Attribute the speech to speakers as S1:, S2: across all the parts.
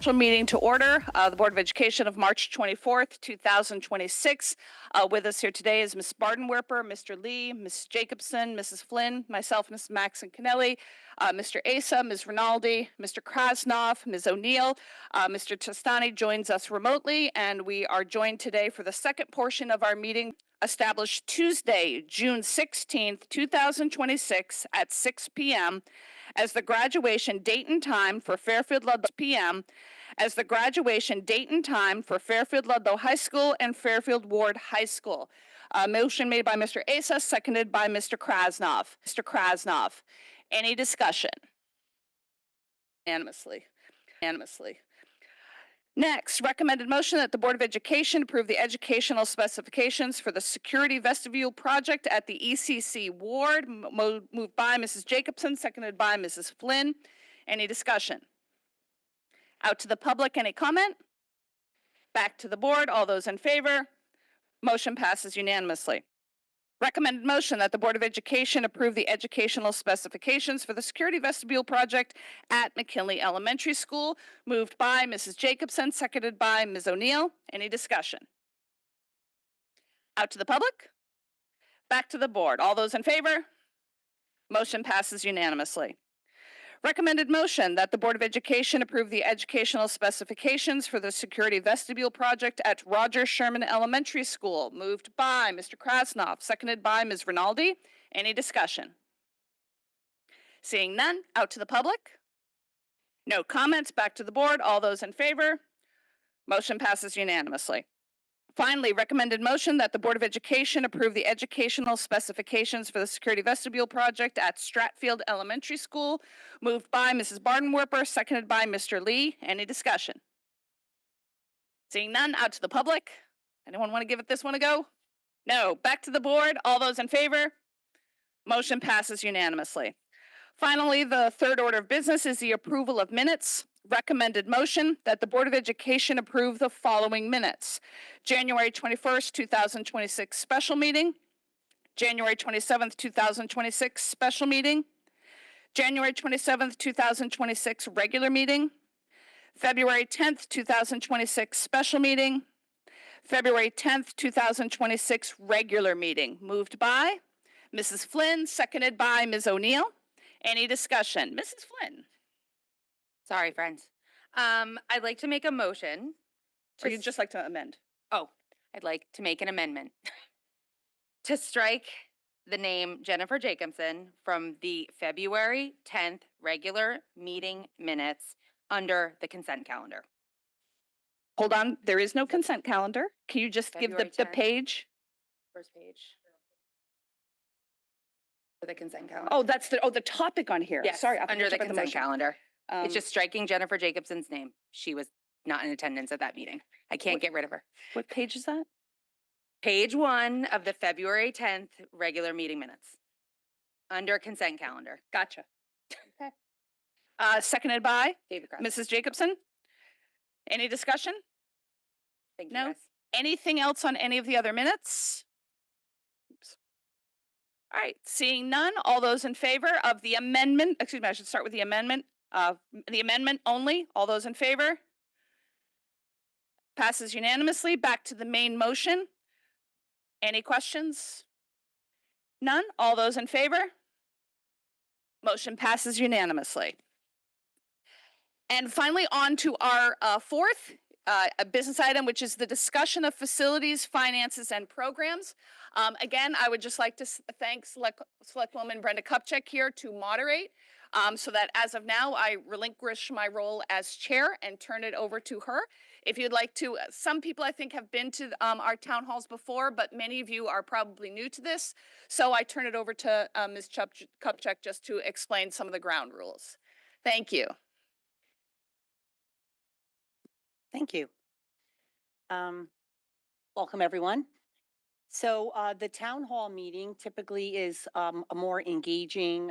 S1: special meeting to order. The Board of Education of March 24th, 2026. With us here today is Ms. Bardenwerper, Mr. Lee, Ms. Jacobson, Mrs. Flynn, myself, Ms. Maxon Kennelly, Mr. Asa, Ms. Rinaldi, Mr. Krasnov, Ms. O'Neill. Mr. Tostani joins us remotely, and we are joined today for the second portion of our meeting, established Tuesday, June 16th, 2026 at 6 p.m. as the graduation date and time for Fairfield Ludlow p.m. as the graduation date and time for Fairfield Ludlow High School and Fairfield Ward High School. Motion made by Mr. Asa, seconded by Mr. Krasnov. Mr. Krasnov, any discussion? Unanimously. Next, recommended motion that the Board of Education approve the educational specifications for the security vestibule project at the ECC ward. Moved by Mrs. Jacobson, seconded by Mrs. Flynn. Any discussion? Out to the public, any comment? Back to the board, all those in favor? Motion passes unanimously. Recommended motion that the Board of Education approve the educational specifications for the security vestibule project at McKinley Elementary School. Moved by Mrs. Jacobson, seconded by Ms. O'Neill. Any discussion? Out to the public? Back to the board. All those in favor? Motion passes unanimously. Recommended motion that the Board of Education approve the educational specifications for the security vestibule project at Roger Sherman Elementary School. Moved by Mr. Krasnov, seconded by Ms. Rinaldi. Any discussion? Seeing none, out to the public? No comments, back to the board. All those in favor? Motion passes unanimously. Finally, recommended motion that the Board of Education approve the educational specifications for the security vestibule project at Stratfield Elementary School. Moved by Mrs. Bardenwerper, seconded by Mr. Lee. Any discussion? Seeing none, out to the public. Anyone want to give this one a go? No. Back to the board. All those in favor? Motion passes unanimously. Finally, the third order of business is the approval of minutes. Recommended motion that the Board of Education approve the following minutes. January 21st, 2026 special meeting. January 27th, 2026 special meeting. January 27th, 2026 regular meeting. February 10th, 2026 special meeting. February 10th, 2026 regular meeting. Moved by Mrs. Flynn, seconded by Ms. O'Neill. Any discussion? Mrs. Flynn.
S2: Sorry, friends. I'd like to make a motion.
S1: Or you'd just like to amend?
S2: Oh, I'd like to make an amendment to strike the name Jennifer Jacobson from the February 10th regular meeting minutes under the consent calendar.
S1: Hold on, there is no consent calendar. Can you just give the
S2: February 10th.
S1: page?
S2: First page. For the consent calendar.
S1: Oh, that's the topic on here.
S2: Yes,
S1: Sorry, I
S2: under the consent calendar.
S1: It's
S2: It's just striking Jennifer Jacobson's name. She was not in attendance at that meeting. I can't get rid of her.
S1: what page is that?
S2: Page 1 of the February 10th regular meeting minutes under consent calendar.
S1: Gotcha. Okay. Seconded by
S2: David Krause.
S1: Mrs. Jacobson. Any discussion?
S2: Thank you,
S1: No.
S2: guys.
S1: Anything else on any of the other minutes? Oops. All right, seeing none, all those in favor of the amendment, excuse me, I should start with the amendment. The amendment only, all those in favor? Passes unanimously. Back to the main motion. Any questions? None, all those in favor? Motion passes unanimously. And finally, on to our fourth business item, which is the discussion of facilities, finances, and programs. Again, I would just like to thank Selectwoman Brenda Kupchak here to moderate, so that as of now, I relinquish my role as chair and turn it over to her. If you'd like to, some people I think have been to our town halls before, but many of you are probably new to this. So I turn it over to Ms. Kupchak just to explain some of the ground rules. Thank you.
S3: Thank you. Welcome, everyone. So the town hall meeting typically is a more engaging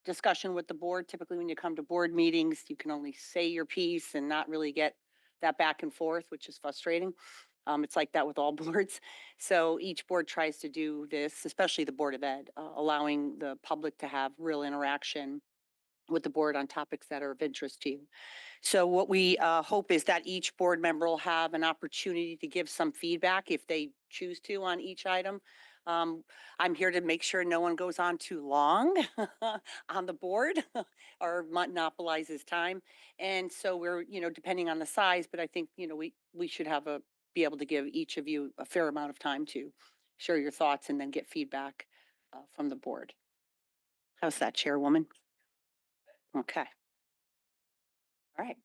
S3: discussion with the board. Typically, when you come to board meetings, you can only say your piece and not really get that back and forth, which is frustrating. It's like that with all boards. So each board tries to do this, especially the Board of Ed, allowing the public to have real interaction with the board on topics that are of interest to you. So what we hope is that each board member will have an opportunity to give some feedback if they choose to on each item. I'm here to make sure no one goes on too long on the board or monopolizes time. And so we're, depending on the size, but I think, we should have be able to give each of you a fair amount of time to share your thoughts and then get feedback from the board. How's that, Chairwoman? Okay. All right.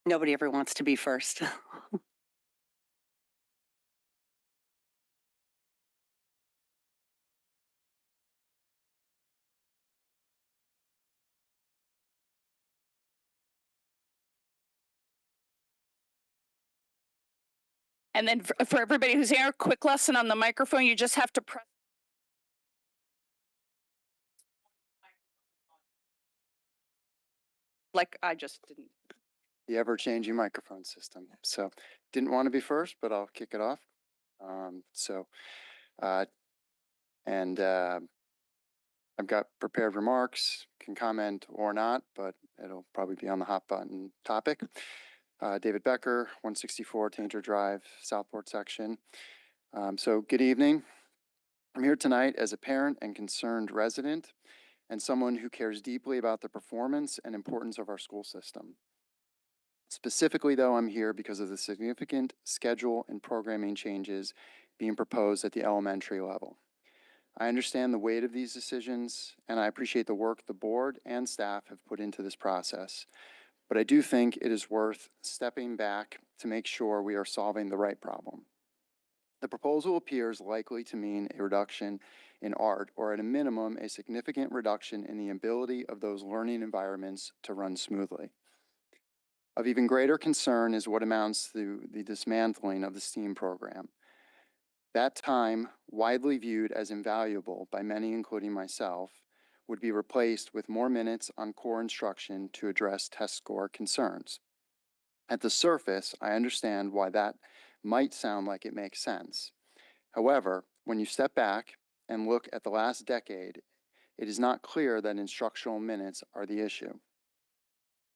S3: Nobody ever wants to be first.
S1: And then for everybody who's here, quick lesson on the microphone, you just have to press. Like I just didn't.
S4: The ever-changing microphone system. So didn't want to be first, but I'll kick it off. I've got prepared remarks, can comment or not, but it'll probably be on the hot button topic. David Becker, 164 Tainter Drive, Southport section. So good evening. I'm here tonight as a parent and concerned resident and someone who cares deeply about the performance and importance of our school system. Specifically, though, I'm here because of the significant schedule and programming changes being proposed at the elementary level. I understand the weight of these decisions, and I appreciate the work the board and staff have put into this process. But I do think it is worth stepping back to make sure we are solving the right problem. The proposal appears likely to mean a reduction in art, or at a minimum, a significant reduction in the ability of those learning environments to run smoothly. Of even greater concern is what amounts to the dismantling of the STEAM program. That time, widely viewed as invaluable by many, including myself, would be replaced with more minutes on core instruction to address test score concerns. At the surface, I understand why that might sound like it makes sense. However, when you step back and look at the last decade, it is not clear that instructional minutes are the issue.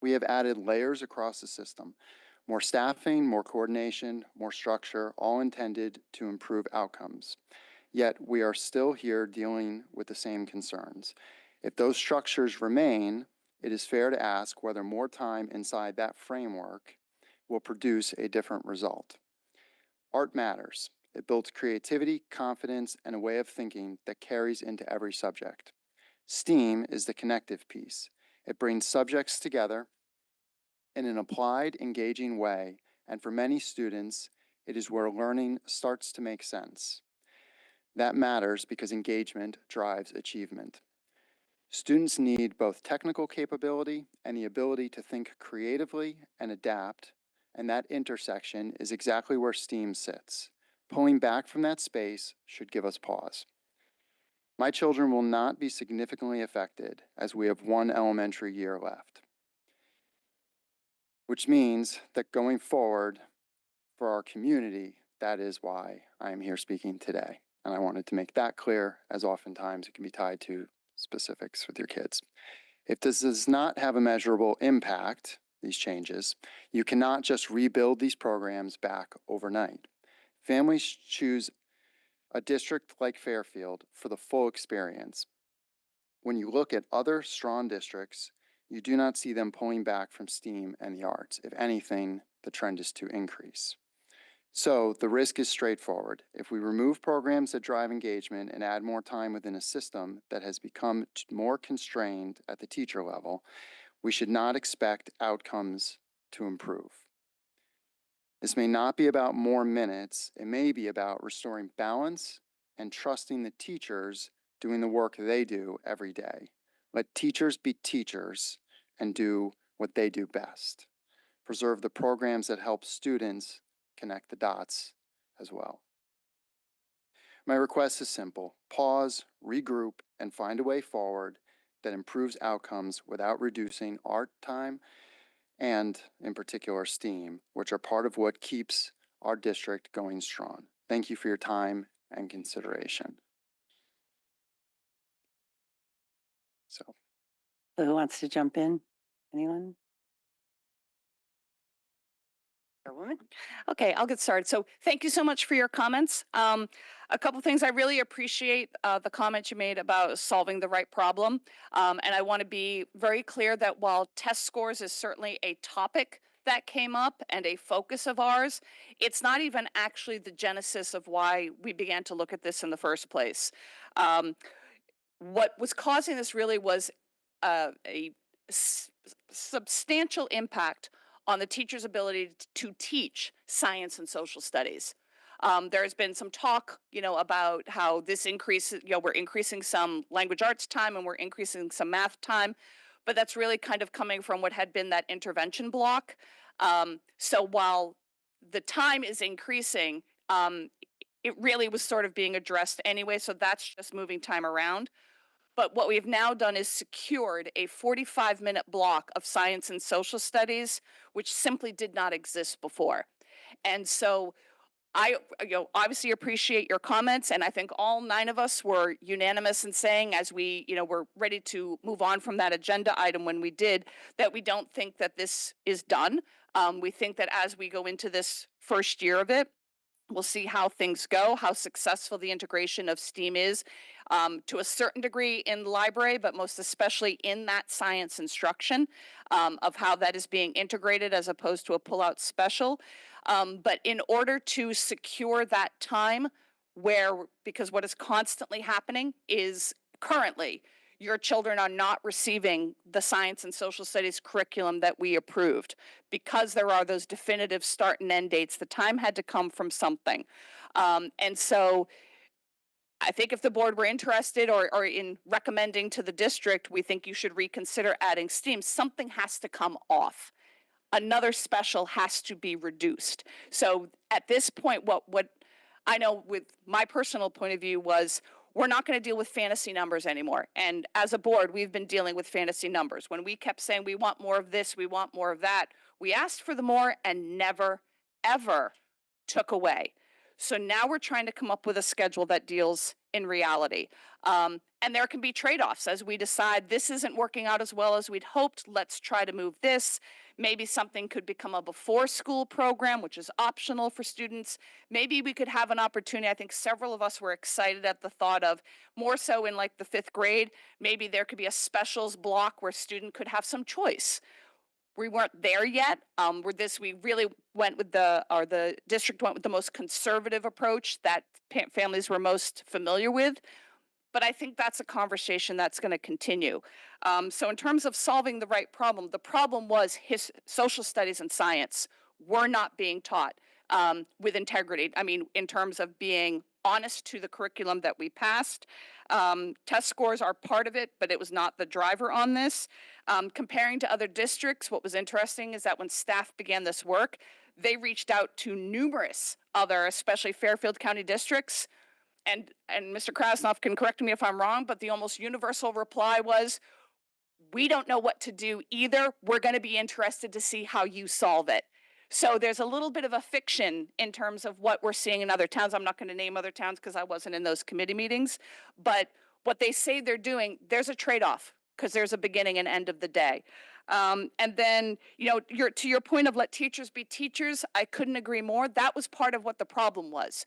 S4: We have added layers across the system, more staffing, more coordination, more structure, all intended to improve outcomes. Yet we are still here dealing with the same concerns. If those structures remain, it is fair to ask whether more time inside that framework will produce a different result. Art matters. It builds creativity, confidence, and a way of thinking that carries into every subject. STEAM is the connective piece. It brings subjects together in an applied, engaging way, and for many students, it is where learning starts to make sense. That matters because engagement drives achievement. Students need both technical capability and the ability to think creatively and adapt, and that intersection is exactly where STEAM sits. Pulling back from that space should give us pause. My children will not be significantly affected as we have one elementary year left, which means that going forward for our community, that is why I am here speaking today. And I wanted to make that clear, as oftentimes it can be tied to specifics with your kids. If this does not have a measurable impact, these changes, you cannot just rebuild these programs back overnight. Families choose a district like Fairfield for the full experience. When you look at other strong districts, you do not see them pulling back from STEAM and the arts. If anything, the trend is to increase. So the risk is straightforward. If we remove programs that drive engagement and add more time within a system that has become more constrained at the teacher level, we should not expect outcomes to improve. This may not be about more minutes. It may be about restoring balance and trusting the teachers doing the work they do every day. Let teachers be teachers and do what they do best. Preserve the programs that help students connect the dots as well. My request is simple. Pause, regroup, and find a way forward that improves outcomes without reducing art time and in particular STEAM, which are part of what keeps our district going strong. Thank you for your time and consideration. So,
S3: So who wants to jump in? Anyone? Or woman?
S1: Okay, I'll get started. So thank you so much for your comments. A couple things. I really appreciate the comment you made about solving the right problem. And I want to be very clear that while test scores is certainly a topic that came up and a focus of ours, it's not even actually the genesis of why we began to look at this in the first place. What was causing this really was a substantial impact on the teacher's ability to teach science and social studies. There has been some talk, about how this increases, we're increasing some language arts time and we're increasing some math time, but that's really kind of coming from what had been that intervention block. So while the time is increasing, it really was sort of being addressed anyway, so that's just moving time around. But what we've now done is secured a 45-minute block of science and social studies, which simply did not exist before. And so I, obviously appreciate your comments, and I think all 9 of us were unanimous in saying, as we, were ready to move on from that agenda item when we did, that we don't think that this is done. We think that as we go into this first year of it, we'll see how things go, how successful the integration of STEAM is, to a certain degree in the library, but most especially in that science instruction, of how that is being integrated as opposed to a pull-out special. But in order to secure that time because what is constantly happening is currently your children are not receiving the science and social studies curriculum that we approved because there are those definitive start and end dates. The time had to come from something. And so I think if the board were interested or in recommending to the district, we think you should reconsider adding STEAM. Something has to come off. Another special has to be reduced. So at this point, what I know with my personal point of view was, we're not going to deal with fantasy numbers anymore. And as a board, we've been dealing with fantasy numbers. When we kept saying we want more of this, we want more of that, we asked for the more and never, ever took away. So now we're trying to come up with a schedule that deals in reality. And there can be trade-offs as we decide this isn't working out as well as we'd hoped. Let's try to move this. Maybe something could become a before school program, which is optional for students. Maybe we could have an opportunity. I think several of us were excited at the thought of, more so in like the 5th grade, maybe there could be a specials block where student could have some choice. We weren't there yet. We really went with the district went with the most conservative approach that families were most familiar with. But I think that's a conversation that's going to continue. So in terms of solving the right problem, the problem was social studies and science were not being taught with integrity. I mean, in terms of being honest to the curriculum that we passed. Test scores are part of it, but it was not the driver on this. Comparing to other districts, what was interesting is that when staff began this work, they reached out to numerous other, especially Fairfield County districts. And Mr. Krasnoff can correct me if I'm wrong, but the almost universal reply was, we don't know what to do either. We're going to be interested to see how you solve it. So there's a little bit of a fiction in terms of what we're seeing in other towns. I'm not going to name other towns because I wasn't in those committee meetings, but what they say they're doing, there's a trade-off because there's a beginning and end of the day. And then, to your point of let teachers be teachers, I couldn't agree more. That was part of what the problem was.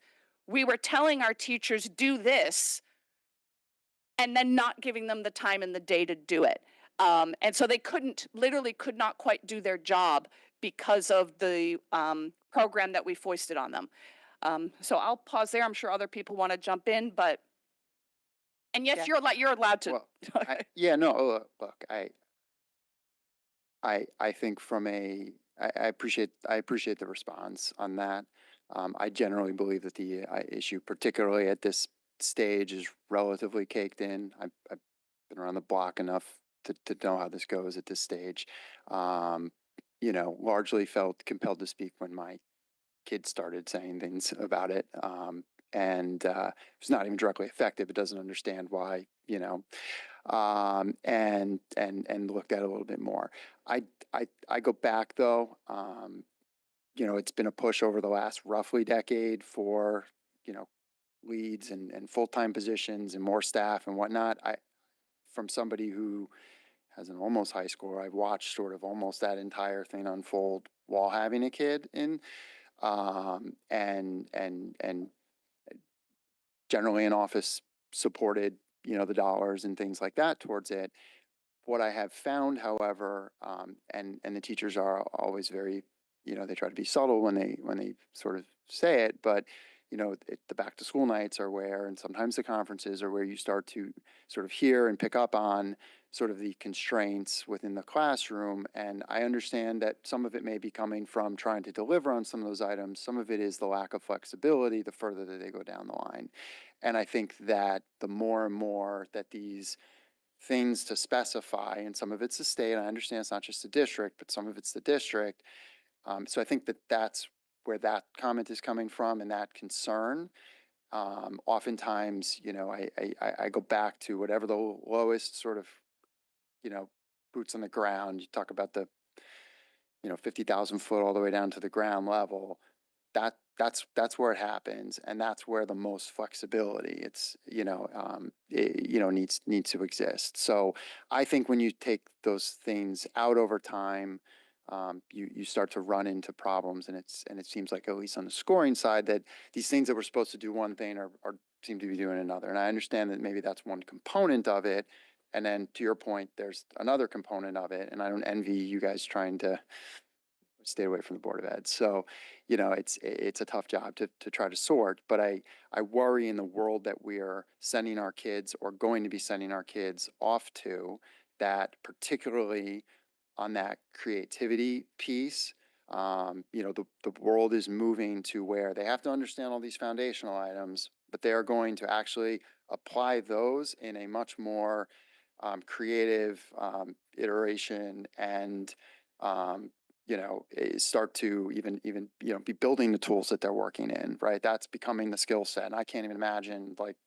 S1: We were telling our teachers, do this, and then not giving them the time in the day to do it. And so they literally could not quite do their job because of the program that we foisted on them. So I'll pause there. I'm sure other people want to jump in, and yes,
S3: Yeah.
S1: you're allowed to.
S4: well, look, I think I appreciate the response on that. I generally believe that the issue, particularly at this stage, is relatively caked in. I've been around the block enough to know how this goes at this stage. Largely felt compelled to speak when my kids started saying things about it. And it's not even directly effective. It doesn't understand why, and looked at it a little bit more. I go back though, you know, it's been a push over the last roughly decade for, you know, leads and full-time positions and more staff and whatnot. From somebody who has an almost high schooler, I've watched sort of almost that entire thing unfold while having a kid and generally in office supported, you know, the dollars and things like that towards it. What I have found, however, and the teachers are always very, you know, they try to be subtle when they sort of say it, but you know, the back to school nights are where, and sometimes the conferences are where you start to sort of hear and pick up on sort of the constraints within the classroom. And I understand that some of it may be coming from trying to deliver on some of those items. Some of it is the lack of flexibility the further that they go down the line. And I think that the more and more that these things to specify, and some of it's the state, I understand it's not just the district, but some of it's the district. So I think that that's where that comment is coming from and that concern. Oftentimes, you know, I go back to whatever the lowest sort of, you know, boots on the ground. You talk about the, you know, 50,000 foot all the way down to the ground level. That's where it happens, and that's where the most flexibility it's, you know, needs to exist. So I think when you take those things out over time, you start to run into problems, and it seems like, at least on the scoring side, that these things that were supposed to do one thing are seem to be doing another. And I understand that maybe that's one component of it, and then to your point, there's another component of it, and I don't envy you guys trying to stay away from the Board of Ed. So, you know, it's a tough job to try to sort, but I worry in the world that we are sending our kids or going to be sending our kids off to, that particularly on that creativity piece, you know, the world is moving to where they have to understand all these foundational items, but they are going to actually apply those in a much more creative iteration, and you know, start to even, you know, be building the tools that they're working in, right? That's becoming the skill set. And I can't even imagine, like,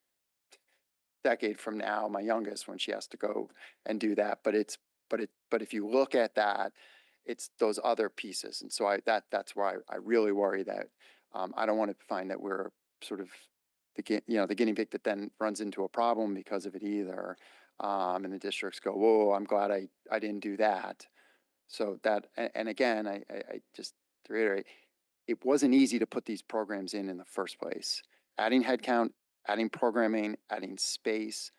S4: decade from now, my youngest, when she has to go and do that. But if you look at that, it's those other pieces. And so that's why I really worry that I don't want to find that we're sort of the guinea pig that then runs into a problem because of it either. And the districts go, whoa, I'm glad I didn't do that. So that, and again, I just to reiterate, it wasn't easy to put these programs in the first place. Adding headcount, adding programming, adding space,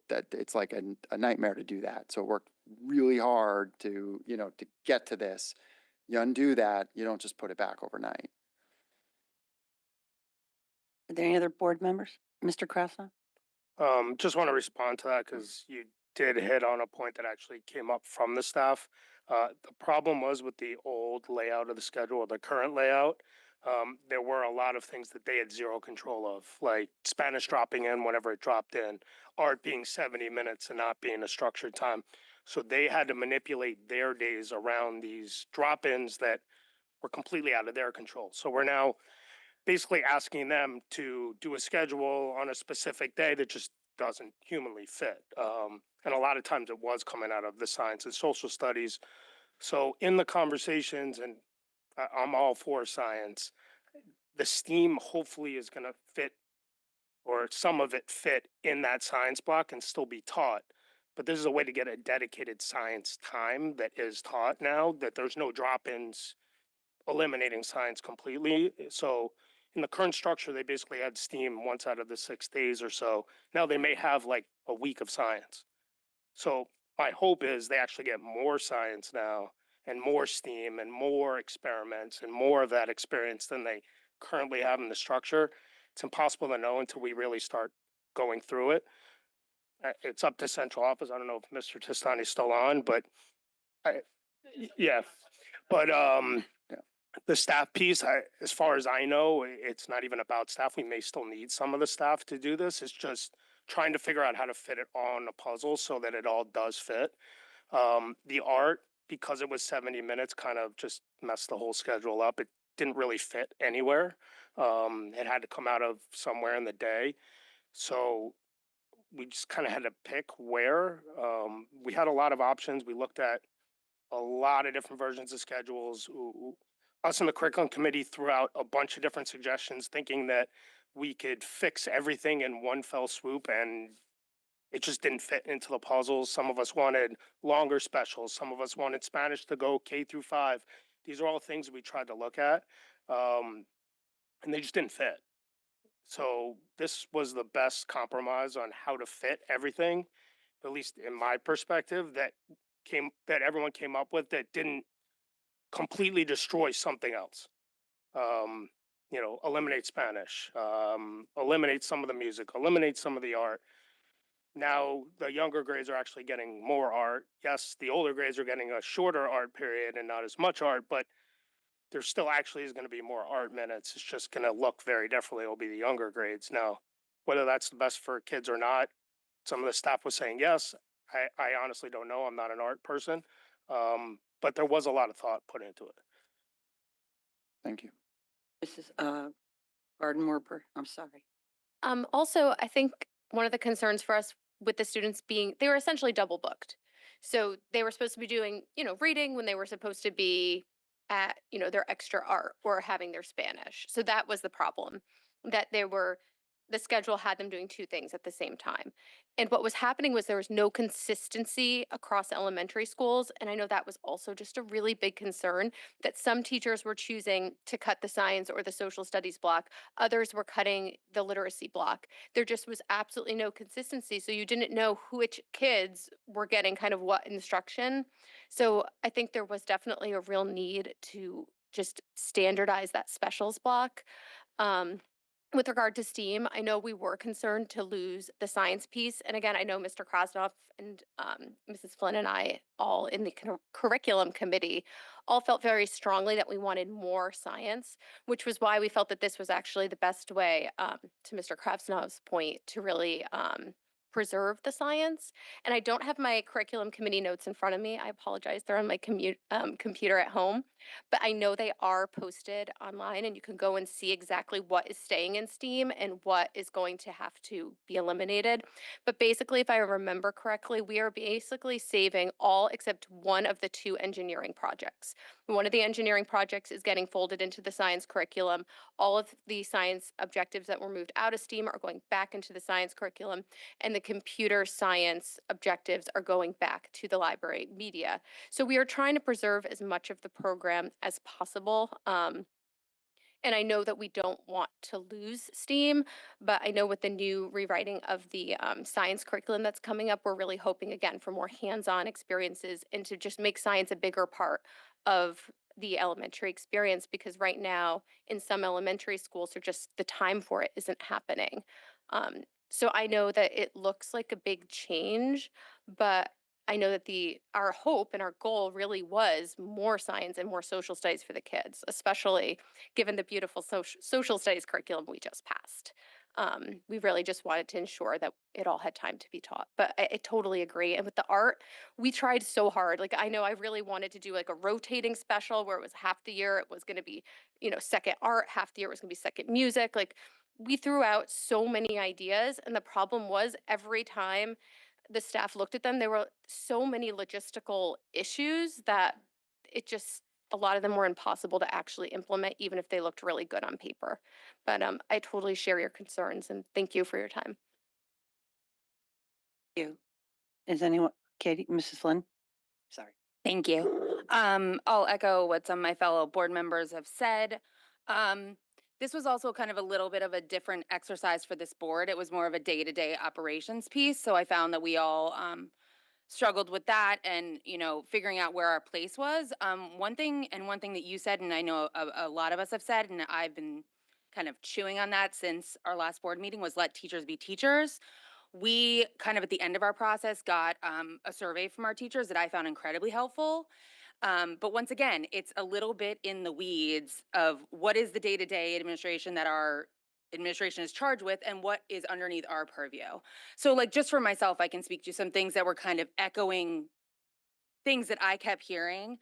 S4: that it's like a nightmare to do that. So it worked really hard to, you know, to get to this. You undo that, you don't just put it back overnight.
S3: Are there any other board members? Mr. Krasno?
S5: Just want to respond to that because you did hit on a point that actually came up from the staff. The problem was with the old layout of the schedule, or the current layout, there were a lot of things that they had zero control of, like Spanish dropping in whenever it dropped in, art being 70 minutes and not being a structured time. So they had to manipulate their days around these drop-ins that were completely out of their control. So we're now basically asking them to do a schedule on a specific day that just doesn't humanly fit. And a lot of times it was coming out of the science and social studies. So in the conversations, and I'm all for science, the STEAM hopefully is going to fit, or some of it fit in that science block and still be taught. But this is a way to get a dedicated science time that is taught now, that there's no drop-ins eliminating science completely. So in the current structure, they basically had STEAM once out of the 6 days or so. Now they may have like a week of science. So my hope is they actually get more science now, and more STEAM, and more experiments, and more of that experience than they currently have in the structure. It's impossible to know until we really start going through it. It's up to central office. I don't know if Mr. Tistani is still on, but yeah. But the staff piece, as far as I know, it's not even about staff. We may still need some of the staff to do this. It's just trying to figure out how to fit it all in a puzzle so that it all does fit. The art, because it was 70 minutes, kind of just messed the whole schedule up. It didn't really fit anywhere. It had to come out of somewhere in the day. So we just kind of had to pick where. We had a lot of options. We looked at a lot of different versions of schedules. Us in the curriculum committee threw out a bunch of different suggestions, thinking that we could fix everything in one fell swoop, and it just didn't fit into the puzzles. Some of us wanted longer specials. Some of us wanted Spanish to go K-5. These are all things we tried to look at, and they just didn't fit. So this was the best compromise on how to fit everything, at least in my perspective, that everyone came up with, that didn't completely destroy something else. Um, eliminate Spanish, eliminate some of the music, eliminate some of the art. Now the younger grades are actually getting more art. Yes, the older grades are getting a shorter art period and not as much art, but there still actually is going to be more art minutes. It's just going to look very differently. It'll be the younger grades. Now, whether that's the best for kids or not, some of the staff was saying yes. I honestly don't know. I'm not an art person. But there was a lot of thought put into it.
S4: Thank you.
S3: Mrs. Garden-Warper, I'm sorry.
S6: Also, I think one of the concerns for us with the students being, they were essentially double booked. So they were supposed to be doing, reading when they were supposed to be at, their extra art or having their Spanish. So that was the problem, that the schedule had them doing two things at the same time. And what was happening was there was no consistency across elementary schools. And I know that was also just a really big concern, that some teachers were choosing to cut the science or the social studies block. Others were cutting the literacy block. There just was absolutely no consistency. So you didn't know which kids were getting kind of what instruction. So I think there was definitely a real need to just standardize that specials block. With regard to STEAM, I know we were concerned to lose the science piece. And again, I know Mr. Krasnoff and Mrs. Flynn and I, all in the curriculum committee, all felt very strongly that we wanted more science, which was why we felt that this was actually the best way, to Mr. Krasnoff's point, to really preserve the science. And I don't have my curriculum committee notes in front of me. I apologize. They're on my computer at home. But I know they are posted online, and you can go and see exactly what is staying in STEAM and what is going to have to be eliminated. But basically, if I remember correctly, we are basically saving all except one of the two engineering projects. One of the engineering projects is getting folded into the science curriculum. All of the science objectives that were moved out of STEAM are going back into the science curriculum, and the computer science objectives are going back to the library media. So we are trying to preserve as much of the program as possible. And I know that we don't want to lose STEAM, but I know with the new rewriting of the science curriculum that's coming up, we're really hoping again for more hands-on experiences and to just make science a bigger part of the elementary experience, because right now in some elementary schools, the time for it isn't happening. So I know that it looks like a big change, but I know that our hope and our goal really was more science and more social studies for the kids, especially given the beautiful social studies curriculum we just passed. We really just wanted to ensure that it all had time to be taught. But I totally agree. And with the art, we tried so hard. Like, I know I really wanted to do like a rotating special where it was half the year it was going to be, second art, half the year it was going to be second music. Like, we threw out so many ideas. And the problem was every time the staff looked at them, there were so many logistical issues that a lot of them were impossible to actually implement, even if they looked really good on paper. But I totally share your concerns, and thank you for your time.
S3: You. Is anyone, Katie, Mrs. Flynn? Sorry.
S2: Thank you. I'll echo what some of my fellow board members have said. This was also kind of a little bit of a different exercise for this board. It was more of a day-to-day operations piece. So I found that we all struggled with that and, figuring out where our place was. One thing that you said, and I know a lot of us have said, and I've been kind of chewing on that since our last board meeting, was let teachers be teachers. We kind of at the end of our process got a survey from our teachers that I found incredibly helpful. But once again, it's a little bit in the weeds of what is the day-to-day administration that our administration is charged with and what is underneath our purview. So like just for myself, I can speak to some things that were kind of echoing things that I kept hearing.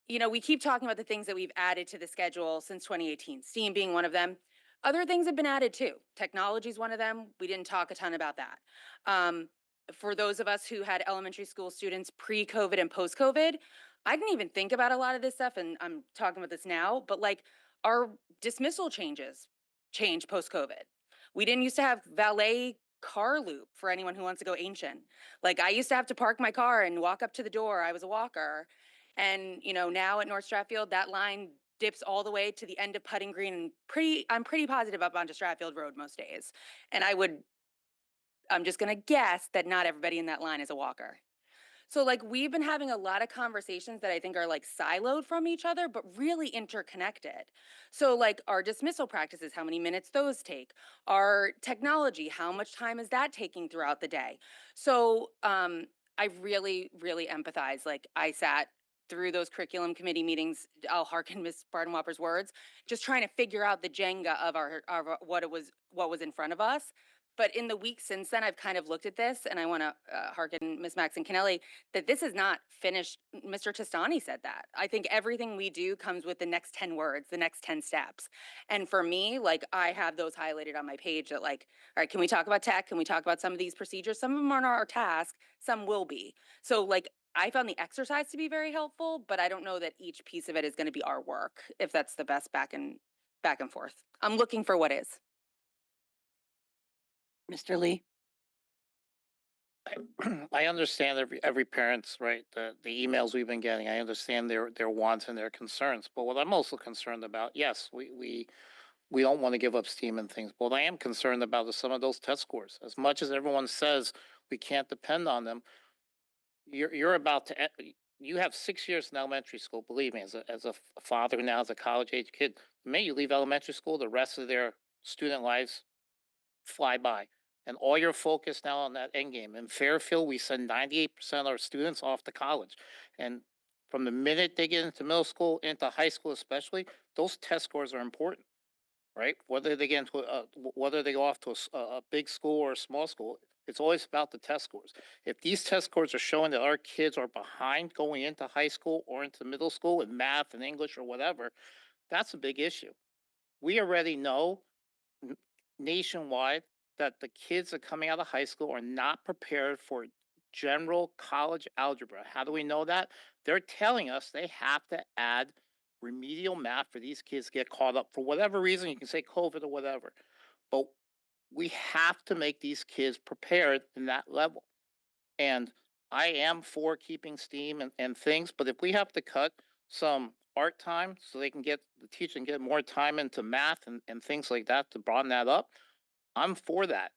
S2: We keep talking about the things that we've added to the schedule since 2018, STEAM being one of them. Other things have been added too. Technology is one of them. We didn't talk a ton about that. For those of us who had elementary school students pre-COVID and post-COVID, I didn't even think about a lot of this stuff, and I'm talking about this now, but like our dismissal changed post-COVID. We didn't used to have valet car loop for anyone who wants to go ancient. Like I used to have to park my car and walk up to the door. I was a walker. And now at North Stratfield, that line dips all the way to the end of Putting Green and I'm pretty positive up onto Stratfield Road most days. And I'm just gonna guess that not everybody in that line is a walker. So like we've been having a lot of conversations that I think are like siloed from each other, but really interconnected. So like our dismissal practices, how many minutes those take, our technology, how much time is that taking throughout the day? So I really, really empathize. Like I sat through those curriculum committee meetings, I'll hearken Ms. Bardenwopper's words, just trying to figure out the Jenga of what was in front of us. But in the weeks since then, I've kind of looked at this, and I want to hearken Ms. Maxon Kennelly that this is not finished. Mr. Testani said that. I think everything we do comes with the next 10 words, the next 10 steps. And for me, like I have those highlighted on my page that like, all right, can we talk about tech? Can we talk about some of these procedures? Some of them aren't our task, some will be. So like I found the exercise to be very helpful, but I don't know that each piece of it is going to be our work, if that's the best back and forth. I'm looking for what is.
S3: Mr. Lee?
S7: I understand every parent's right, the emails we've been getting. I understand their wants and their concerns. But what I'm also concerned about, yes, we don't want to give up steam and things. But what I am concerned about is some of those test scores. As much as everyone says we can't depend on them, you're about to you have 6 years in elementary school. Believe me, as a father now, as a college age kid, the minute you leave elementary school, the rest of their student lives fly by. And all your focus now on that end game. In Fairfield, we send 98% of our students off to college. And from the minute they get into middle school, into high school especially, those test scores are important, right? Whether they get into whether they go off to a big school or a small school, it's always about the test scores. If these test scores are showing that our kids are behind going into high school or into middle school in math and English or whatever, that's a big issue. We already know nationwide that the kids that are coming out of high school are not prepared for general college algebra. How do we know that? They're telling us they have to add remedial math for these kids to get caught up for whatever reason. You can say COVID or whatever, but we have to make these kids prepared in that level. And I am for keeping steam and things, but if we have to cut some art time so they can get the teacher and get more time into math and things like that to broaden that up, I'm for that.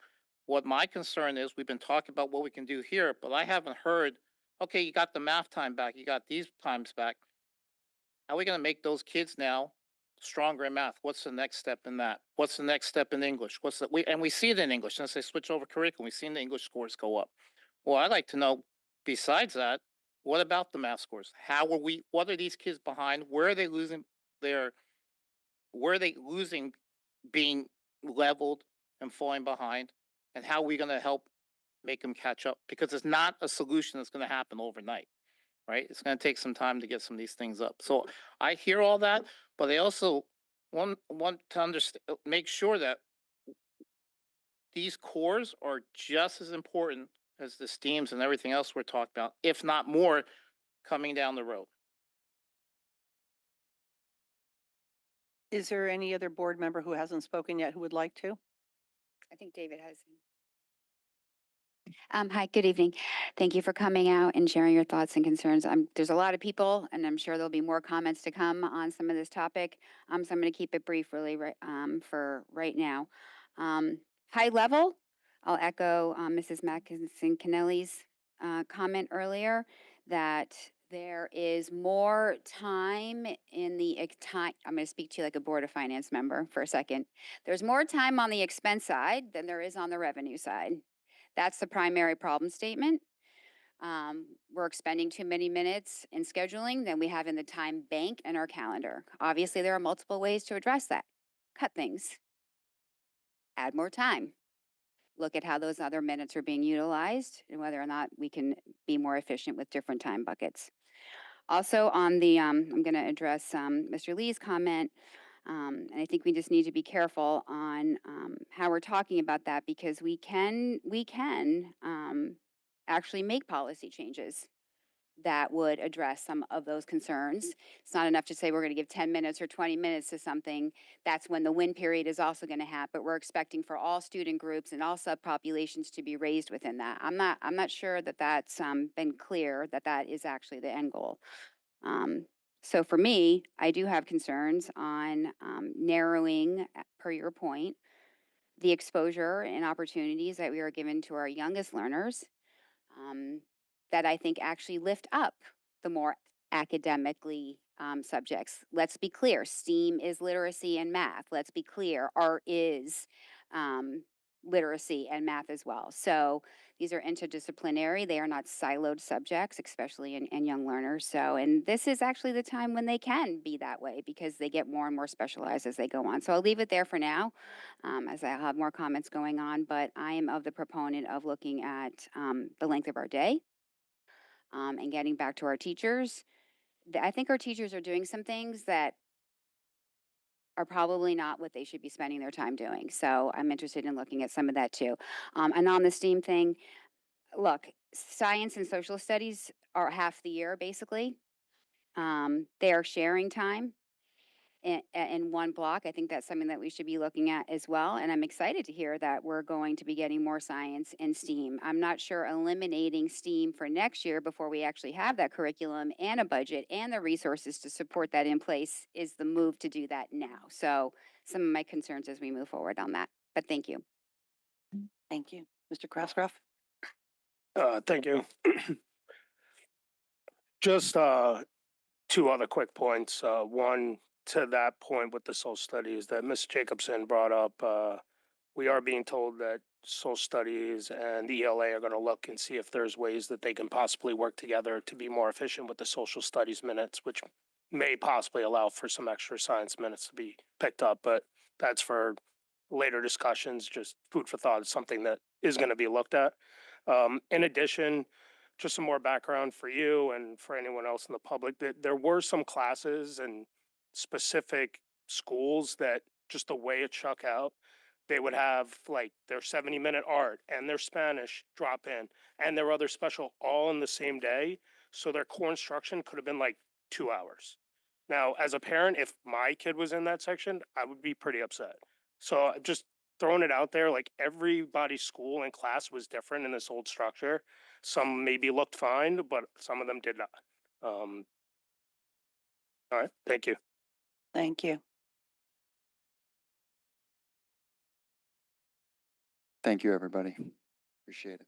S7: What my concern is, we've been talking about what we can do here, but I haven't heard, okay, you got the math time back, you got these times back. How are we going to make those kids now stronger in math? What's the next step in that? What's the next step in English? We see it in English since they switch over curriculum. We've seen the English scores go up. Well, I'd like to know, besides that, what about the math scores? What are these kids behind? Where are they losing being leveled and falling behind? And how are we going to help make them catch up? Because it's not a solution that's going to happen overnight, right? It's going to take some time to get some of these things up. So I hear all that, but I also want to understand, make sure that these cores are just as important as the steams and everything else we're talking about, if not more, coming down the road.
S3: Is there any other board member who hasn't spoken yet who would like to?
S8: I think David has. Hi, good evening. Thank you for coming out and sharing your thoughts and concerns. There's a lot of people, and I'm sure there'll be more comments to come on some of this topic. So I'm going to keep it brief, really, for right now. High level, I'll echo Mrs. Mackinson Kennelly's comment earlier that there is more time in the time. I'm going to speak to you like a Board of Finance member for a second. There's more time on the expense side than there is on the revenue side. That's the primary problem statement. We're expending too many minutes in scheduling than we have in the time bank and our calendar. Obviously, there are multiple ways to address that. Cut things. Add more time. Look at how those other minutes are being utilized and whether or not we can be more efficient with different time buckets. Also on the, I'm going to address Mr. Lee's comment And I think we just need to be careful on how we're talking about that because we can actually make policy changes that would address some of those concerns. It's not enough to say we're going to give 10 minutes or 20 minutes to something. That's when the win period is also going to happen. We're expecting for all student groups and all subpopulations to be raised within that. I'm not sure that that's been clear that that is actually the end goal. So for me, I do have concerns on narrowing, per your point, the exposure and opportunities that we are given to our youngest learners that I think actually lift up the more academically subjects. Let's be clear, STEAM is literacy and math. Let's be clear, art is literacy and math as well. So these are interdisciplinary. They are not siloed subjects, especially in young learners. So, and this is actually the time when they can be that way because they get more and more specialized as they go on. So I'll leave it there for now, as I'll have more comments going on, but I am of the proponent of looking at the length of our day and getting back to our teachers. I think our teachers are doing some things that are probably not what they should be spending their time doing. So I'm interested in looking at some of that too. And on the STEAM thing, look, science and social studies are half the year basically. They are sharing time in one block. I think that's something that we should be looking at as well. And I'm excited to hear that we're going to be getting more science in STEAM. I'm not sure eliminating STEAM for next year before we actually have that curriculum and a budget and the resources to support that in place is the move to do that now. So some of my concerns as we move forward on that. But thank you.
S3: Thank you. Mr. Krasgraf?
S5: Thank you. Just two other quick points. One, to that point with the social studies that Ms. Jacobson brought up, we are being told that social studies and the ELA are going to look and see if there's ways that they can possibly work together to be more efficient with the social studies minutes, which may possibly allow for some extra science minutes to be picked up. But that's for later discussions, just food for thought. It's something that is going to be looked at. In addition, just some more background for you and for anyone else in the public, that there were some classes and specific schools that just the way it shook out, they would have like their 70-minute art and their Spanish drop in and their other special all in the same day. So their core instruction could have been like 2 hours. Now, as a parent, if my kid was in that section, I would be pretty upset. So just throwing it out there, like everybody's school and class was different in this old structure. Some maybe looked fine, but some of them did not. All right, thank you.
S3: Thank you.
S4: Thank you, everybody. Appreciate it.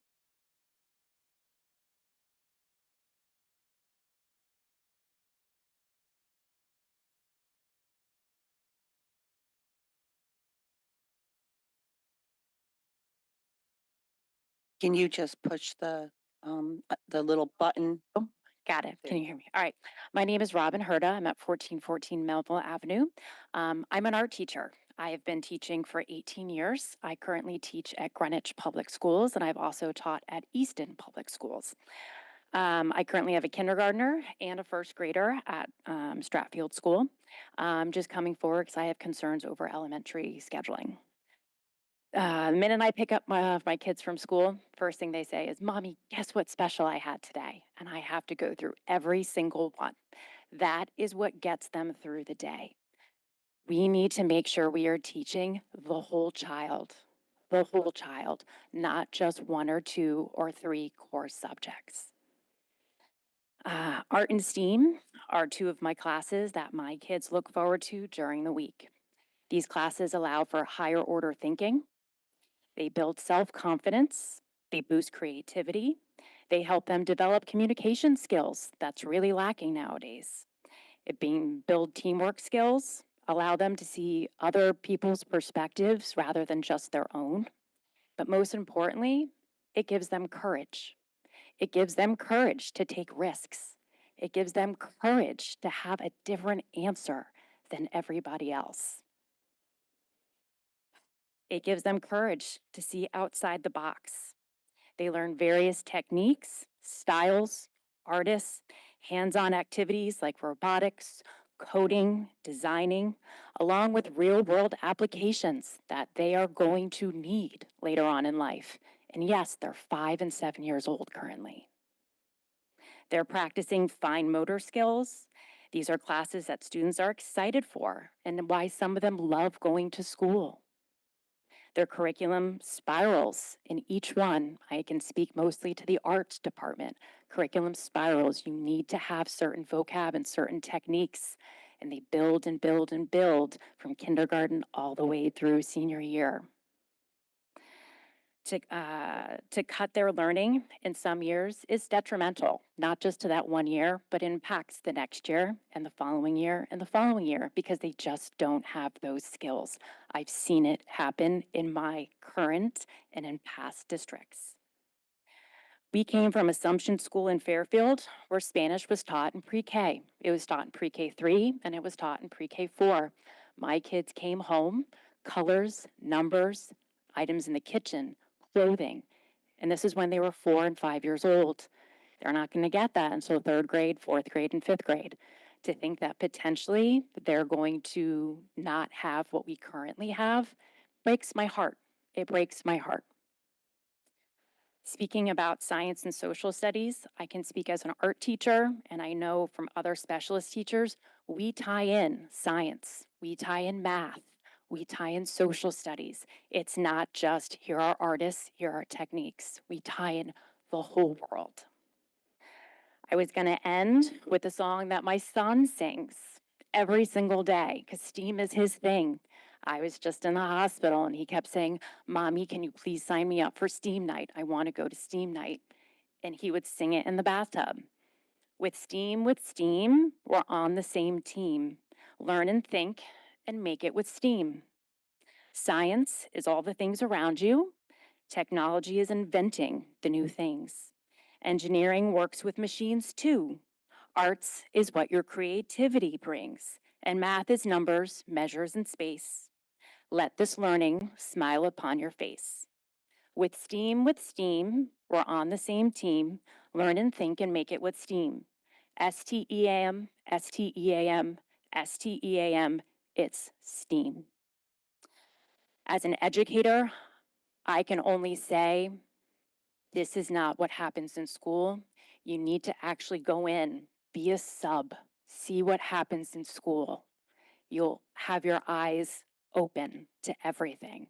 S3: Can you just push the little button?
S9: Oh, got it.
S3: There
S9: Can
S3: you
S9: you hear me? All right. My name is Robin Herda. I'm at 1414 Melville Avenue. I'm an art teacher. I have been teaching for 18 years. I currently teach at Greenwich Public Schools, and I've also taught at Easton Public Schools. I currently have a kindergartner and a first grader at Stratfield School. I'm just coming forward because I have concerns over elementary scheduling. The minute I pick up my kids from school, first thing they say is, "Mommy, guess what special I had today?" And I have to go through every single one. That is what gets them through the day. We need to make sure we are teaching the whole child, not just one or two or three core subjects. Art and STEAM are two of my classes that my kids look forward to during the week. These classes allow for higher order thinking. They build self-confidence, they boost creativity, they help them develop communication skills that's really lacking nowadays. Build teamwork skills, allow them to see other people's perspectives rather than just their own. But most importantly, it gives them courage. It gives them courage to take risks. It gives them courage to have a different answer than everybody else. It gives them courage to see outside the box. They learn various techniques, styles, artists, hands-on activities like robotics, coding, designing, along with real-world applications that they are going to need later on in life. And yes, they're 5 and 7 years old currently. They're practicing fine motor skills. These are classes that students are excited for and why some of them love going to school. Their curriculum spirals in each one. I can speak mostly to the arts department. Curriculum spirals, you need to have certain vocab and certain techniques, and they build and build and build from kindergarten all the way through senior year. To cut their learning in some years is detrimental, not just to that one year, but impacts the next year and the following year and the following year because they just don't have those skills. I've seen it happen in my current and in past districts. We came from Assumption School in Fairfield, where Spanish was taught in pre-K. It was taught in pre-K 3 and it was taught in pre-K 4. My kids came home, colors, numbers, items in the kitchen, clothing. And this is when they were 4 and 5 years old. They're not going to get that until 3rd grade, 4th grade, and 5th grade. To think that potentially they're going to not have what we currently have breaks my heart. It breaks my heart. Speaking about science and social studies, I can speak as an art teacher, and I know from other specialist teachers, we tie in science, we tie in math, we tie in social studies. It's not just here are artists, here are techniques. We tie in the whole world. I was going to end with a song that my son sings every single day because STEAM is his thing. I was just in the hospital and he kept saying, "Mommy, can you please sign me up for STEAM night? I want to go to STEAM night." And he would sing it in the bathtub. With STEAM, we're on the same team. Learn and think and make it with STEAM. Science is all the things around you. Technology is inventing the new things. Engineering works with machines too. Arts is what your creativity brings. And math is numbers, measures, and space. Let this learning smile upon your face. With STEAM, we're on the same team. Learn and think and make it with STEAM. STEAM, STEAM, STEAM, it's STEAM. As an educator, I can only say, this is not what happens in school. You need to actually go in, be a sub, see what happens in school. You'll have your eyes open to everything.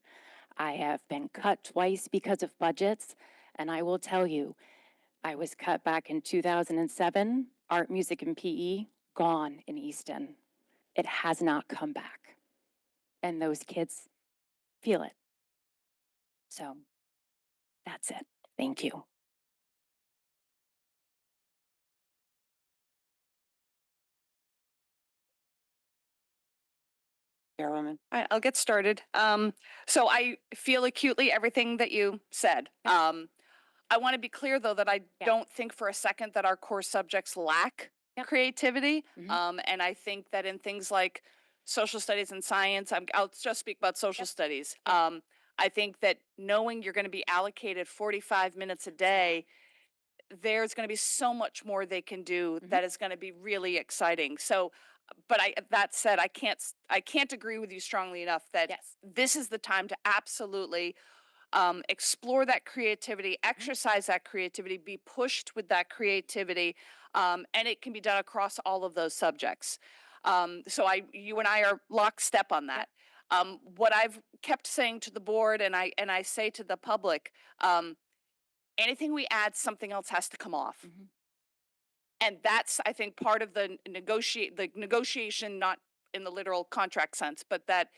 S9: I have been cut twice because of budgets, and I will tell you, I was cut back in 2007, art, music, and PE, gone in Easton. It has not come back. And those kids feel it. So that's it. Thank you.
S3: Chairwoman.
S1: All right, I'll get started. So I feel acutely everything that you said. I want to be clear, though, that I don't think for a second that our core subjects lack creativity. And I think that in things like social studies and science, I'll just speak about social studies. I think that knowing you're going to be allocated 45 minutes a day, there's going to be so much more they can do that is going to be really exciting. So, but that said, I can't agree with you strongly enough that this is the time to absolutely explore that creativity, exercise that creativity, be pushed with that creativity, and it can be done across all of those subjects. So you and I are lockstep on that. What I've kept saying to the board, and I say to the public, anything we add, something else has to come off. And that's, I think, part of the negotiation, not in the literal contract sense, but that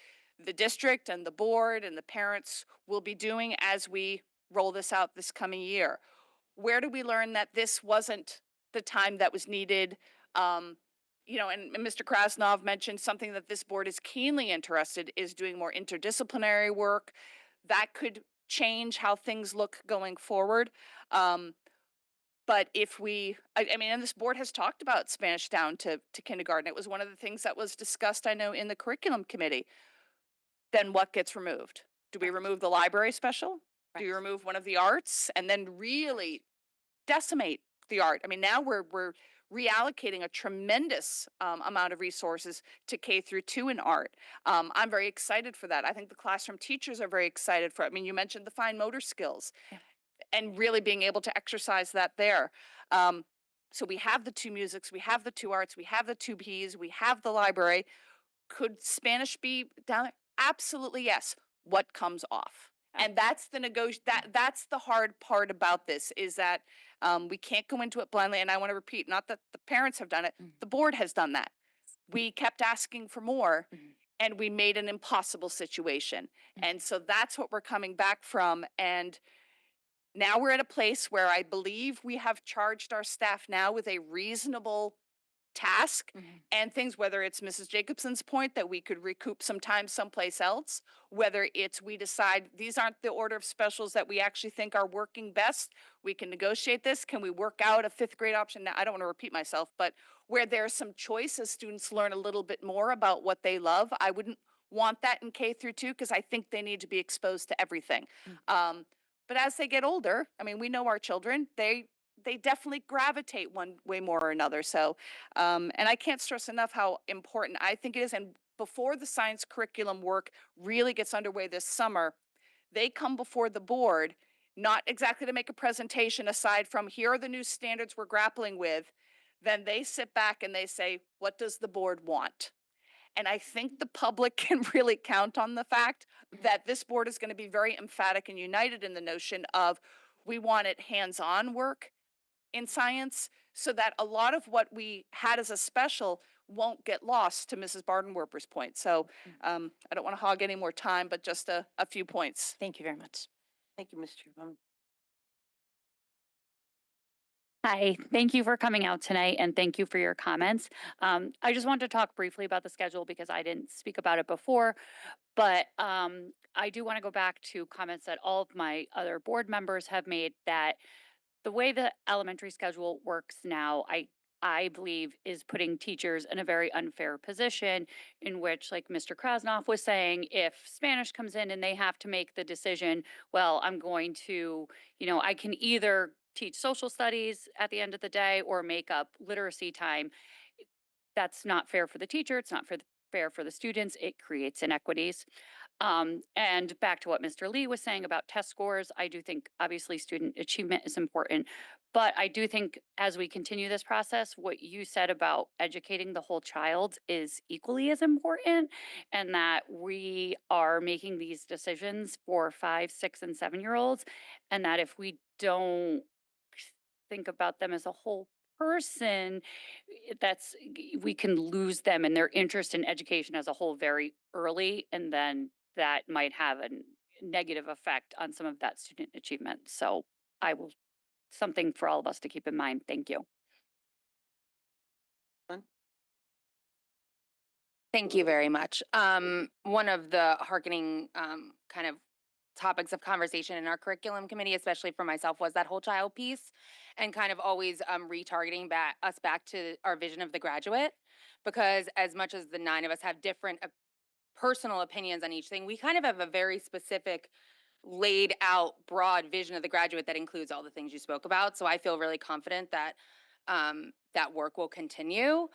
S1: the district and the board and the parents will be doing as we roll this out this coming year. Where do we learn that this wasn't the time that was needed? You know, and Mr. Krasnov mentioned something that this board is keenly interested is doing more interdisciplinary work. That could change how things look going forward. But if we, I mean, and this board has talked about Spanish down to kindergarten. It was one of the things that was discussed, I know, in the curriculum committee. Then what gets removed? Do we remove the library special? Do you remove one of the arts and then really decimate the art? I mean, now we're reallocating a tremendous amount of resources to K through 2 in art. I'm very excited for that. I think the classroom teachers are very excited for it. I mean, you mentioned the fine motor skills and really being able to exercise that there. So we have the 2 musics, we have the 2 arts, we have the 2 Ps, we have the library. Could Spanish be down there? Absolutely, yes. What comes off? And that's the that's the hard part about this, is that we can't go into it blindly. And I want to repeat, not that the parents have done it, the board has done that. We kept asking for more and we made an impossible situation. And so that's what we're coming back from. And now we're at a place where I believe we have charged our staff now with a reasonable task and things, whether it's Mrs. Jacobson's point that we could recoup some time someplace else, whether it's we decide these aren't the order of specials that we actually think are working best, we can negotiate this. Can we work out a 5th grade option? Now, I don't want to repeat myself, but where there's some choice as students learn a little bit more about what they love, I wouldn't want that in K through 2 because I think they need to be exposed to everything. But as they get older, I mean, we know our children, they definitely gravitate one way more or another. So, and I can't stress enough how important I think it is. And before the science curriculum work really gets underway this summer, they come before the board, not exactly to make a presentation aside from here are the new standards we're grappling with. Then they sit back and they say, what does the board want? And I think the public can really count on the fact that this board is going to be very emphatic and united in the notion of we want it hands-on work in science so that a lot of what we had as a special won't get lost, to Mrs. Bardenwerper's point. So I don't want to hog any more time, but just a few points.
S9: Thank you very much.
S3: Thank you, Ms. Chubon.
S10: Hi, thank you for coming out tonight and thank you for your comments. I just wanted to talk briefly about the schedule because I didn't speak about it before, but I do want to go back to comments that all of my other board members have made, that the way the elementary schedule works now, I believe is putting teachers in a very unfair position in which, like Mr. Krasnoff was saying, if Spanish comes in and they have to make the decision, well, I'm going to, I can either teach social studies at the end of the day or make up literacy time. That's not fair for the teacher. It's not fair for the students. It creates inequities. And back to what Mr. Lee was saying about test scores, I do think obviously student achievement is important, but I do think as we continue this process, what you said about educating the whole child is equally as important, and that we are making these decisions for 5, 6, and 7-year-olds, and that if we don't think about them as a whole person, we can lose them and their interest in education as a whole very early, and then that might have a negative effect on some of that student achievement. So something for all of us to keep in mind. Thank you.
S2: Thank you very much. One of the hearkening kind of topics of conversation in our curriculum committee, especially for myself, was that whole child piece, and kind of always retargeting us back to our vision of the graduate, because as much as the 9 of us have different personal opinions on each thing, we kind of have a very specific, laid out, broad vision of the graduate that includes all the things you spoke about. So I feel really confident that that work will continue.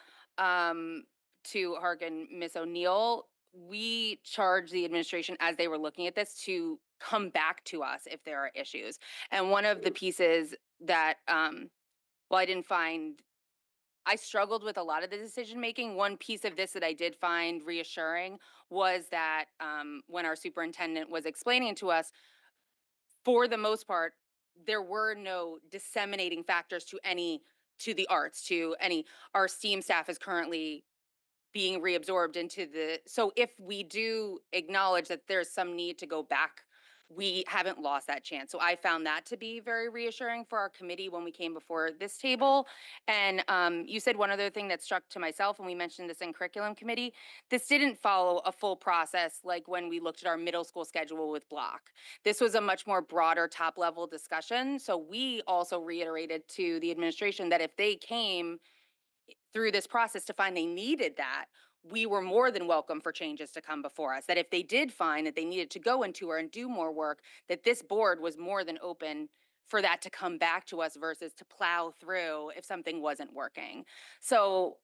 S2: To hearken Ms. O'Neill, we charged the administration as they were looking at this to come back to us if there are issues. And one of the pieces that, I struggled with a lot of the decision making. One piece of this that I did find reassuring was that when our superintendent was explaining to us, for the most part, there were no disseminating factors to the arts, our STEAM staff is currently being reabsorbed into so if we do acknowledge that there's some need to go back, we haven't lost that chance. So I found that to be very reassuring for our committee when we came before this table. And you said one other thing that struck to myself, and we mentioned this in curriculum committee, this didn't follow a full process like when we looked at our middle school schedule with block. This was a much more broader top level discussion. So we also reiterated to the administration that if they came through this process to find they needed that, we were more than welcome for changes to come before us. That if they did find that they needed to go into or and do more work, that this board was more than open for that to come back to us versus to plow through if something wasn't working. So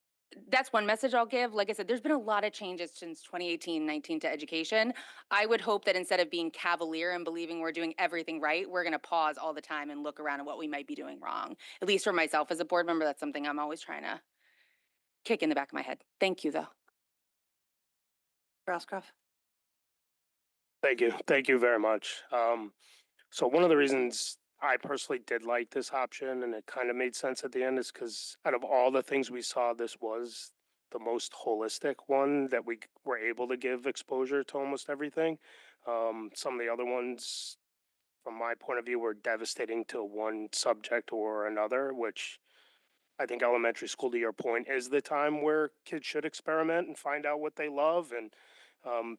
S2: that's one message I'll give. Like I said, there's been a lot of changes since 2018-19 to education. I would hope that instead of being cavalier and believing we're doing everything right, we're going to pause all the time and look around at what we might be doing wrong. At least for myself as a board member, that's something I'm always trying to kick in the back of my head. Thank you, though.
S1: Roscoff?
S5: Thank you. Thank you very much. So one of the reasons I personally did like this option, and it kind of made sense at the end, is because out of all the things we saw, this was the most holistic one that we were able to give exposure to almost everything. Some of the other ones, from my point of view, were devastating to one subject or another, which I think elementary school, to your point, is the time where kids should experiment and find out what they love and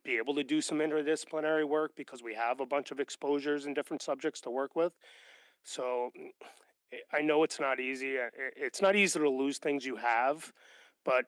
S5: be able to do some interdisciplinary work because we have a bunch of exposures in different subjects to work with. So I know it's not easy. It's not easy to lose things you have, but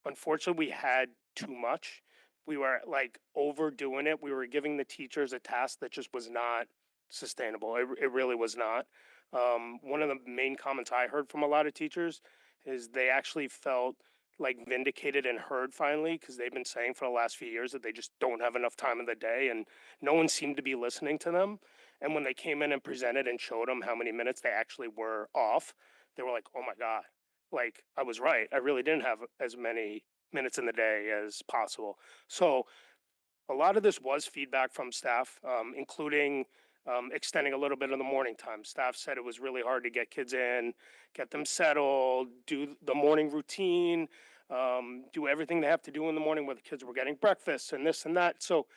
S5: unfortunately, we had too much. We were like overdoing it. We were giving the teachers a task that just was not sustainable. It really was not. One of the main comments I heard from a lot of teachers is they actually felt like vindicated and heard finally because they've been saying for the last few years that they just don't have enough time in the day and no one seemed to be listening to them. And when they came in and presented and showed them how many minutes they actually were off, they were like, oh my God, like I was right. I really didn't have as many minutes in the day as possible. So a lot of this was feedback from staff, including extending a little bit of the morning time. Staff said it was really hard to get kids in, get them settled, do the morning routine, do everything they have to do in the morning where the kids were getting breakfast and this and that. So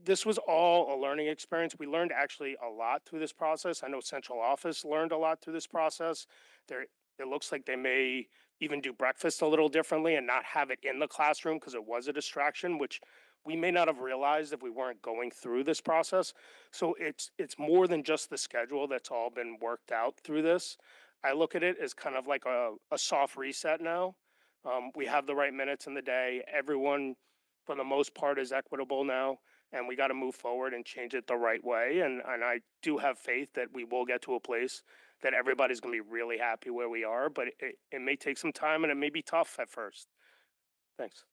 S5: this was all a learning experience. We learned actually a lot through this process. I know central office learned a lot through this process. It looks like they may even do breakfast a little differently and not have it in the classroom because it was a distraction, which we may not have realized if we weren't going through this process. So it's more than just the schedule that's all been worked out through this. I look at it as kind of like a soft reset now. We have the right minutes in the day. Everyone, for the most part, is equitable now, and we got to move forward and change it the right way. And I do have faith that we will get to a place that everybody's going to be really happy where we are, but it may take some time and it may be tough at first. Thanks.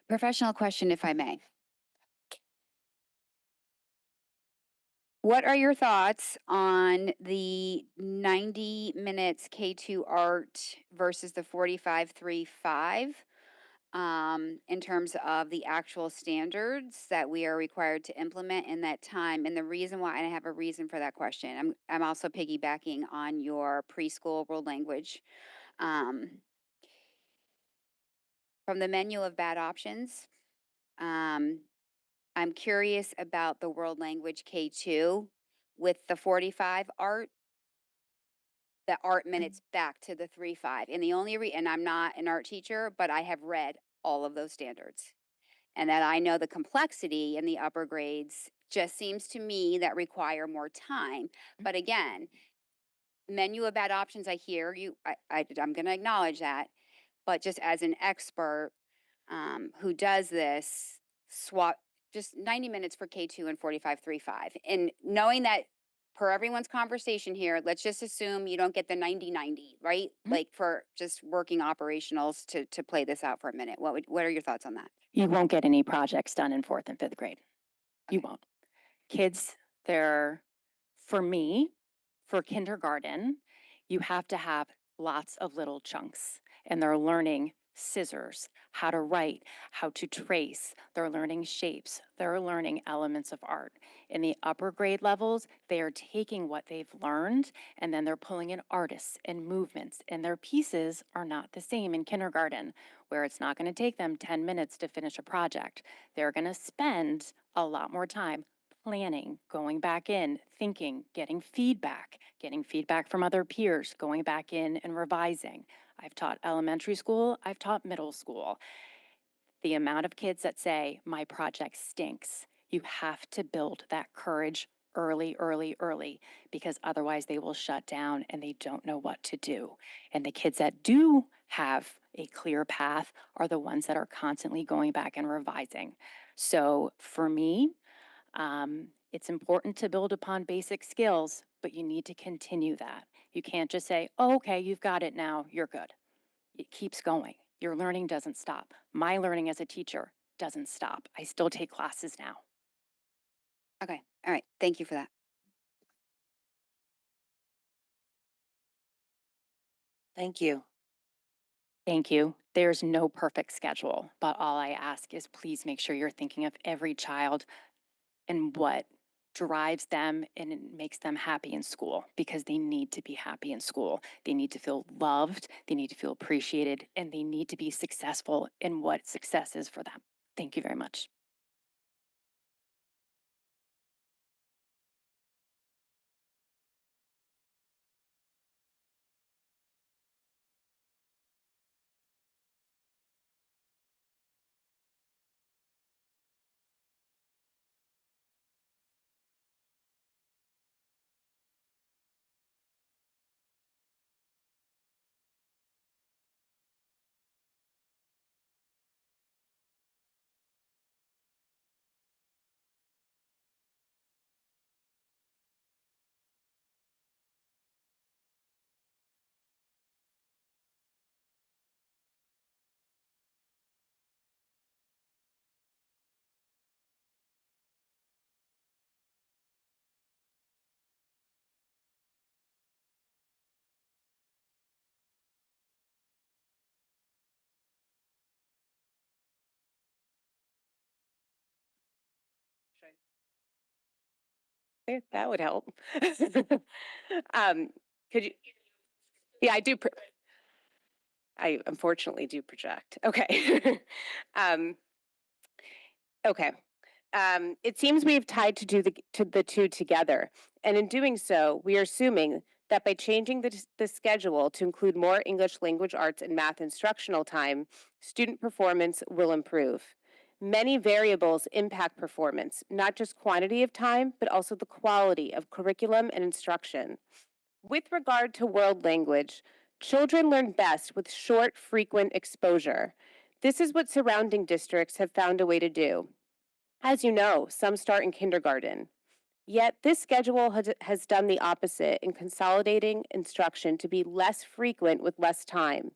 S8: Professional question, if I may. What are your thoughts on the 90 minutes K2 art versus the 45-3-5 in terms of the actual standards that we are required to implement in that time? And the reason why, and I have a reason for that question, I'm also piggybacking on your preschool world language. From the menu of bad options, I'm curious about the world language K2 with the 45 art, the art minutes back to the 3-5. And the only and I'm not an art teacher, but I have read all of those standards. And that I know the complexity in the upper grades just seems to me that require more time. But again, menu of bad options, I hear you, I'm gonna acknowledge that. But just as an expert who does this, swap just 90 minutes for K2 and 45-3-5. And knowing that per everyone's conversation here, let's just assume you don't get the 90-90, right? Like for just working operationals to play this out for a minute. What are your thoughts on that?
S9: You won't get any projects done in 4th and 5th grade. You won't. Kids, for me, for kindergarten, you have to have lots of little chunks, and they're learning scissors, how to write, how to trace. They're learning shapes. They're learning elements of art. In the upper grade levels, they are taking what they've learned and then they're pulling in artists and movements, and their pieces are not the same in kindergarten, where it's not going to take them 10 minutes to finish a project. They're going to spend a lot more time planning, going back in, thinking, getting feedback from other peers, going back in and revising. I've taught elementary school, I've taught middle school. The amount of kids that say, my project stinks, you have to build that courage early, because otherwise they will shut down and they don't know what to do. And the kids that do have a clear path are the ones that are constantly going back and revising. So for me, it's important to build upon basic skills, but you need to continue that. You can't just say, oh, okay, you've got it now, you're good. It keeps going. Your learning doesn't stop. My learning as a teacher doesn't stop. I still take classes now.
S8: Okay, all right, thank you for that.
S11: Thank you.
S9: Thank you. There's no perfect schedule, but all I ask is please make sure you're thinking of every child and what drives them and it makes them happy in school, because they need to be happy in school. They need to feel loved, they need to feel appreciated, and they need to be successful in what success is for them. Thank you very much.
S11: That would help. Could you? Yeah, I do. I unfortunately do project. Okay. um, okay. It seems we have tried to do the two together, and in doing so, we are assuming that by changing the schedule to include more English language arts and math instructional time, student performance will improve. Many variables impact performance, not just quantity of time, but also the quality of curriculum and instruction. With regard to world language, children learn best with short, frequent exposure. This is what surrounding districts have found a way to do. As you know, some start in kindergarten. Yet this schedule has done the opposite in consolidating instruction to be less frequent with less time.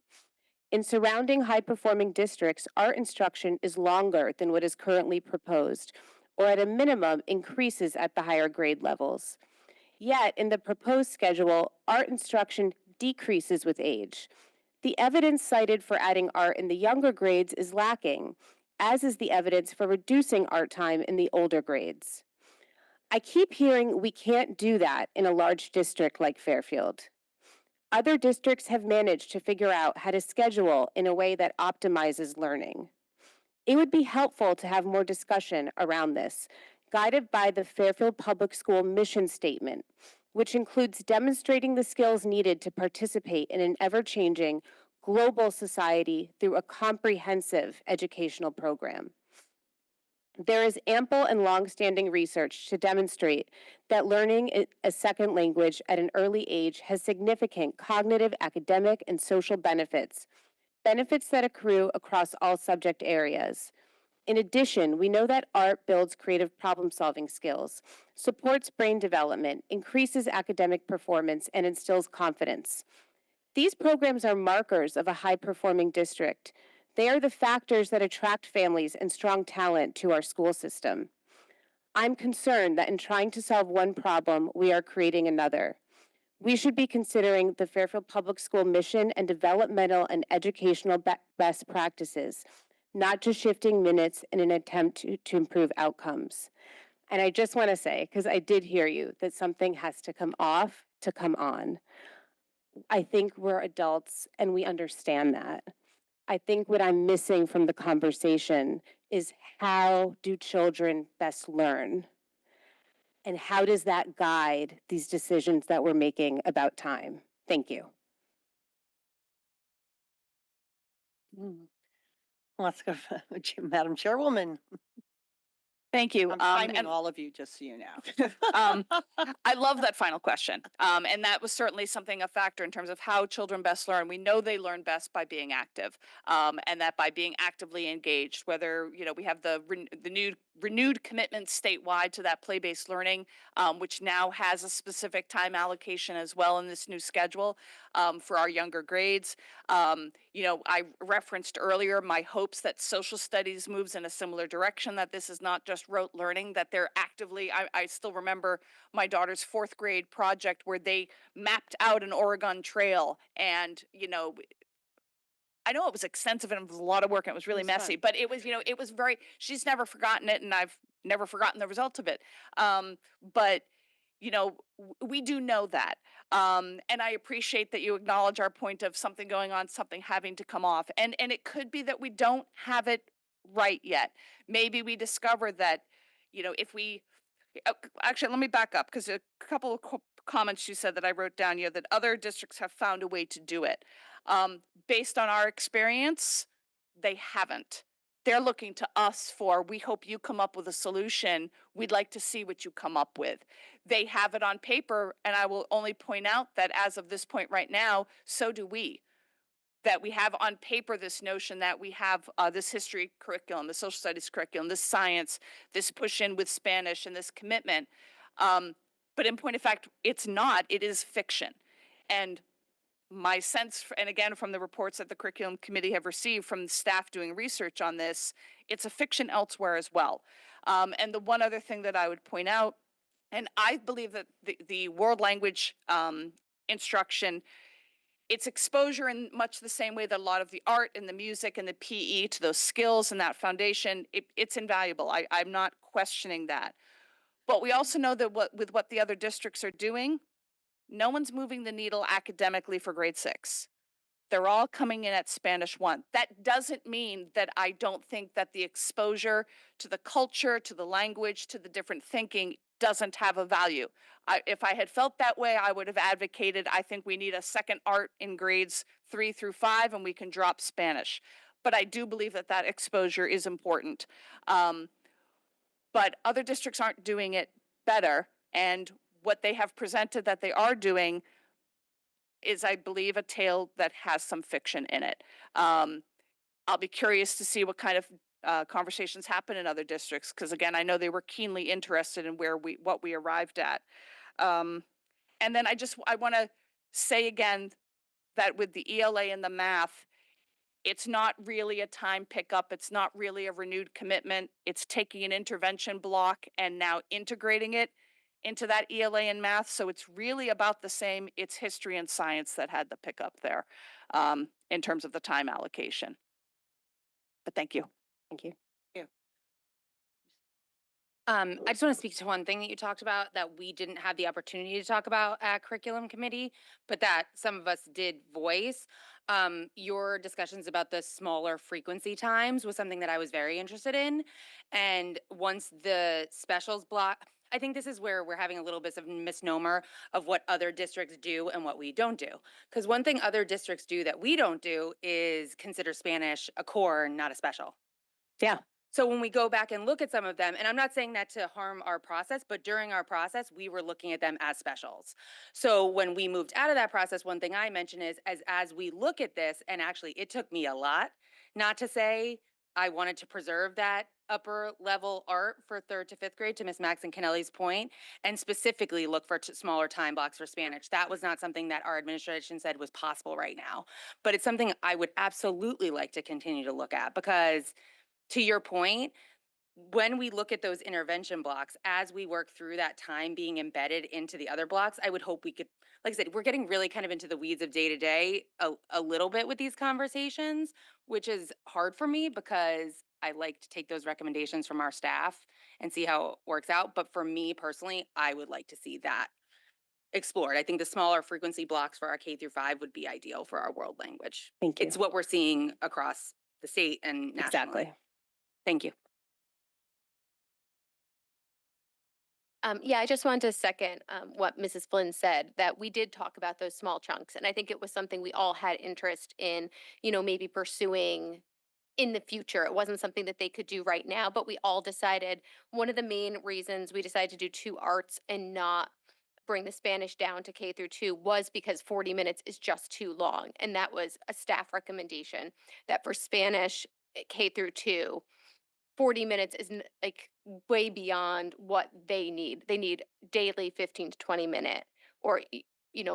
S11: In surrounding high-performing districts, art instruction is longer than what is currently proposed, or at a minimum increases at the higher grade levels. Yet, in the proposed schedule, art instruction decreases with age. The evidence cited for adding art in the younger grades is lacking, as is the evidence for reducing art time in the older grades. I keep hearing we can't do that in a large district like Fairfield. Other districts have managed to figure out how to schedule in a way that optimizes learning. It would be helpful to have more discussion around this, guided by the Fairfield Public School mission statement, which includes demonstrating the skills needed to participate in an ever-changing global society through a comprehensive educational program. There is ample and long-standing research to demonstrate that learning a second language at an early age has significant cognitive, academic, and social benefits, benefits that accrue across all subject areas. In addition, we know that art builds creative problem-solving skills, supports brain development, increases academic performance, and instills confidence. These programs are markers of a high-performing district. They are the factors that attract families and strong talent to our school system. I'm concerned that in trying to solve one problem, we are creating another. We should be considering the Fairfield Public School mission and developmental and educational best practices, not just shifting minutes in an attempt to improve outcomes. And I just want to say, because I did hear you, that something has to come off to come on. I think we're adults and we understand that. I think what I'm missing from the conversation is how do children best learn? And how does that guide these decisions that we're making about time? Thank you.
S3: Let's go, Madam Chairwoman.
S1: Thank you.
S3: I'm timing
S1: and-
S3: all of you, just so you know.
S1: I love that final question. And that was certainly a factor in terms of how children best learn. We know they learn best by being active, and that by being actively engaged, whether, we have the renewed commitment statewide to that play-based learning, which now has a specific time allocation as well in this new schedule, for our younger grades. I referenced earlier my hopes that social studies moves in a similar direction, that this is not just rote learning, that they're actively, I still remember my daughter's fourth grade project where they mapped out an Oregon Trail, and, I know it was extensive and it was a lot of work and it was really
S3: was
S1: messy,
S3: fun.
S1: but it was, it was she's never forgotten it, and I've never forgotten the result of it. But we do know that. And I appreciate that you acknowledge our point of something going on, something having to come off. And it could be that we don't have it right yet. Maybe we discover that, if we actually, let me back up, because a couple of comments you said that I wrote down here, that other districts have found a way to do it. Based on our experience, they haven't. They're looking to us for, we hope you come up with a solution. We'd like to see what you come up with. They have it on paper, and I will only point out that as of this point right now, so do we. That we have on paper this notion that we have this history curriculum, the social studies curriculum, this science, this push in with Spanish, and this commitment. But in point of fact, it's not, it is fiction. And my sense, and again, from the reports that the curriculum committee have received from staff doing research on this, it's a fiction elsewhere as well. And the one other thing that I would point out, and I believe that the world language instruction, it's exposure in much the same way that a lot of the art and the music and the PE to those skills and that foundation, it's invaluable. I'm not questioning that. But we also know that with what the other districts are doing, no one's moving the needle academically for grade 6. They're all coming in at Spanish 1. That doesn't mean that I don't think that the exposure to the culture, to the language, to the different thinking doesn't have a value. If I had felt that way, I would have advocated, I think we need a second art in grades 3 through 5, and we can drop Spanish. But I do believe that that exposure is important. But other districts aren't doing it better, and what they have presented that they are doing is, I believe, a tale that has some fiction in it. I'll be curious to see what kind of conversations happen in other districts, because again, I know they were keenly interested in what we arrived at. And then I want to say again that with the ELA and the math, it's not really a time pickup. It's not really a renewed commitment. It's taking an intervention block and now integrating it into that ELA and math. So it's really about the same. It's history and science that had the pickup there, in terms of the time allocation. But thank you.
S11: Thank you.
S3: Yeah.
S2: I just want to speak to one thing that you talked about that we didn't have the opportunity to talk about at curriculum committee, but that some of us did voice. Your discussions about the smaller frequency times was something that I was very interested in. And once the specials block, I think this is where we're having a little bit of a misnomer of what other districts do and what we don't do. Because one thing other districts do that we don't do is consider Spanish a core, not a special.
S11: Yeah.
S2: So when we go back and look at some of them, and I'm not saying that to harm our process, but during our process, we were looking at them as specials. So when we moved out of that process, one thing I mentioned is as we look at this, and actually it took me a lot, not to say I wanted to preserve that upper level art for 3rd to 5th grade, to Miss Max and Kennelly's point, and specifically look for smaller time blocks for Spanish. That was not something that our administration said was possible right now, but it's something I would absolutely like to continue to look at, because to your point, when we look at those intervention blocks, as we work through that time being embedded into the other blocks, I would hope we could, like I said, we're getting really kind of into the weeds of day to day a little bit with these conversations, which is hard for me because I like to take those recommendations from our staff and see how it works out. But for me personally, I would like to see that explored. I think the smaller frequency blocks for our K through 5 would be ideal for our world language.
S11: Thank you.
S2: It's what we're seeing across the state and nationally.
S11: Exactly.
S2: Thank you.
S6: Yeah, I just wanted to second what Mrs. Flynn said, that we did talk about those small chunks. And I think it was something we all had interest in, maybe pursuing in the future. It wasn't something that they could do right now, but we all decided one of the main reasons we decided to do 2 arts and not bring the Spanish down to K through 2 was because 40 minutes is just too long. And that was a staff recommendation that for Spanish K through 2, 40 minutes is like way beyond what they need. They need daily 15 to 20 minute or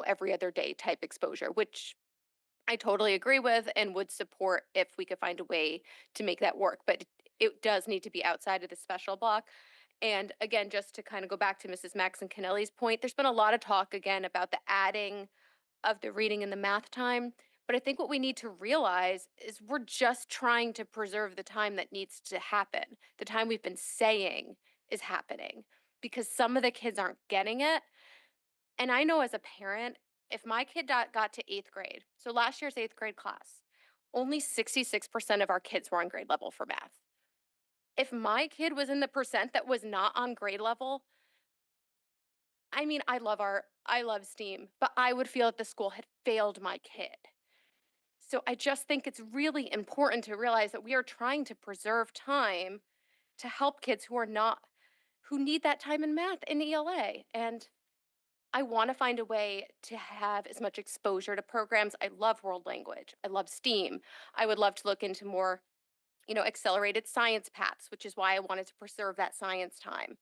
S6: every other day type exposure, which I totally agree with and would support if we could find a way to make that work. But it does need to be outside of the special block. And again, just to kind of go back to Mrs. Max and Kennelly's point, there's been a lot of talk again about the adding of the reading and the math time. But I think what we need to realize is we're just trying to preserve the time that needs to happen, the time we've been saying is happening, because some of the kids aren't getting it. And I know as a parent, if my kid got to 8th grade, so last year's 8th grade class, only 66% of our kids were on grade level for math. If my kid was in the percent that was not on grade level, I mean, I love STEAM, but I would feel that the school had failed my kid. So I just think it's really important to realize that we are trying to preserve time to help kids who need that time in math and ELA. And I want to find a way to have as much exposure to programs. I love world language. I love STEAM. I would love to look into more, accelerated science paths, which is why I wanted to preserve that science time.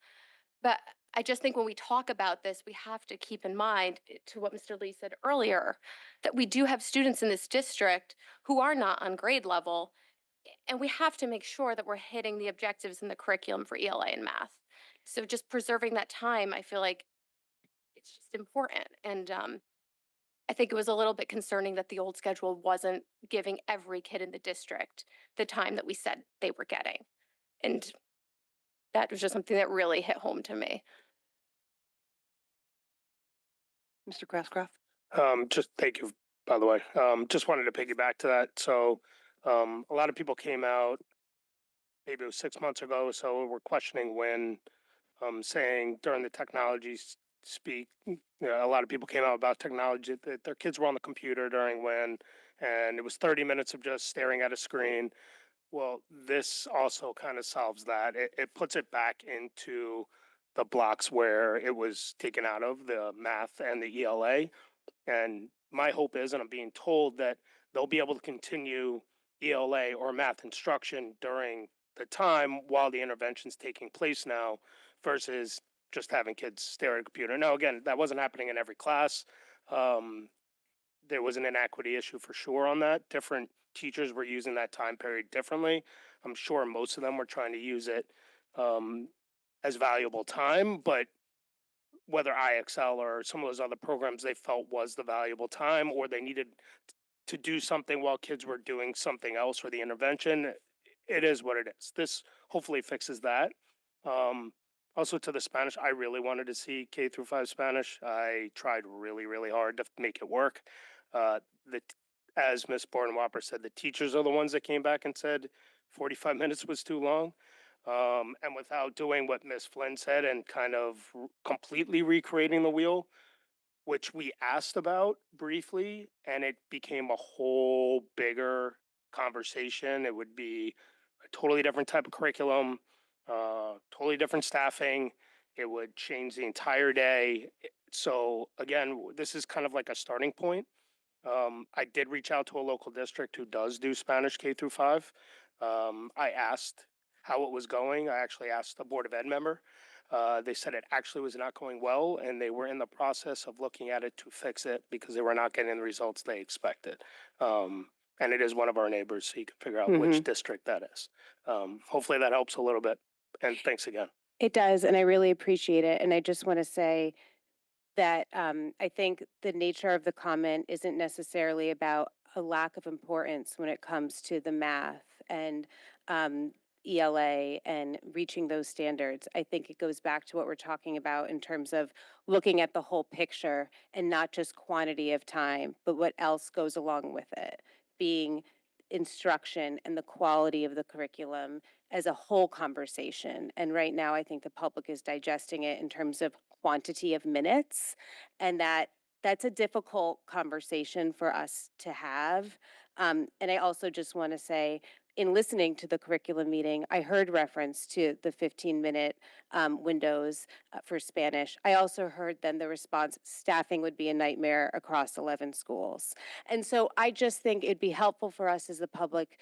S6: But I just think when we talk about this, we have to keep in mind, to what Mr. Lee said earlier, that we do have students in this district who are not on grade level, and we have to make sure that we're hitting the objectives in the curriculum for ELA and math. So just preserving that time, I feel like it's just important. And I think it was a little bit concerning that the old schedule wasn't giving every kid in the district the time that we said they were getting. And that was just something that really hit home to me.
S3: Mr. Grasscraft?
S5: Just thank you, by the way. Just wanted to piggyback to that. So, a lot of people came out, maybe it was 6 months ago, so we're questioning when, saying during the technology speak, a lot of people came out about technology that their kids were on the computer during when, and it was 30 minutes of just staring at a screen. Well, this also kind of solves that. It puts it back into the blocks where it was taken out of, the math and the ELA. And my hope is, and I'm being told, that they'll be able to continue ELA or math instruction during the time while the intervention's taking place now versus just having kids stare at a computer. Now, again, that wasn't happening in every class. There was an inequity issue for sure on that. Different teachers were using that time period differently. I'm sure most of them were trying to use it as valuable time, but whether IXL or some of those other programs they felt was the valuable time, or they needed to do something while kids were doing something else or the intervention, it is what it is. This hopefully fixes that. Also to the Spanish, I really wanted to see K through 5 Spanish. I tried really, really hard to make it work. As Ms. Borden-Whopper said, the teachers are the ones that came back and said 45 minutes was too long. And without doing what Ms. Flynn said and kind of completely recreating the wheel, which we asked about briefly, and it became a whole bigger conversation. It would be a totally different type of curriculum, totally different staffing. It would change the entire day. So again, this is kind of like a starting point. I did reach out to a local district who does do Spanish K through 5. I asked how it was going. I actually asked a Board of Ed member. They said it actually was not going well, and they were in the process of looking at it to fix it because they were not getting the results they expected. And it is one of our neighbors, so you can figure out which district that is. Hopefully that helps a little bit. And thanks again.
S11: It does, and I really appreciate it. And I just want to say that I think the nature of the comment isn't necessarily about a lack of importance when it comes to the math and ELA and reaching those standards. I think it goes back to what we're talking about in terms of looking at the whole picture and not just quantity of time, but what else goes along with it, being instruction and the quality of the curriculum as a whole conversation. And right now, I think the public is digesting it in terms of quantity of minutes, and that's a difficult conversation for us to have. And I also just want to say, in listening to the curriculum meeting, I heard reference to the 15-minute windows for Spanish. I also heard then the response, staffing would be a nightmare across 11 schools. And so I just think it'd be helpful for us as the public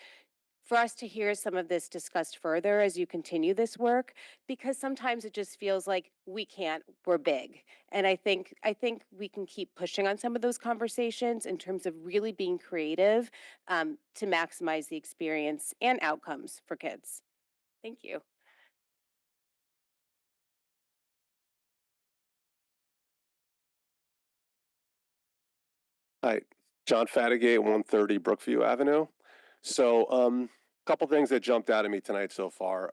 S11: for us to hear some of this discussed further as you continue this work, because sometimes it just feels like we can't, we're big. And I think we can keep pushing on some of those conversations in terms of really being creative to maximize the experience and outcomes for kids. Thank you.
S12: Hi, John Fatigate, 130 Brookview Avenue. So, couple things that jumped out at me tonight so far.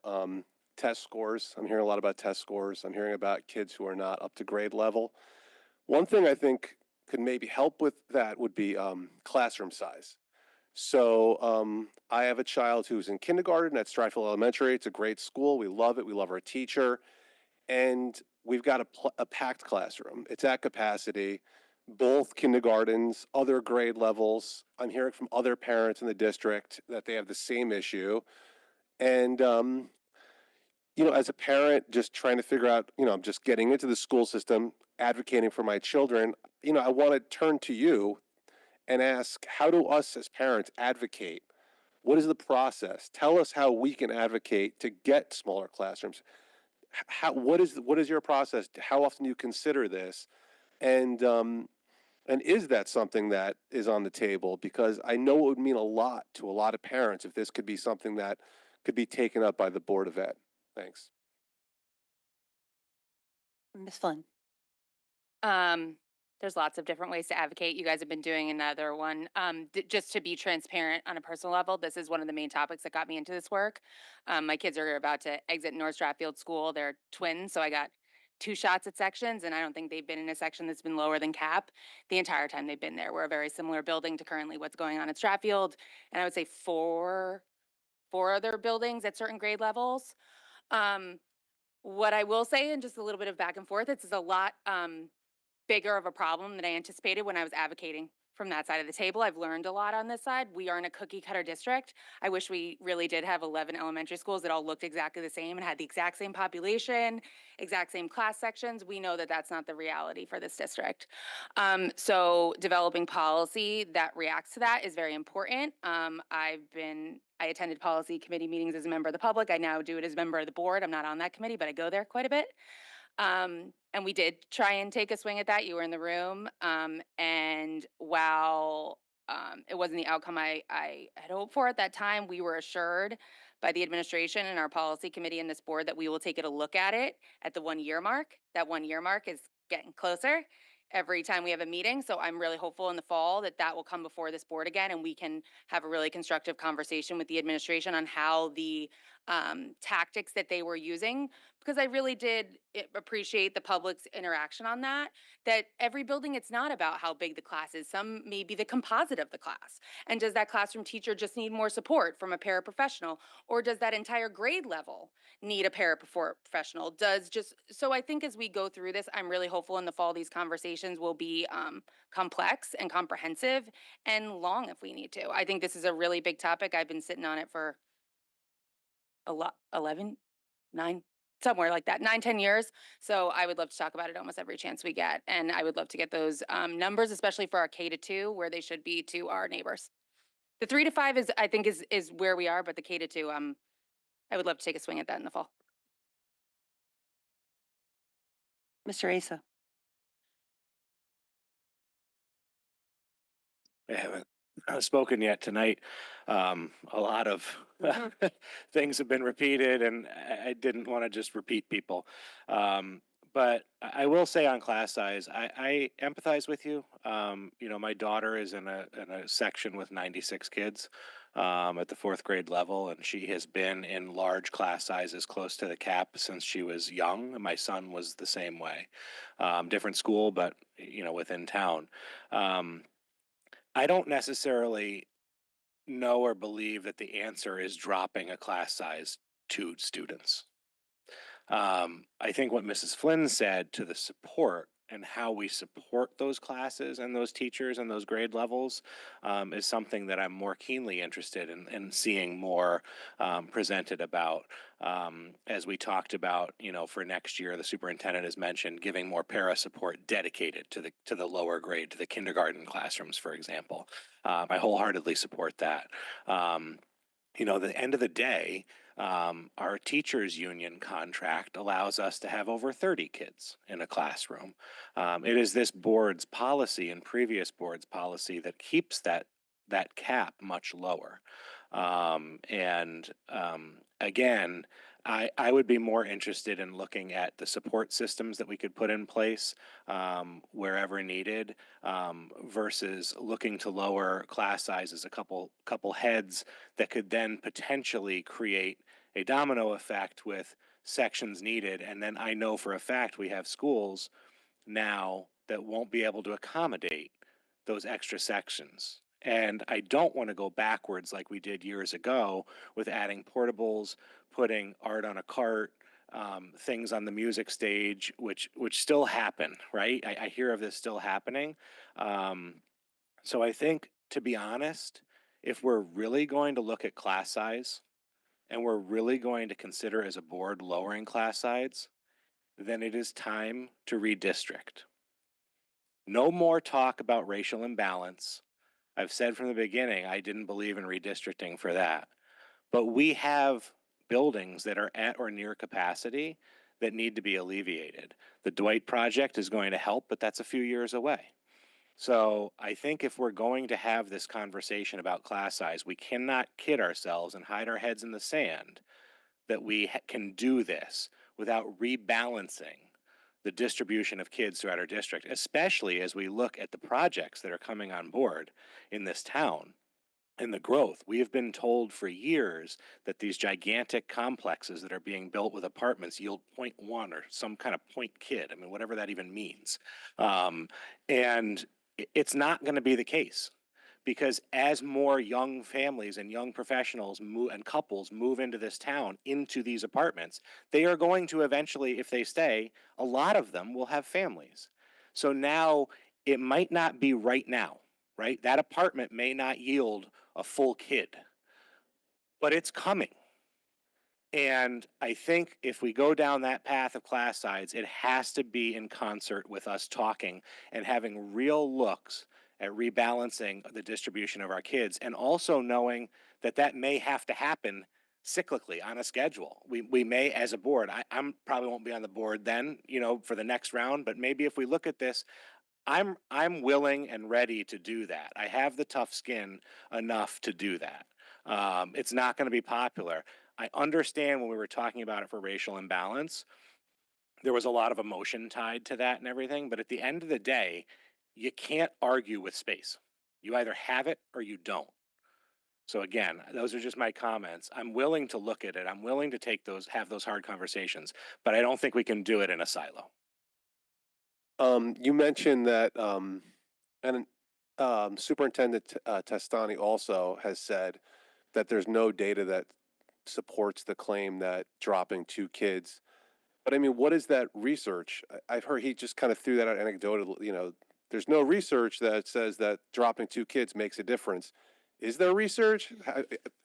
S12: Test scores. I'm hearing a lot about test scores. I'm hearing about kids who are not up to grade level. One thing I think could maybe help with that would be classroom size. So, I have a child who's in kindergarten at Stratfield Elementary. It's a great school. We love it. We love our teacher. And we've got a packed classroom. It's at capacity. Both kindergartens, other grade levels. I'm hearing from other parents in the district that they have the same issue. And, as a parent, just trying to figure out, I'm just getting into the school system, advocating for my children, I want to turn to you and ask, how do us as parents advocate? What is the process? Tell us how we can advocate to get smaller classrooms. What is your process? How often do you consider this? And is that something that is on the table? Because I know it would mean a lot to a lot of parents if this could be something that could be taken up by the Board of Ed. Thanks.
S3: Ms. Flynn.
S2: There's lots of different ways to advocate. You guys have been doing another one. Just to be transparent on a personal level, this is one of the main topics that got me into this work. My kids are about to exit North Stratfield School. They're twins, so I got 2 shots at sections, and I don't think they've been in a section that's been lower than cap the entire time they've been there. We're a very similar building to currently what's going on at Stratfield, and I would say four other buildings at certain grade levels. What I will say, and just a little bit of back and forth, it's a lot bigger of a problem than I anticipated when I was advocating from that side of the table. I've learned a lot on this side. We aren't a cookie cutter district. I wish we really did have 11 elementary schools that all looked exactly the same and had the exact same population, exact same class sections. We know that that's not the reality for this district. So developing policy that reacts to that is very important. I attended policy committee meetings as a member of the public. I now do it as a member of the board. I'm not on that committee, but I go there quite a bit. And we did try and take a swing at that. You were in the room. And while it wasn't the outcome I had hoped for at that time, we were assured by the administration and our policy committee and this board that we will take a look at it at the 1-year mark. That 1-year mark is getting closer every time we have a meeting. So I'm really hopeful in the fall that that will come before this board again, and we can have a really constructive conversation with the administration on how the tactics that they were using, because I really did appreciate the public's interaction on that every building, it's not about how big the class is. Some may be the composite of the class. And does that classroom teacher just need more support from a paraprofessional? Or does that entire grade level need a paraprofessional? So I think as we go through this, I'm really hopeful in the fall these conversations will be complex and comprehensive and long if we need to. I think this is a really big topic. I've been sitting on it for 9, somewhere like that, 9, 10 years. So I would love to talk about it almost every chance we get. And I would love to get those numbers, especially for our K-2, where they should be to our neighbors. The 3 to 5 is, I think, is where we are, but the K-2, I would love to take a swing at that in the fall.
S3: Mr. Asa.
S13: I haven't spoken yet tonight. A lot of things have been repeated, and I didn't want to just repeat people. But I will say on class size, I empathize with you. My daughter is in a section with 96 kids at the 4th grade level, and she has been in large class sizes close to the cap since she was young. My son was the same way. Different school, but within town. I don't necessarily know or believe that the answer is dropping a class size 2 students. I think what Mrs. Flynn said to the support and how we support those classes and those teachers and those grade levels is something that I'm more keenly interested in seeing more presented about. As we talked about, for next year, the superintendent has mentioned giving more para support dedicated to the lower grade, to the kindergarten classrooms, for example. I wholeheartedly support that. The end of the day, our teachers union contract allows us to have over 30 kids in a classroom. It is this board's policy and previous board's policy that keeps that cap much lower. Again, I would be more interested in looking at the support systems that we could put in place wherever needed versus looking to lower class sizes a couple heads that could then potentially create a domino effect with sections needed. And then I know for a fact we have schools now that won't be able to accommodate those extra sections. And I don't want to go backwards like we did years ago with adding portables, putting art on a cart, things on the music stage, which still happen, right? I hear of this still happening. So I think, to be honest, if we're really going to look at class size and we're really going to consider as a board lowering class size, then it is time to redistrict. No more talk about racial imbalance. I've said from the beginning, I didn't believe in redistricting for that. But we have buildings that are at or near capacity that need to be alleviated. The Dwight project is going to help, but that's a few years away. So I think if we're going to have this conversation about class size, we cannot kid ourselves and hide our heads in the sand that we can do this without rebalancing the distribution of kids throughout our district, especially as we look at the projects that are coming on board in this town and the growth. We have been told for years that these gigantic complexes that are being built with apartments yield 0.1 or some kind of point kid. I mean, whatever that even means. And it's not going to be the case, because as more young families and young professionals and couples move into this town, into these apartments, they are going to eventually, if they stay, a lot of them will have families. So now it might not be right now, right? That apartment may not yield a full kid, but it's coming. And I think if we go down that path of class size, it has to be in concert with us talking and having real looks at rebalancing the distribution of our kids, and also knowing that that may have to happen cyclically on a schedule. We may, as a board, I'm probably won't be on the board then, for the next round, but maybe if we look at this, I'm willing and ready to do that. I have the tough skin enough to do that. It's not going to be popular. I understand when we were talking about it for racial imbalance, there was a lot of emotion tied to that and everything, but at the end of the day, you can't argue with space. You either have it or you don't. So again, those are just my comments. I'm willing to look at it. I'm willing to have those hard conversations, but I don't think we can do it in a silo.
S12: You mentioned that, and Superintendent Testani also has said that there's no data that supports the claim that dropping 2 kids. But I mean, what is that research? I've heard he just kind of threw that out anecdotally. There's no research that says that dropping 2 kids makes a difference. Is there research?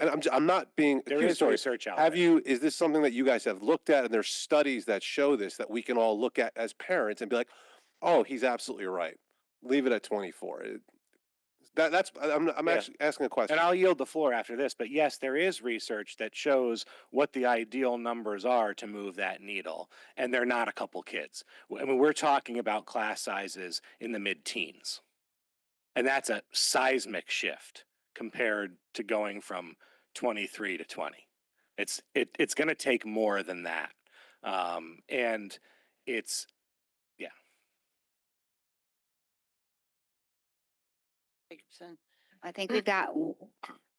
S12: And I'm not being
S13: There is
S12: accusatory.
S13: research out
S12: Have
S13: there.
S12: you? Is this something that you guys have looked at, and there's studies that show this that we can all look at as parents and be like, oh, he's absolutely right. Leave it at 24. I'm
S13: Yeah.
S12: actually asking a question.
S13: And I'll yield the floor after this, but yes, there is research that shows what the ideal numbers are to move that needle, and they're not a couple kids. I mean, we're talking about class sizes in the mid-teens, and that's a seismic shift compared to going from 23 to 20. It's going to take more than that, and it's
S8: I think we've got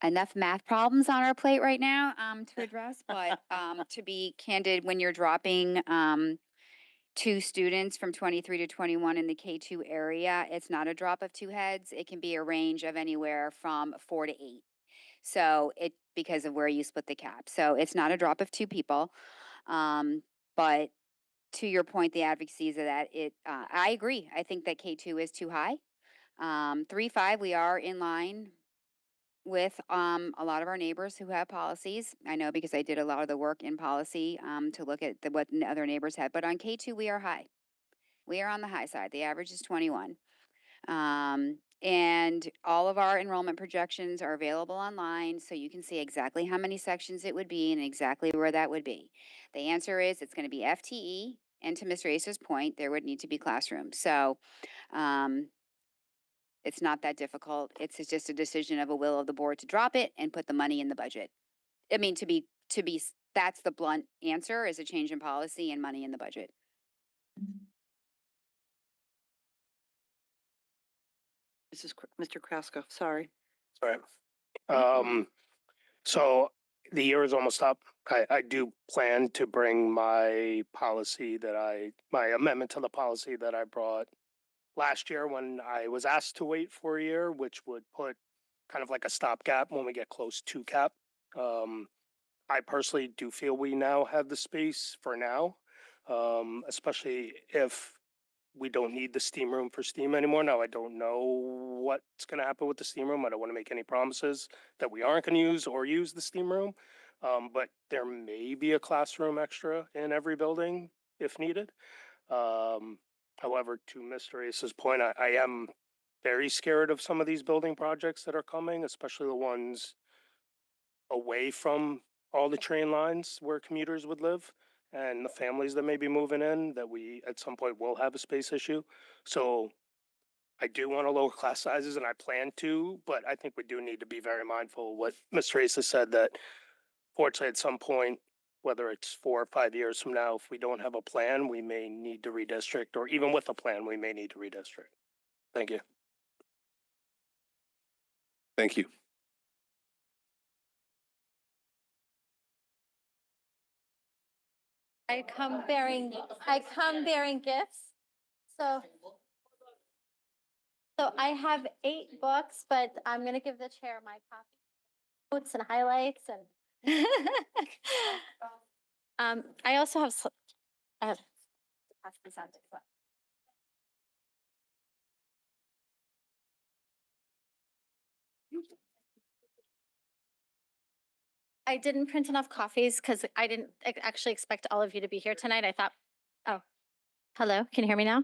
S8: enough math problems on our plate right now to address, but to be candid, when you're dropping 2 students from 23 to 21 in the K2 area, it's not a drop of 2 heads. It can be a range of anywhere from 4 to 8. So because of where you split the cap. So it's not a drop of 2 people. But to your point, the advocacy is that I agree. I think that K2 is too high. 3, 5, we are in line with a lot of our neighbors who have policies. I know because I did a lot of the work in policy to look at what other neighbors have. But on K2, we are high. We are on the high side. The average is 21. And all of our enrollment projections are available online, so you can see exactly how many sections it would be and exactly where that would be. The answer is it's going to be FTE, and to Mr. Ace's point, there would need to be classrooms. So it's not that difficult. It's just a decision of a will of the board to drop it and put the money in the budget. I mean, that's the blunt answer, is a change in policy and money in the budget.
S3: Mr. Krasko, sorry.
S5: Sorry. So the year is almost up. I do plan to bring my my amendment to the policy that I brought last year when I was asked to wait for a year, which would put kind of like a stopgap when we get close to cap. I personally do feel we now have the space for now, especially if we don't need the steam room for steam anymore. Now, I don't know what's going to happen with the steam room. I don't want to make any promises that we aren't going to use the steam room. But there may be a classroom extra in every building if needed. However, to Mr. Ace's point, I am very scared of some of these building projects that are coming, especially the ones away from all the train lines where commuters would live and the families that may be moving in, that we at some point will have a space issue. So I do want to lower class sizes and I plan to, but I think we do need to be very mindful of what Mr. Ace has said, that fortunately at some point, whether it's 4 or 5 years from now, if we don't have a plan, we may need to redistrict, or even with a plan, we may need to redistrict. Thank you.
S12: Thank you.
S14: I come bearing gifts. So I have 8 books, but I'm gonna give the chair my copy. Notes and highlights and I also have I have to pass this out as well. I didn't print enough copies because I didn't actually expect all of you to be here tonight. I thought, oh, hello, can you hear me now?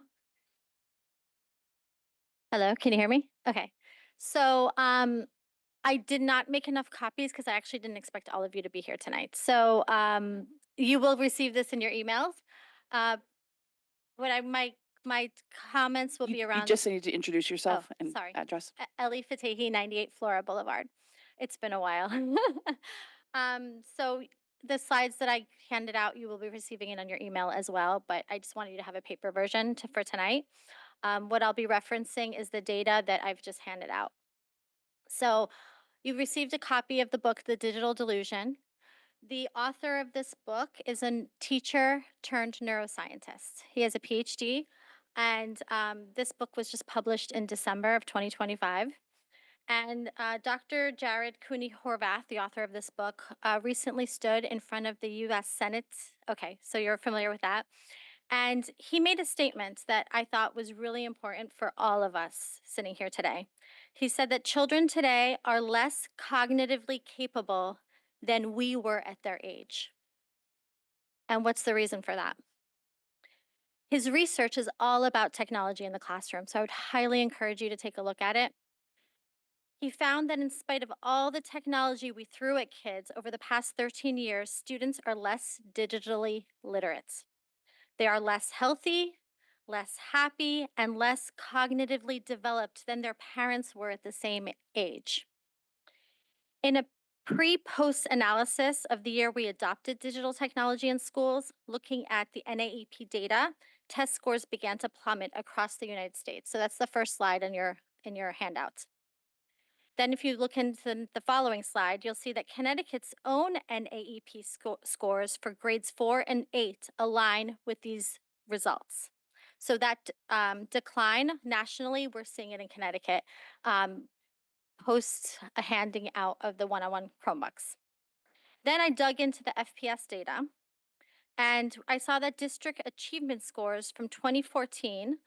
S14: Hello, can you hear me? Okay. So I did not make enough copies because I actually didn't expect all of you to be here tonight. So you will receive this in your emails. My comments will be around.
S1: You just need to introduce yourself and
S14: sorry.
S1: address.
S14: Ellie Fatahi, 98 Flora Boulevard. It's been a while. So the slides that I handed out, you will be receiving it on your email as well, but I just wanted you to have a paper version for tonight. What I'll be referencing is the data that I've just handed out. So you received a copy of the book, The Digital Delusion. The author of this book is a teacher turned neuroscientist. He has a PhD, and this book was just published in December of 2025. And Dr. Jared Cooney Horvath, the author of this book, recently stood in front of the U.S. Senate. Okay, so you're familiar with that. And he made a statement that I thought was really important for all of us sitting here today. He said that children today are less cognitively capable than we were at their age. And what's the reason for that? His research is all about technology in the classroom, so I would highly encourage you to take a look at it. He found that in spite of all the technology we threw at kids over the past 13 years, students are less digitally literate. They are less healthy, less happy, and less cognitively developed than their parents were at the same age. In a pre-post analysis of the year we adopted digital technology in schools, looking at the NAEP data, test scores began to plummet across the United States. So that's the first slide in your handout. Then if you look into the following slide, you'll see that Connecticut's own NAEP scores for grades 4 and 8 align with these results. So that decline nationally, we're seeing it in Connecticut post a handing out of the one-on-one Chromebooks. Then I dug into the FPS data. And I saw that district achievement scores from 2014.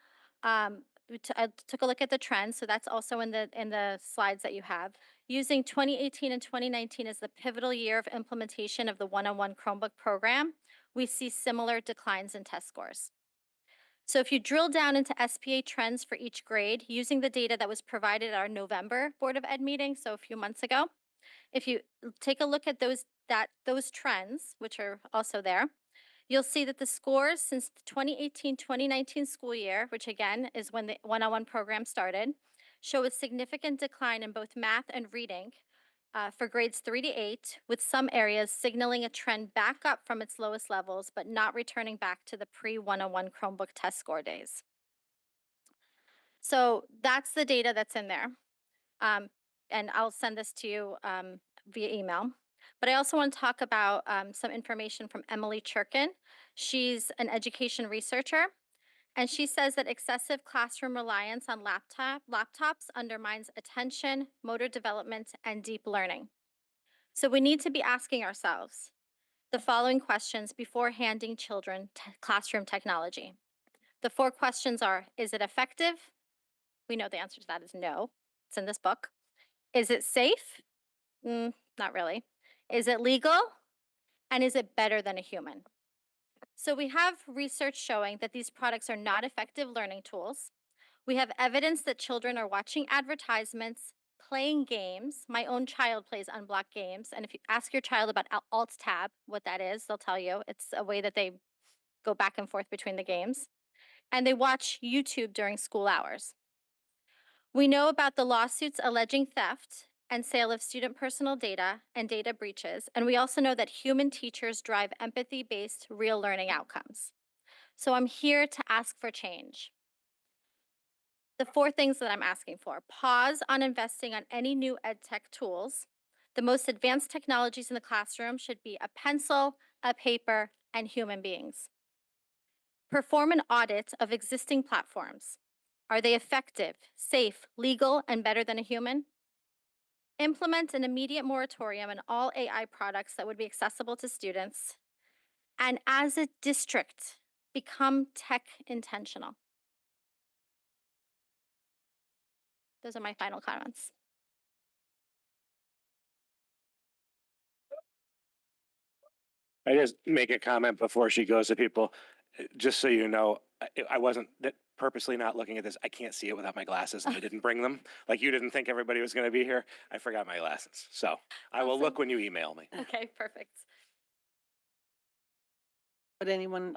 S14: I took a look at the trends, so that's also in the slides that you have. Using 2018 and 2019 as the pivotal year of implementation of the one-on-one Chromebook program, we see similar declines in test scores. So if you drill down into SPA trends for each grade, using the data that was provided at our November Board of Ed meeting, so a few months ago, if you take a look at those trends, which are also there, you'll see that the scores since the 2018-2019 school year, which again is when the one-on-one program started, show a significant decline in both math and reading for grades 3 to 8, with some areas signaling a trend back up from its lowest levels, but not returning back to the pre-101 Chromebook test score days. So that's the data that's in there. And I'll send this to you via email. But I also want to talk about some information from Emily Churkin. She's an education researcher, and she says that excessive classroom reliance on laptops undermines attention, motor development, and deep learning. So we need to be asking ourselves the following questions before handing children classroom technology. The 4 questions are, is it effective? We know the answer to that is no. It's in this book. Is it safe? Not really. Is it legal? And is it better than a human? So we have research showing that these products are not effective learning tools. We have evidence that children are watching advertisements, playing games. My own child plays unblocked games. And if you ask your child about Alt Tab, what that is, they'll tell you. It's a way that they go back and forth between the games. And they watch YouTube during school hours. We know about the lawsuits alleging theft and sale of student personal data and data breaches, and we also know that human teachers drive empathy-based real learning outcomes. So I'm here to ask for change. The 4 things that I'm asking for: pause on investing on any new ed tech tools. The most advanced technologies in the classroom should be a pencil, a paper, and human beings. Perform an audit of existing platforms. Are they effective, safe, legal, and better than a human? Implement an immediate moratorium on all AI products that would be accessible to students. And as a district, become tech intentional. Those are my final comments.
S13: I just make a comment before she goes to people. Just so you know, I wasn't purposely not looking at this. I can't see it without my glasses, and I didn't bring them. Like you didn't think everybody was going to be here. I forgot my glasses. So I will look when you email me.
S14: Okay, perfect.
S3: Would anyone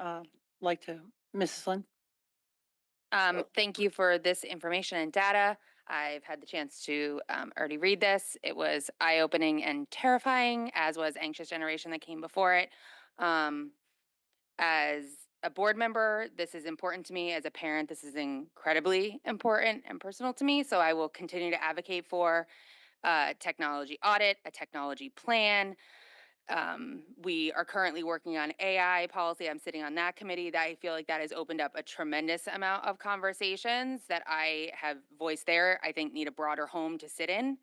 S3: like to, Mrs. Lynn?
S2: Thank you for this information and data. I've had the chance to already read this. It was eye-opening and terrifying, as was Anxious Generation that came before it. As a board member, this is important to me. As a parent, this is incredibly important and personal to me. So I will continue to advocate for a technology audit, a technology plan. We are currently working on AI policy. I'm sitting on that committee. That I feel like that has opened up a tremendous amount of conversations that I have voiced there. I think need a broader home to sit in.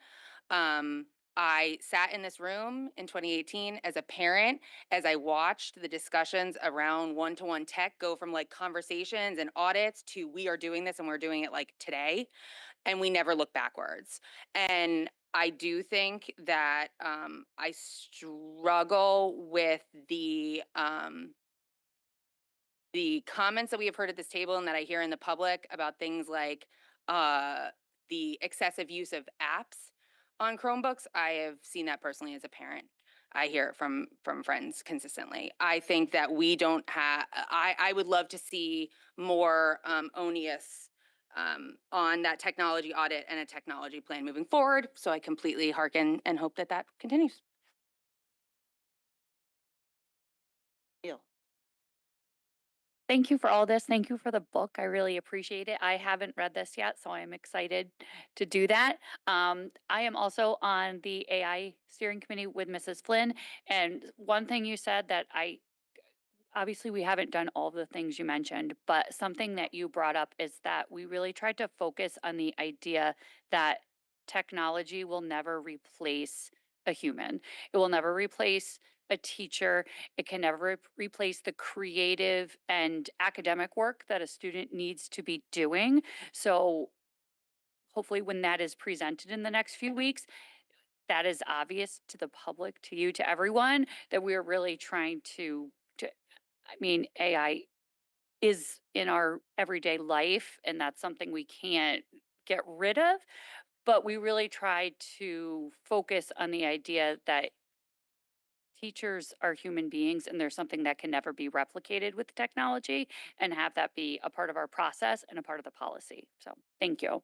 S2: I sat in this room in 2018 as a parent as I watched the discussions around one-to-one tech go from like conversations and audits to we are doing this and we're doing it like today, and we never look backwards. And I do think that I struggle with the comments that we have heard at this table and that I hear in the public about things like the excessive use of apps on Chromebooks. I have seen that personally as a parent. I hear it from friends consistently. I think that we don't have. I would love to see more onus on that technology audit and a technology plan moving forward. So I completely hearken and hope that that continues.
S10: Thank you for all this. Thank you for the book. I really appreciate it. I haven't read this yet, so I'm excited to do that. I am also on the AI steering committee with Mrs. Flynn. And one thing you said that obviously we haven't done all the things you mentioned, but something that you brought up is that we really tried to focus on the idea that technology will never replace a human. It will never replace a teacher. It can never replace the creative and academic work that a student needs to be doing. So hopefully when that is presented in the next few weeks, that is obvious to the public, to you, to everyone, that we are really trying I mean, AI is in our everyday life, and that's something we can't get rid of. But we really try to focus on the idea that teachers are human beings and there's something that can never be replicated with technology, and have that be a part of our process and a part of the policy. So thank you.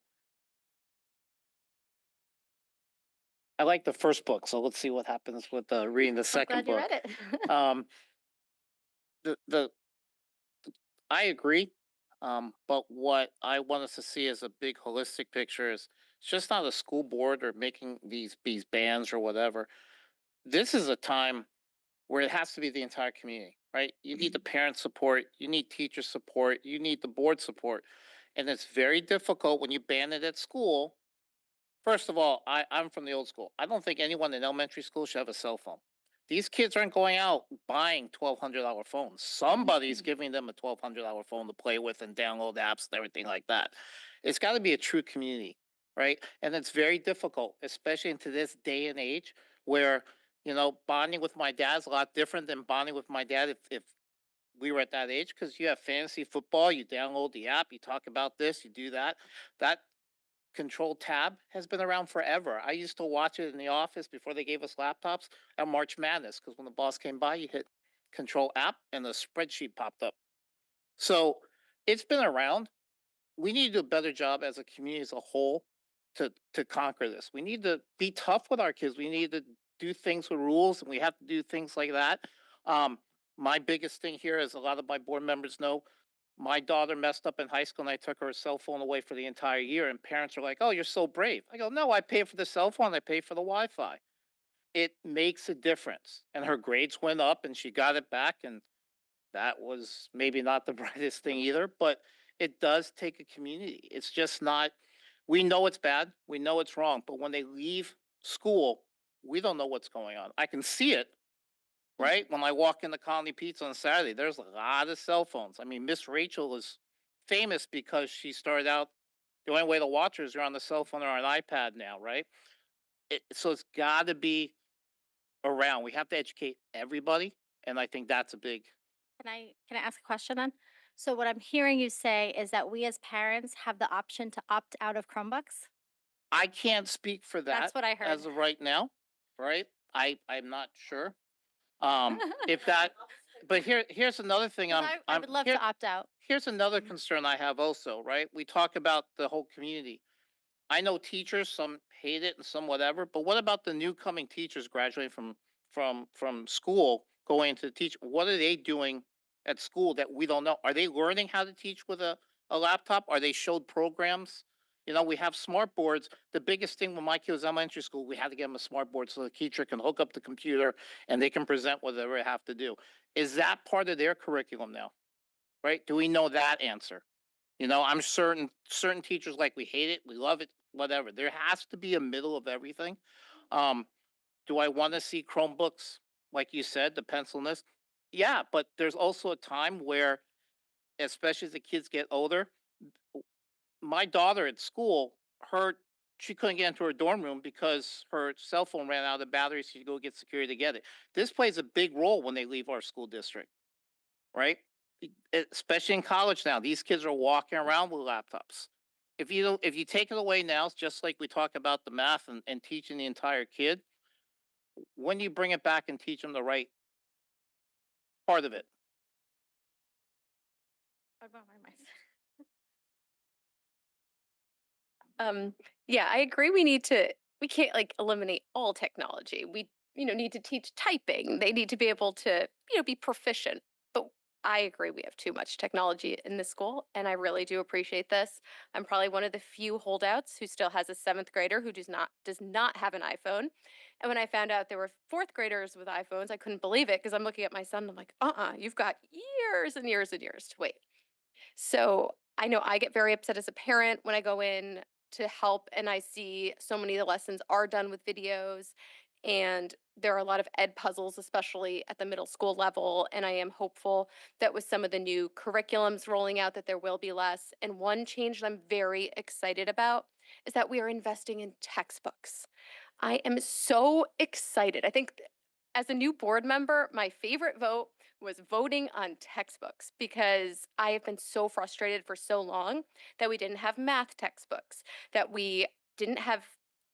S7: I like the first book, so let's see what happens with reading the
S14: I'm
S7: second
S14: glad you
S7: book.
S14: read it.
S7: Um, the I agree, but what I want us to see as a big holistic picture is it's just not a school board or making these bans or whatever. This is a time where it has to be the entire community, right? You need the parent support, you need teacher support, you need the board support, and it's very difficult when you ban it at school. First of all, I'm from the old school. I don't think anyone in elementary school should have a cell phone. These kids aren't going out buying $1,200 phones. Somebody's giving them a $1,200 phone to play with and download apps and everything like that. It's got to be a true community, right? And it's very difficult, especially into this day and age where, bonding with my dad's a lot different than bonding with my dad if we were at that age, because you have fantasy football, you download the app, you talk about this, you do that. That Control Tab has been around forever. I used to watch it in the office before they gave us laptops at March Madness, because when the boss came by, you hit Control App and the spreadsheet popped up. So it's been around. We need to do a better job as a community as a whole to conquer this. We need to be tough with our kids. We need to do things with rules, and we have to do things like that. Um, my biggest thing here, as a lot of my board members know, my daughter messed up in high school and I took her cell phone away for the entire year. And parents are like, "Oh, you're so brave." I go, "No, I pay for the cell phone. I pay for the Wi-Fi." It makes a difference. And her grades went up and she got it back. And that was maybe not the brightest thing either, but it does take a community. It's just not, we know it's bad. We know it's wrong. But when they leave school, we don't know what's going on. I can see it, right? When I walk into Colony Pizza on Saturday, there's a lot of cell phones. I mean, Miss Rachel is famous because she started out, the only way to watch her is you're on the cell phone or an iPad now, right? So it's got to be around. We have to educate everybody, and I think that's a big.
S14: Can I ask a question then? So what I'm hearing you say is that we as parents have the option to opt out of Chromebooks?
S7: I can't speak for that
S14: That's what I heard.
S7: as of right now, right? I'm not sure. If that, but here's another thing.
S14: 'Cause I would love to opt out.
S7: Here's another concern I have also, right? We talk about the whole community. I know teachers, some hate it and some whatever, but what about the new coming teachers graduating from school going into teach? What are they doing at school that we don't know? Are they learning how to teach with a laptop? Are they showed programs? We have smart boards. The biggest thing when my kid was elementary school, we had to get them a smart board so the teacher can hook up the computer and they can present whatever they have to do. Is that part of their curriculum now? Right? Do we know that answer? I'm certain teachers, like, we hate it, we love it, whatever. There has to be a middle of everything. Um, do I want to see Chromebooks, like you said, the pencilness? Yeah, but there's also a time where, especially as the kids get older, my daughter at school, she couldn't get into her dorm room because her cell phone ran out of battery. So she go get security to get it. This plays a big role when they leave our school district, right? Especially in college now, these kids are walking around with laptops. If you take it away now, it's just like we talk about the math and teaching the entire kid. When you bring it back and teach them the right part of it,
S14: What about my mic?
S6: Yeah, I agree. We can't like eliminate all technology. We, need to teach typing. They need to be able to, be proficient. But I agree we have too much technology in this school, and I really do appreciate this. I'm probably one of the few holdouts who still has a seventh grader who does not have an iPhone. And when I found out there were fourth graders with iPhones, I couldn't believe it, because I'm looking at my son and I'm like, you've got years and years and years to wait. So I know I get very upset as a parent when I go in to help and I see so many of the lessons are done with videos. And there are a lot of ed puzzles, especially at the middle school level. And I am hopeful that with some of the new curriculums rolling out, that there will be less. And one change that I'm very excited about is that we are investing in textbooks. I am so excited. I think as a new board member, my favorite vote was voting on textbooks because I have been so frustrated for so long that we didn't have math textbooks, that we didn't have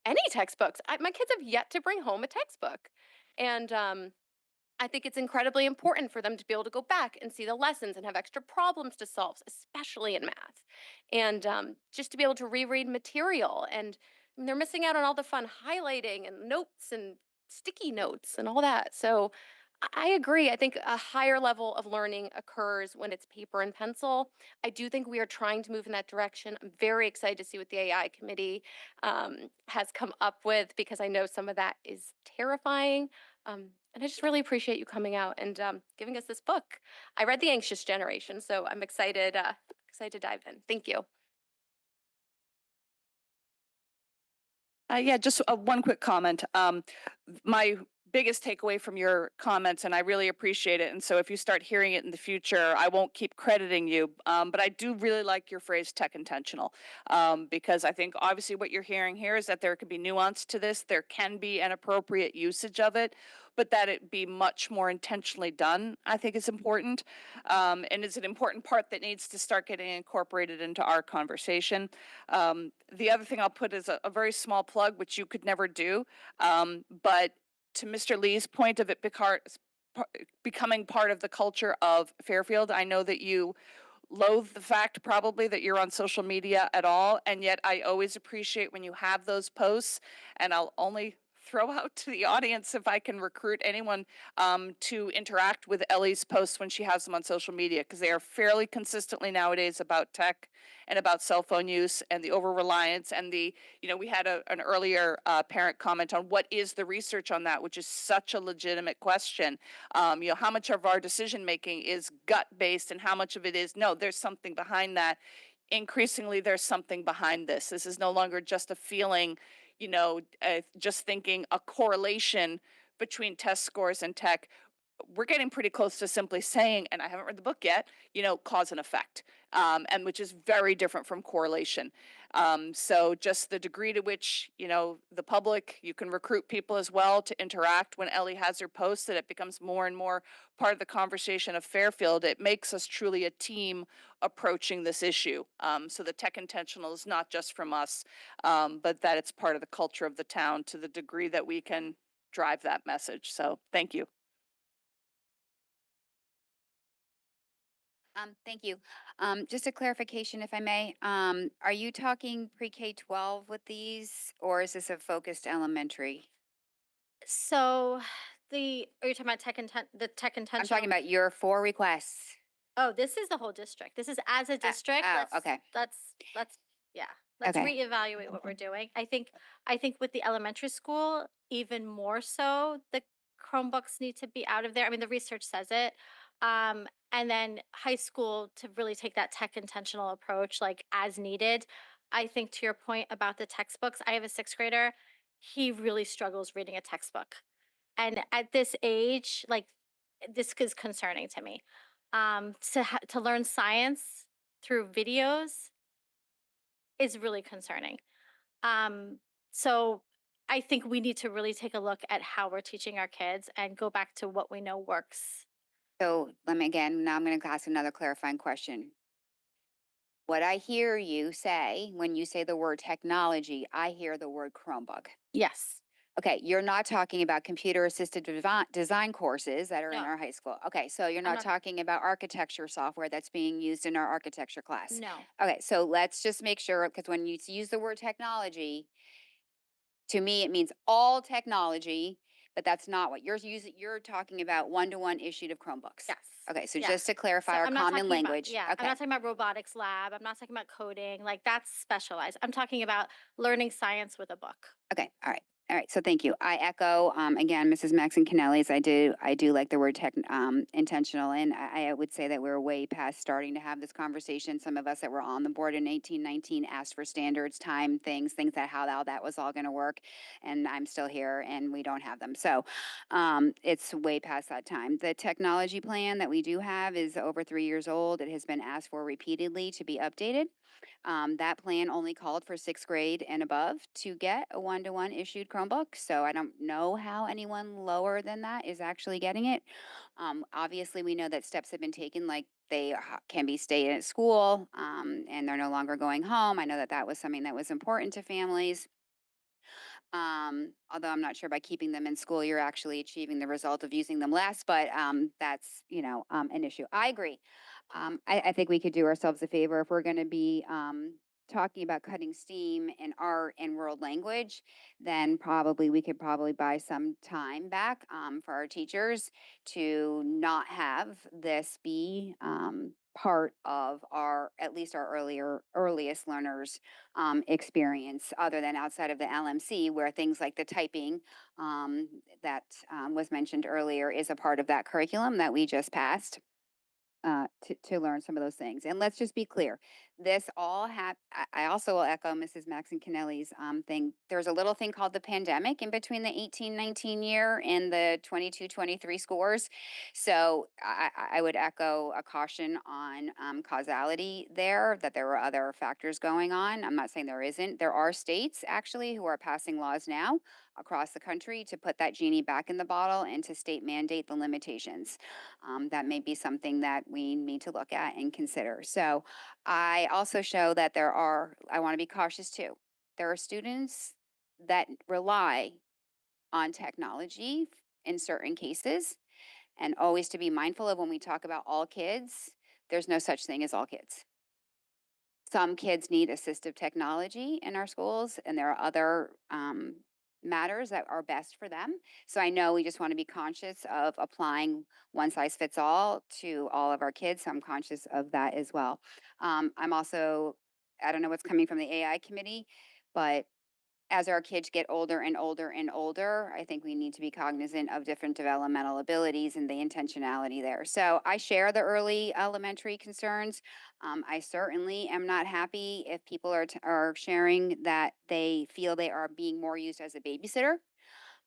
S6: any textbooks. My kids have yet to bring home a textbook. And I think it's incredibly important for them to be able to go back and see the lessons and have extra problems to solve, especially in math. And just to be able to reread material. And they're missing out on all the fun highlighting and notes and sticky notes and all that. So I agree. I think a higher level of learning occurs when it's paper and pencil. I do think we are trying to move in that direction. I'm very excited to see what the AI committee has come up with because I know some of that is terrifying. And I just really appreciate you coming out and giving us this book. I read The Anxious Generation, so I'm excited excited to dive in. Thank you.
S1: Yeah, just one quick comment. My biggest takeaway from your comments, and I really appreciate it. And so if you start hearing it in the future, I won't keep crediting you. But I do really like your phrase tech intentional, because I think obviously what you're hearing here is that there can be nuance to this. There can be an appropriate usage of it, but that it be much more intentionally done, I think is important. And is an important part that needs to start getting incorporated into our conversation. The other thing I'll put is a very small plug, which you could never do. But to Mr. Lee's point of it becoming part of the culture of Fairfield, I know that you loathe the fact probably that you're on social media at all, and yet I always appreciate when you have those posts, and I'll only throw out to the audience if I can recruit anyone to interact with Ellie's posts when she has them on social media, because they are fairly consistently nowadays about tech and about cell phone use and the over reliance and the, we had an earlier parent comment on what is the research on that, which is such a legitimate question. How much of our decision making is gut based and how much of it is no, there's something behind that. Increasingly, there's something behind this. This is no longer just a feeling, just thinking a correlation between test scores and tech. We're getting pretty close to simply saying, and I haven't read the book yet, cause and effect, and which is very different from correlation. So just the degree to which, the public, you can recruit people as well to interact when Ellie has her posts, that it becomes more and more part of the conversation of Fairfield. It makes us truly a team approaching this issue. So the tech intentional is not just from us, but that it's part of the culture of the town to the degree that we can drive that message. So thank you.
S8: Thank you. Just a clarification, if I may. Are you talking pre-K 12 with these, or is this a focused elementary?
S14: So are you talking about the tech
S8: I'm
S14: intentional?
S8: talking about your 4 requests.
S14: Oh, this is the whole district. This is as a district.
S8: oh,
S14: Let's-
S8: okay.
S14: Yeah. Let's
S8: Okay.
S14: reevaluate what we're doing. I think with the elementary school, even more so, the Chromebooks need to be out of there. I mean, the research says it. And then high school to really take that tech intentional approach, like as needed. I think to your point about the textbooks, I have a 6th grader. He really struggles reading a textbook. And at this age, like this is concerning to me. To learn science through videos is really concerning. So I think we need to really take a look at how we're teaching our kids and go back to what we know works.
S8: So now I'm going to ask another clarifying question. What I hear you say when you say the word technology, I hear the word Chromebook.
S14: Yes.
S8: Okay, you're not talking about computer assisted design courses that are in
S14: No.
S8: our high school. Okay, so you're not
S14: not-
S8: talking about architecture software that's being used in our architecture class.
S14: No.
S8: Okay, so let's just make sure, because when you use the word technology, to me it means all technology, but that's not what you're using. You're talking about one-to-one issued of Chromebooks.
S14: Yes.
S8: Okay, so
S14: Yeah.
S8: just to clarify
S14: So
S8: our
S14: I'm not
S8: common
S14: talking about-
S8: language.
S14: yeah.
S8: Okay.
S14: I'm not talking about robotics lab. I'm not talking about coding. Like that's specialized. I'm talking about learning science with a book.
S8: Okay, all right. All right, so thank you. I echo, again, Mrs. Maxon Kennelly's. I do like the word intentional, and I would say that we're way past starting to have this conversation. Some of us that were on the board in 1819 asked for standards, time, things that how that was all going to work, and I'm still here, and we don't have them. So, it's way past that time. The technology plan that we do have is over 3 years old. It has been asked for repeatedly to be updated. That plan only called for 6th grade and above to get a one-to-one issued Chromebook. So I don't know how anyone lower than that is actually getting it. Obviously, we know that steps have been taken, like they can be stayed at school, and they're no longer going home. I know that that was something that was important to families. Although I'm not sure by keeping them in school, you're actually achieving the result of using them less, but that's, an issue. I agree. I think we could do ourselves a favor if we're going to be talking about cutting steam in art and world language, then we could probably buy some time back for our teachers to not have this be part of at least our earliest learners experience, other than outside of the LMC, where things like the typing that was mentioned earlier is a part of that curriculum that we just passed to learn some of those things. And let's just be clear, this all I also will echo Mrs. Maxon Kennelly's thing. There's a little thing called the pandemic in between the 18-19 year and the 22-23 scores. So I would echo a caution on causality there, that there were other factors going on. I'm not saying there isn't. There are states actually who are passing laws now across the country to put that genie back in the bottle and to state mandate the limitations. That may be something that we need to look at and consider. So I also show that I want to be cautious too. There are students that rely on technology in certain cases, and always to be mindful of when we talk about all kids, there's no such thing as all kids. Some kids need assistive technology in our schools, and there are other matters that are best for them. So I know we just want to be conscious of applying one size fits all to all of our kids. So I'm conscious of that as well. I'm also, I don't know what's coming from the AI committee, but as our kids get older and older and older, I think we need to be cognizant of different developmental abilities and the intentionality there. So I share the early elementary concerns. I certainly am not happy if people are sharing that they feel they are being more used as a babysitter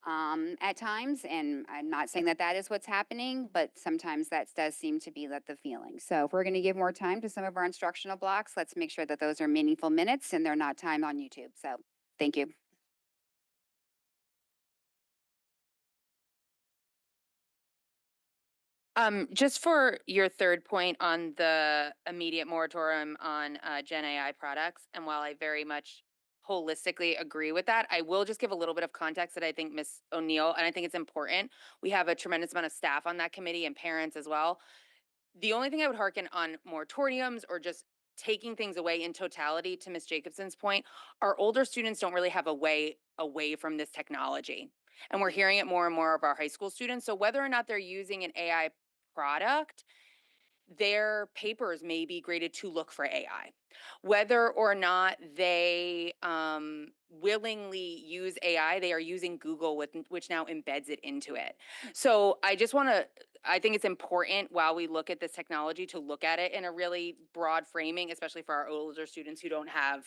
S8: at times. And I'm not saying that that is what's happening, but sometimes that does seem to be the feeling. So if we're going to give more time to some of our instructional blocks, let's make sure that those are meaningful minutes and they're not timed on YouTube. So thank you.
S2: Just for your third point on the immediate moratorium on Gen AI products, and while I very much holistically agree with that, I will just give a little bit of context that I think Ms. O'Neill, and I think it's important. We have a tremendous amount of staff on that committee and parents as well. The only thing I would hearken on moratoriums or just taking things away in totality, to Ms. Jacobson's point, our older students don't really have a way away from this technology. And we're hearing it more and more of our high school students. So whether or not they're using an AI product, their papers may be graded to look for AI. Whether or not they willingly use AI, they are using Google, which now embeds it into it. So I think it's important while we look at this technology to look at it in a really broad framing, especially for our older students who don't have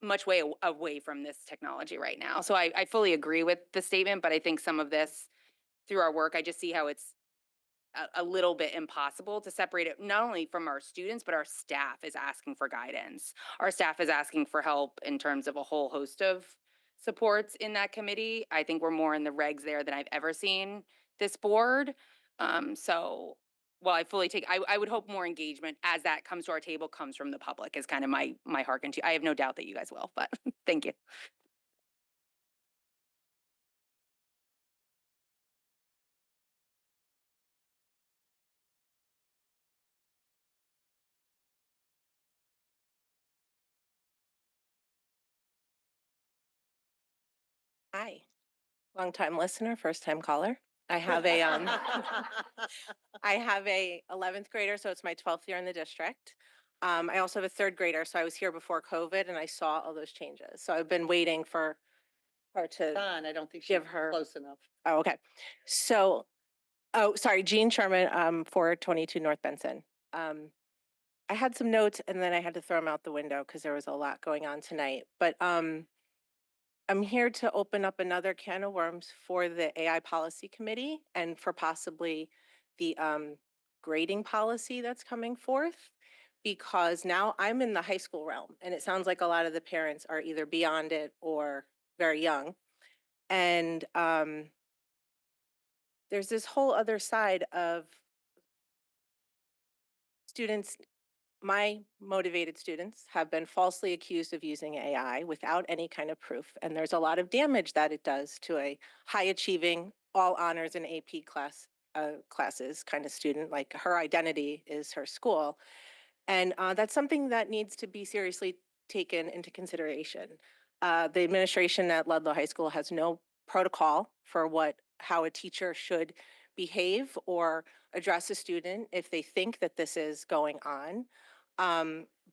S2: much way away from this technology right now. So I fully agree with the statement, but I think some of this through our work, I just see how it's a little bit impossible to separate it, not only from our students, but our staff is asking for guidance. Our staff is asking for help in terms of a whole host of supports in that committee. I think we're more in the regs there than I've ever seen this board. So while I fully I would hope more engagement as that comes to our table comes from the public is kind of my hearken to. I have no doubt that you guys will, but thank you.
S11: Hi, longtime listener, first time caller. I have a I have a 11th grader, so it's my 12th year in the district. I also have a 3rd grader, so I was here before COVID and I saw all those changes. So I've been waiting for her to,
S3: Don, I don't think she's
S11: give her-
S3: close enough.
S11: oh, okay. So, oh, sorry, Jean Sherman, 422 North Benson. I had some notes and then I had to throw them out the window because there was a lot going on tonight. But I'm here to open up another can of worms for the AI Policy Committee and for possibly the grading policy that's coming forth. Because now I'm in the high school realm and it sounds like a lot of the parents are either beyond it or very young. And there's this whole other side of students. My motivated students have been falsely accused of using AI without any kind of proof. And there's a lot of damage that it does to a high achieving, all honors and AP classes kind of student. Like her identity is her school. And that's something that needs to be seriously taken into consideration. The administration at Ludlow High School has no protocol for how a teacher should behave or address a student if they think that this is going on.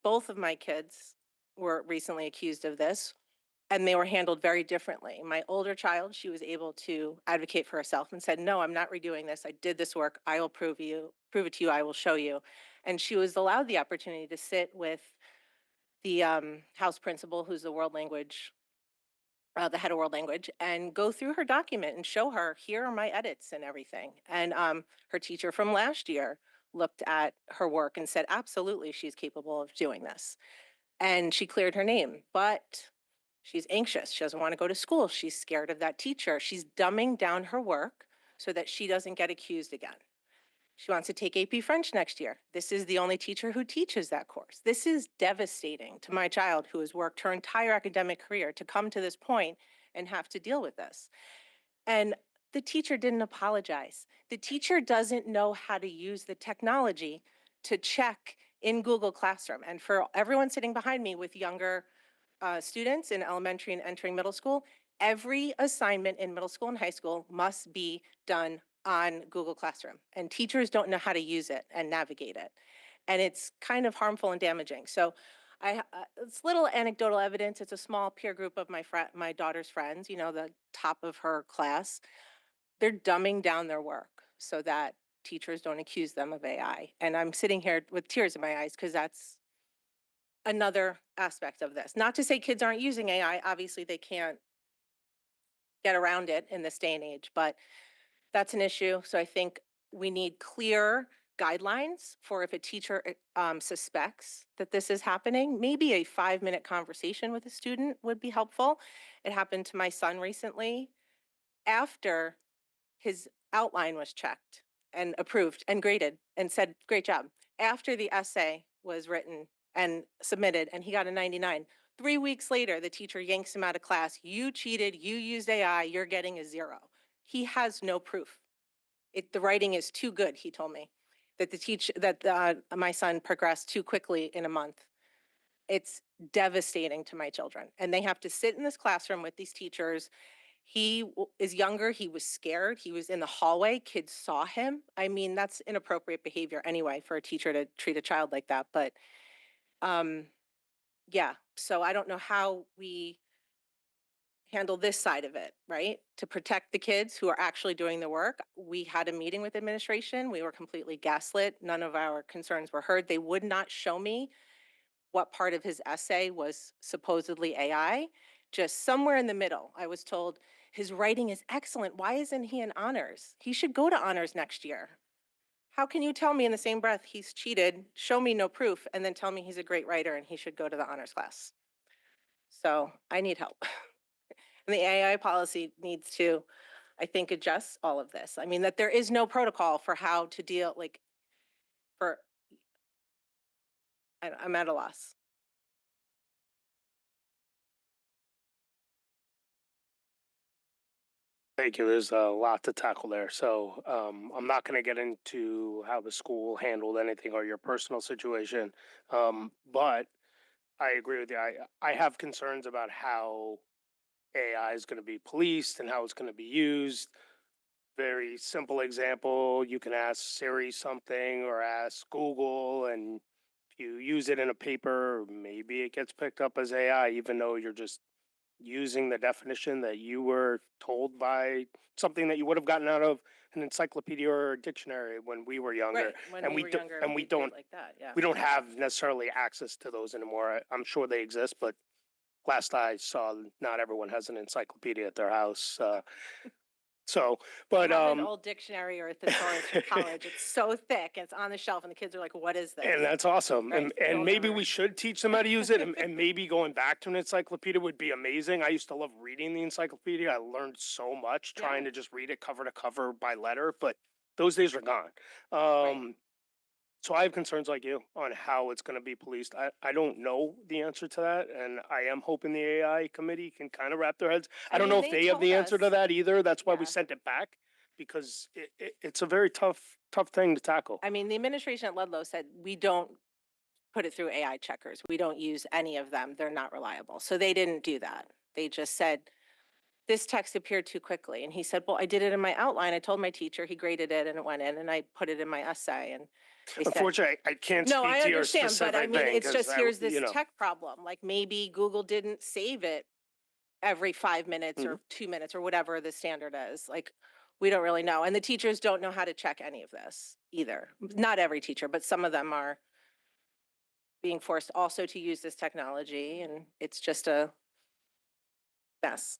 S11: Both of my kids were recently accused of this and they were handled very differently. My older child, she was able to advocate for herself and said, no, I'm not redoing this. I did this work. I will prove it to you. I will show you. And she was allowed the opportunity to sit with the house principal, who's the world language, the head of world language, and go through her document and show her, here are my edits and everything. And her teacher from last year looked at her work and said, absolutely, she's capable of doing this. And she cleared her name, but she's anxious. She doesn't want to go to school. She's scared of that teacher. She's dumbing down her work so that she doesn't get accused again. She wants to take AP French next year. This is the only teacher who teaches that course. This is devastating to my child who has worked her entire academic career to come to this point and have to deal with this. And the teacher didn't apologize. The teacher doesn't know how to use the technology to check in Google Classroom. And for everyone sitting behind me with younger students in elementary and entering middle school, every assignment in middle school and high school must be done on Google Classroom. And teachers don't know how to use it and navigate it. And it's kind of harmful and damaging. So it's little anecdotal evidence. It's a small peer group of my daughter's friends, you know, the top of her class. They're dumbing down their work so that teachers don't accuse them of AI. And I'm sitting here with tears in my eyes because that's another aspect of this. Not to say kids aren't using AI. Obviously, they can't get around it in this day and age, but that's an issue. So I think we need clear guidelines for if a teacher suspects that this is happening. Maybe a 5-minute conversation with a student would be helpful. It happened to my son recently after his outline was checked and approved and graded and said, great job. After the essay was written and submitted and he got a 99. 3 weeks later, the teacher yanks him out of class. You cheated, you used AI, you're getting a 0. He has no proof. The writing is too good, he told me, that my son progressed too quickly in a month. It's devastating to my children. And they have to sit in this classroom with these teachers. He is younger, he was scared, he was in the hallway, kids saw him. I mean, that's inappropriate behavior anyway for a teacher to treat a child like that. But yeah, so I don't know how we handle this side of it, right? To protect the kids who are actually doing the work. We had a meeting with administration. We were completely gaslit. None of our concerns were heard. They would not show me what part of his essay was supposedly AI. Just somewhere in the middle, I was told his writing is excellent. Why isn't he in honors? He should go to honors next year. How can you tell me in the same breath he's cheated, show me no proof, and then tell me he's a great writer and he should go to the honors class? So I need help. And the AI policy needs to, I think, adjust all of this. I mean, that there is no protocol for how to deal, I'm at a loss.
S5: Thank you. There's a lot to tackle there. So I'm not going to get into how the school handled anything or your personal situation. But I agree with you. I have concerns about how AI is going to be policed and how it's going to be used. Very simple example, you can ask Siri something or ask Google, and if you use it in a paper, maybe it gets picked up as AI, even though you're just using the definition that you were told by something that you would have gotten out of an encyclopedia or a dictionary when we were younger.
S11: Right, when
S5: and
S11: we
S5: we
S11: were
S5: do-
S11: younger,
S5: and we
S11: we did
S5: don't-
S11: like that, yeah.
S5: We don't have necessarily access to those anymore. I'm sure they exist, but last I saw, not everyone has an encyclopedia at their house. So, but
S11: I have an old dictionary or a thesaurus from college. It's so thick, and it's on the shelf, and the kids are like, "What is this?"
S5: and that's awesome.
S11: Right,
S5: And
S11: still
S5: maybe
S11: never-
S5: we should teach them how to use it. And maybe going back to an encyclopedia would be amazing. I used to love reading the encyclopedia. I learned so much trying to just read it cover to cover by letter, but those days are gone. So I have concerns like you on how it's going to be policed. I don't know the answer to that, and I am hoping the AI committee can kind of wrap their heads. I don't
S11: mean,
S5: know if they have the
S11: told
S5: answer to
S11: us-
S5: that either. That's why we
S11: Yeah.
S5: sent it back, because it's a very tough thing to tackle.
S11: I mean, the administration at Ludlow said, we don't put it through AI checkers. We don't use any of them. They're not reliable. So they didn't do that. They just said, this text appeared too quickly. And he said, well, I did it in my outline. I told my teacher, he graded it and it went in, and I put it in my essay. And they said,
S5: Unfortunately, I can't
S11: no,
S5: speak
S11: I
S5: to your
S11: understand,
S5: specific
S11: but I mean,
S5: thing,
S11: it's
S5: 'cause
S11: just, here's this
S5: you know.
S11: tech problem. Like maybe Google didn't save it every 5 minutes or 2 minutes or whatever the standard is. Like, we don't really know. And the teachers don't know how to check any of this either. Not every teacher, but some of them are being forced also to use this technology, and it's just a mess.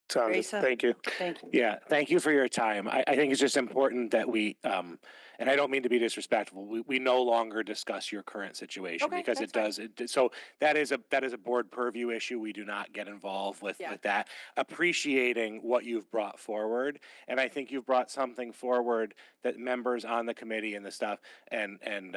S5: Sounds-
S3: Teresa?
S5: Thank you.
S3: Thank you.
S13: Yeah, thank you for your time. I think it's just important that we, and I don't mean to be disrespectful, we no longer discuss your current situation
S11: Okay,
S13: because
S11: that's fine.
S13: so that is a board purview issue. We do not get involved with
S11: Yeah.
S13: that. Appreciating what you've brought forward, and I think you've brought something forward that members on the committee and the stuff and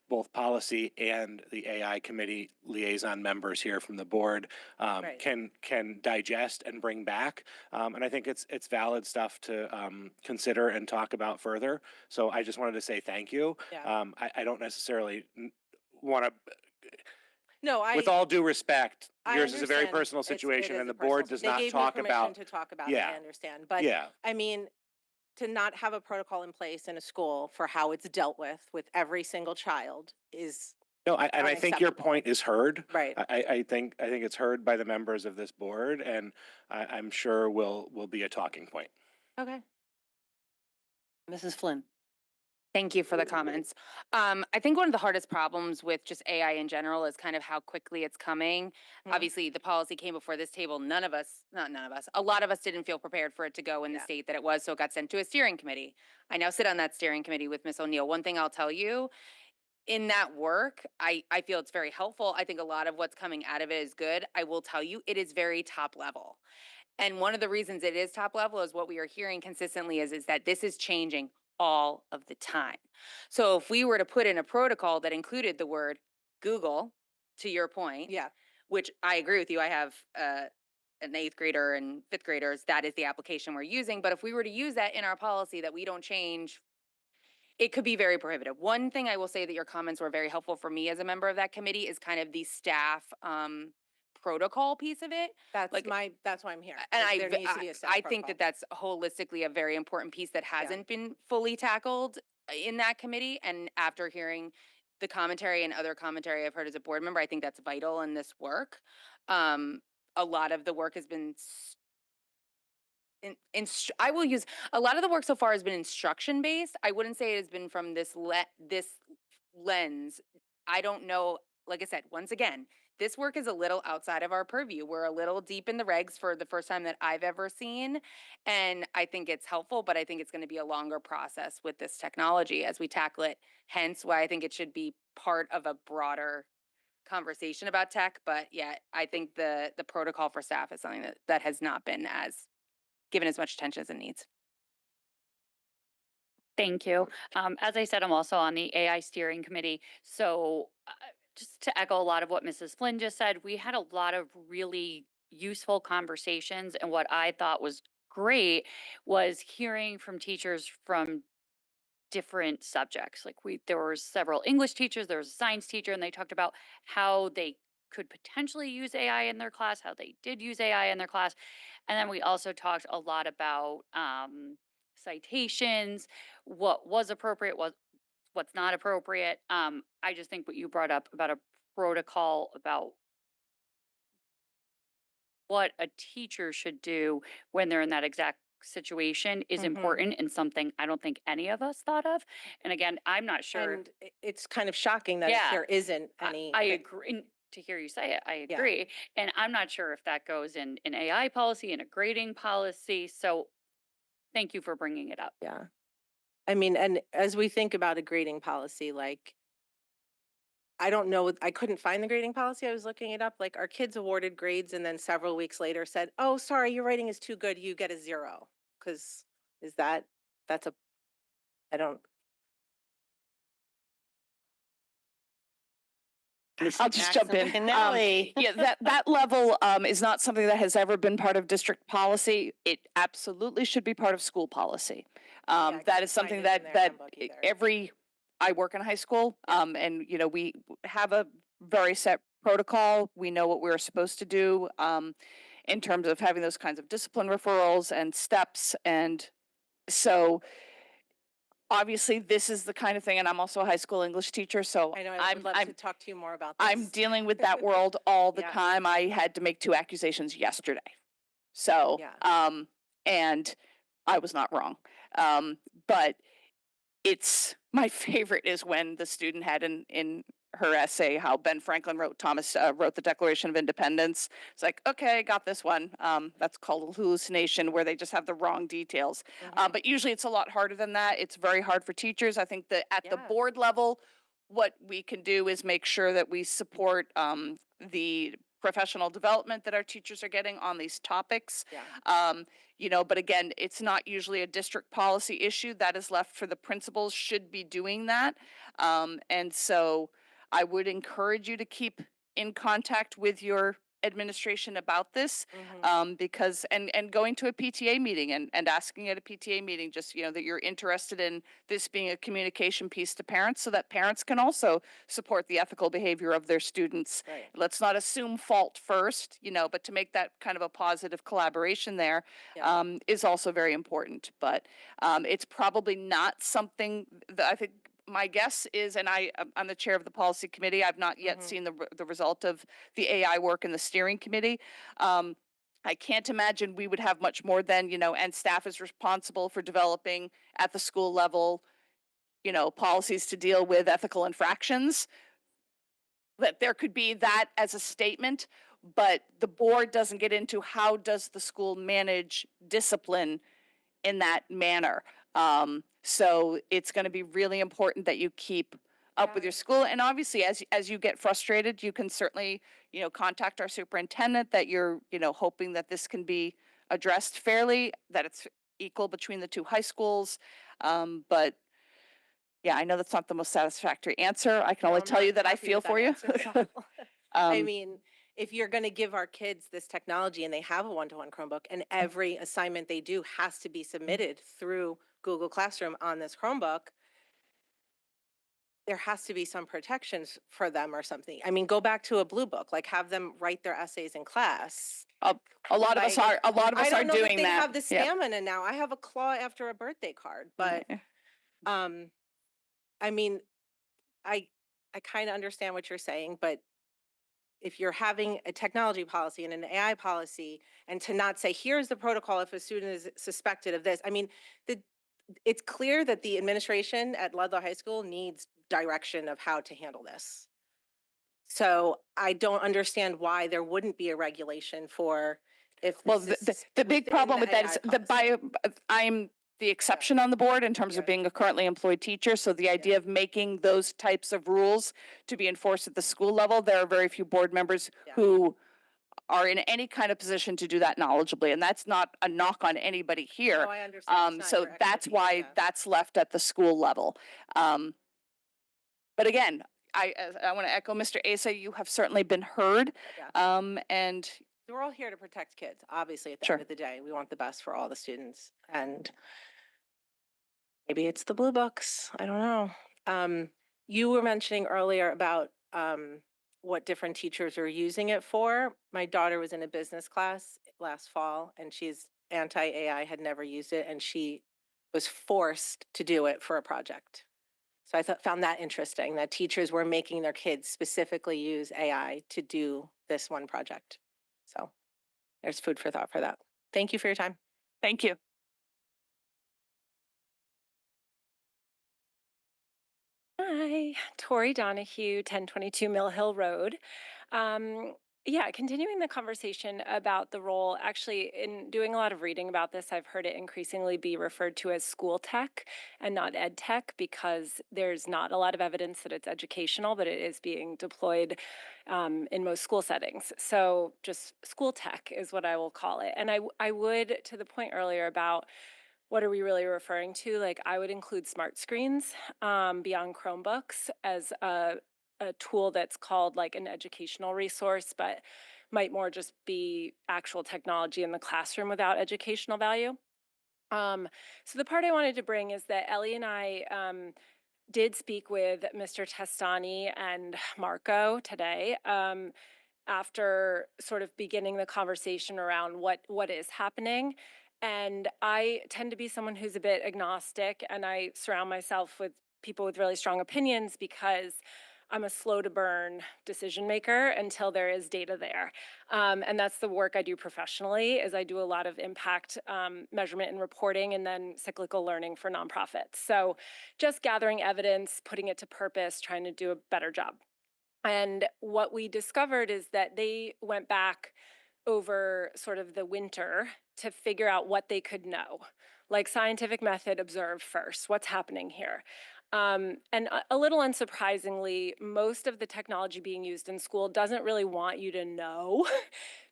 S13: both policy and the AI committee liaison members here from the board
S11: Right.
S13: can digest and bring back. And I think it's valid stuff to consider and talk about further. So I just wanted to say thank you.
S11: Yeah.
S13: I don't necessarily want to,
S11: No,
S13: with all due respect,
S11: I
S13: yours is a very
S11: understand.
S13: personal
S11: It
S13: situation
S11: is
S13: and
S11: a
S13: the board
S11: personal-
S13: does
S11: they
S13: not
S11: gave me
S13: talk
S11: permission
S13: about.
S11: to talk about it,
S13: Yeah.
S11: I understand. But
S13: Yeah.
S11: I mean, to not have a protocol in place in a school for how it's dealt with every single child is
S13: No, and I think your
S11: unacceptable.
S13: point is heard.
S11: right.
S13: I think it's heard by the members of this board, and I'm sure will be a talking point.
S11: Okay.
S3: Mrs. Flynn?
S2: Thank you for the comments. I think one of the hardest problems with just AI in general is kind of how quickly it's coming.
S11: Mhm.
S2: Obviously, the policy came before this table. Not none of us, a lot of us didn't feel prepared for it to go in the
S11: Yeah.
S2: state that it was, so it got sent to a steering committee. I now sit on that steering committee with Ms. O'Neill. One thing I'll tell you, in that work, I feel it's very helpful. I think a lot of what's coming out of it is good. I will tell you, it is very top level. And one of the reasons it is top level is what we are hearing consistently is that this is changing all of the time. So if we were to put in a protocol that included the word Google, to your point,
S11: Yeah.
S2: which I agree with you, I have an 8th grader and 5th graders, that is the application we're using. But if we were to use that in our policy that we don't change, it could be very prohibitive. One thing I will say that your comments were very helpful for me as a member of that committee is kind of the staff protocol piece of it.
S11: That's
S2: Like-
S11: that's why I'm here.
S2: And
S11: Like, there needs to be a staff
S2: I think
S11: protocol.
S2: that that's holistically a very important piece that hasn't been fully tackled in that committee. And after hearing the commentary and other commentary I've heard as a board member, I think that's vital in this work. A lot of the work has been I will use a lot of the work so far has been instruction based. I wouldn't say it has been from this lens. I don't know. Like I said, once again, this work is a little outside of our purview. We're a little deep in the regs for the first time that I've ever seen, and I think it's helpful. But I think it's going to be a longer process with this technology as we tackle it. Hence, why I think it should be part of a broader conversation about tech. But yeah, I think the protocol for staff is something that has not been as given as much attention as it needs.
S10: Thank you. As I said, I'm also on the AI steering committee. So just to echo a lot of what Mrs. Flynn just said, we had a lot of really useful conversations. And what I thought was great was hearing from teachers from different subjects. Like there were several English teachers, there was a science teacher, and they talked about how they could potentially use AI in their class, how they did use AI in their class. And then we also talked a lot about citations, what was appropriate, what's not appropriate. I just think what you brought up about a protocol about what a teacher should do when they're in that exact situation is important and something I don't think any of us thought of. And again, I'm not sure.
S11: And it's kind of shocking that
S10: Yeah.
S11: there isn't
S10: I-
S11: any.
S10: I agree. And to hear you say it, I
S11: Yeah.
S10: agree. And I'm not sure if that goes in an AI policy, in a grading policy. So thank you for bringing it up.
S11: Yeah. I mean, and as we think about a grading policy, like, I don't know, I couldn't find the grading policy. I was looking it up. Like, our kids awarded grades and then several weeks later said, oh, sorry, your writing is too good. You get a 0. Because that's a, I don't.
S1: I'll just jump in.
S3: Pinelli.
S1: Yeah, that level is not something that has ever been part of district policy. It absolutely should be part of school policy.
S11: I
S1: That
S11: couldn't
S1: is
S11: find
S1: something
S11: it in
S1: that
S11: their
S1: that
S11: handbook either.
S1: I work in high school, and we have a very set protocol. We know what we're supposed to do in terms of having those kinds of discipline referrals and steps, and so obviously this is the kind of thing. And I'm also a high school English teacher, so
S11: I know, I would love
S1: I'm
S11: to talk to you more about this.
S1: I'm dealing with that world all the
S11: Yeah.
S1: time. I had to make 2 accusations yesterday. So,
S11: Yeah.
S1: and I was not wrong. But it's my favorite is when the student had in her essay how Ben Franklin wrote the Declaration of Independence. It's like, okay, got this one. That's called hallucination, where they just have the wrong details. But usually it's a lot harder than that. It's very hard for teachers. I think that at the
S11: Yeah.
S1: board level, what we can do is make sure that we support the professional development that our teachers are getting on these topics.
S11: Yeah.
S1: But again, it's not usually a district policy issue. That is left for the principals should be doing that. And so I would encourage you to keep in contact with your administration about this, because and going to a PTA meeting and asking at a PTA meeting just that you're interested in this being a communication piece to parents, so that parents can also support the ethical behavior of their students.
S11: Right.
S1: Let's not assume fault first, but to make that kind of a positive collaboration there
S11: Yeah.
S1: is also very important. But it's probably not something that I think. My guess is, and I'm the chair of the policy committee. I've not yet seen the result of the AI work in the steering committee. I can't imagine we would have much more than, and staff is responsible for developing at the school level, policies to deal with ethical infractions. That there could be that as a statement, but the board doesn't get into how does the school manage discipline in that manner. So it's going to be really important that you keep up with your school. And obviously, as you get frustrated, you can certainly, contact our superintendent that you're, hoping that this can be addressed fairly, that it's equal between the 2 high schools. But yeah, I know that's not the most satisfactory answer. I can
S11: No,
S1: only
S11: I'm
S1: tell
S11: not
S1: you that I
S11: happy
S1: feel
S11: with that
S1: for you.
S11: answer at all. I
S1: Um,
S11: mean, if you're going to give our kids this technology and they have a one-to-one Chromebook and every assignment they do has to be submitted through Google Classroom on this Chromebook, there has to be some protections for them or something. I mean, go back to a blue book, like have them write their essays in class.
S1: a lot of us
S11: Like,
S1: are. A lot of us
S11: I
S1: are
S11: don't know that
S1: doing
S11: they
S1: that.
S11: have the
S1: Yeah.
S11: stamina now. I have a claw after a birthday card, but
S1: Yeah.
S11: I mean, I kind of understand what you're saying, but if you're having a technology policy and an AI policy, and to not say, here's the protocol if a student is suspected of this, I mean, it's clear that the administration at Ludlow High School needs direction of how to handle this. So I don't understand why there wouldn't be a regulation for if
S1: Well,
S11: this is
S1: the big
S11: within
S1: problem
S11: the
S1: with that
S11: AI
S1: is I'm the exception on the board in terms of
S11: Yeah.
S1: being a currently employed teacher. So the idea of making those types of rules to be enforced at the school level, there are very few board members
S11: Yeah.
S1: who are in any kind of position to do that knowledgeably. And that's not a knock on anybody here.
S11: No, I understand. It's not
S1: So
S11: your
S1: that's
S11: expertise,
S1: why
S11: yeah.
S1: that's left at the school level. But again, I want to echo Mr. Asa, you have certainly been heard.
S11: Yeah.
S1: And
S11: We're all here to protect kids. Obviously, at the
S1: Sure.
S11: end of the day, we want the best for all the students. And maybe it's the blue books. I don't know. You were mentioning earlier about what different teachers are using it for. My daughter was in a business class last fall, and she's anti-AI, had never used it, and she was forced to do it for a project. So I found that interesting, that teachers were making their kids specifically use AI to do this one project. So there's food for thought for that. Thank you for your time.
S1: Thank you.
S15: Hi, Tori Donahue, 1022 Mill Hill Road. Yeah, continuing the conversation about the role, actually, in doing a lot of reading about this, I've heard it increasingly be referred to as school tech and not ed tech because there's not a lot of evidence that it's educational, but it is being deployed in most school settings. So just school tech is what I will call it. And I would, to the point earlier about what are we really referring to? Like, I would include smart screens beyond Chromebooks as a tool that's called like an educational resource, but might more just be actual technology in the classroom without educational value. So the part I wanted to bring is that Ellie and I did speak with Mr. Testani and Marco today. After sort of beginning the conversation around what is happening. And I tend to be someone who's a bit agnostic, and I surround myself with people with really strong opinions because I'm a slow to burn decision maker until there is data there. And that's the work I do professionally, is I do a lot of impact measurement and reporting and then cyclical learning for nonprofits. So just gathering evidence, putting it to purpose, trying to do a better job. And what we discovered is that they went back over sort of the winter to figure out what they could know, like scientific method, observe first, what's happening here. And a little unsurprisingly, most of the technology being used in school doesn't really want you to know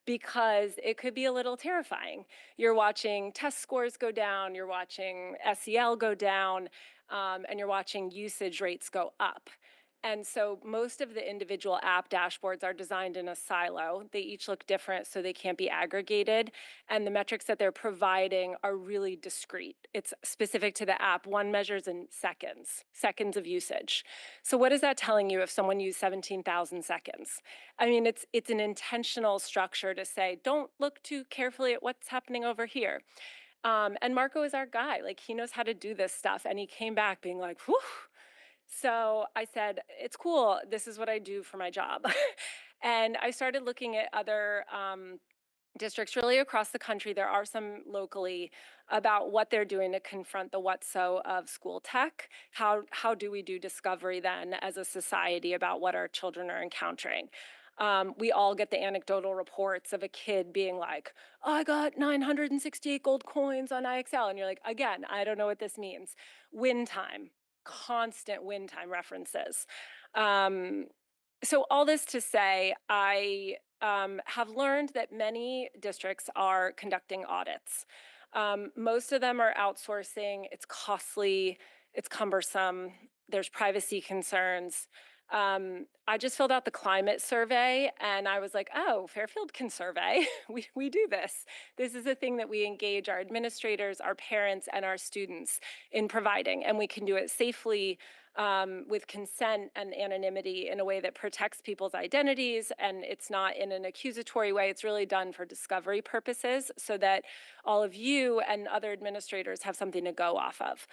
S15: because it could be a little terrifying. You're watching test scores go down, you're watching SEL go down, and you're watching usage rates go up. And so most of the individual app dashboards are designed in a silo. They each look different, so they can't be aggregated. And the metrics that they're providing are really discrete. It's specific to the app. One measures in seconds of usage. So what is that telling you if someone used 17,000 seconds? I mean, it's an intentional structure to say, don't look too carefully at what's happening over here. And Marco is our guy. Like, he knows how to do this stuff. And he came back being like, whew. So I said, it's cool. This is what I do for my job. And I started looking at other districts really across the country. There are some locally about what they're doing to confront the what so of school tech. How do we do discovery then as a society about what our children are encountering? We all get the anecdotal reports of a kid being like, oh, I got 968 gold coins on IXL. And you're like, again, I don't know what this means. Win time. Constant win time references. So all this to say, I have learned that many districts are conducting audits. Most of them are outsourcing. It's costly, it's cumbersome, there's privacy concerns. I just filled out the climate survey and I was like, oh, Fairfield can survey. we do this. This is a thing that we engage our administrators, our parents, and our students in providing, and we can do it safely with consent and anonymity in a way that protects people's identities, and it's not in an accusatory way. It's really done for discovery purposes so that all of you and other administrators have something to go off of.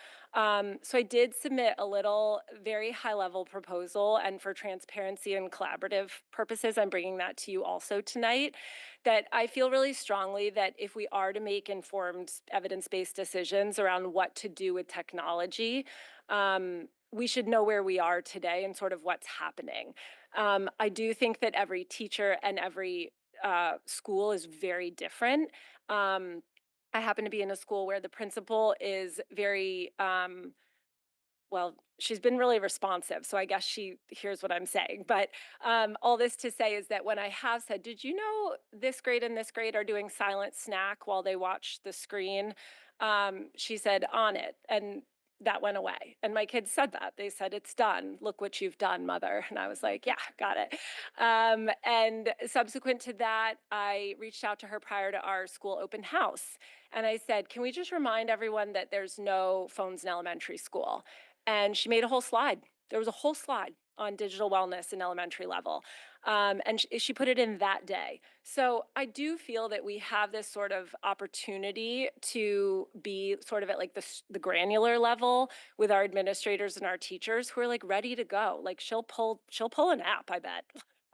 S15: So I did submit a little very high-level proposal, and for transparency and collaborative purposes, I'm bringing that to you also tonight, that I feel really strongly that if we are to make informed evidence-based decisions around what to do with technology, we should know where we are today and sort of what's happening. I do think that every teacher and every school is very different. I happen to be in a school where the principal is very, well, she's been really responsive, so I guess she hears what I'm saying. But all this to say is that when I have said, did you know this grade and this grade are doing silent snack while they watch the screen? She said, on it. And that went away. And my kids said that. They said, it's done. Look what you've done, mother. And I was like, yeah, got it. And subsequent to that, I reached out to her prior to our school open house. And I said, can we just remind everyone that there's no phones in elementary school? And she made a whole slide. There was a whole slide on digital wellness in elementary level. And she put it in that day. So I do feel that we have this sort of opportunity to be sort of at like the granular level with our administrators and our teachers who are like ready to go. Like she'll pull an app, I bet.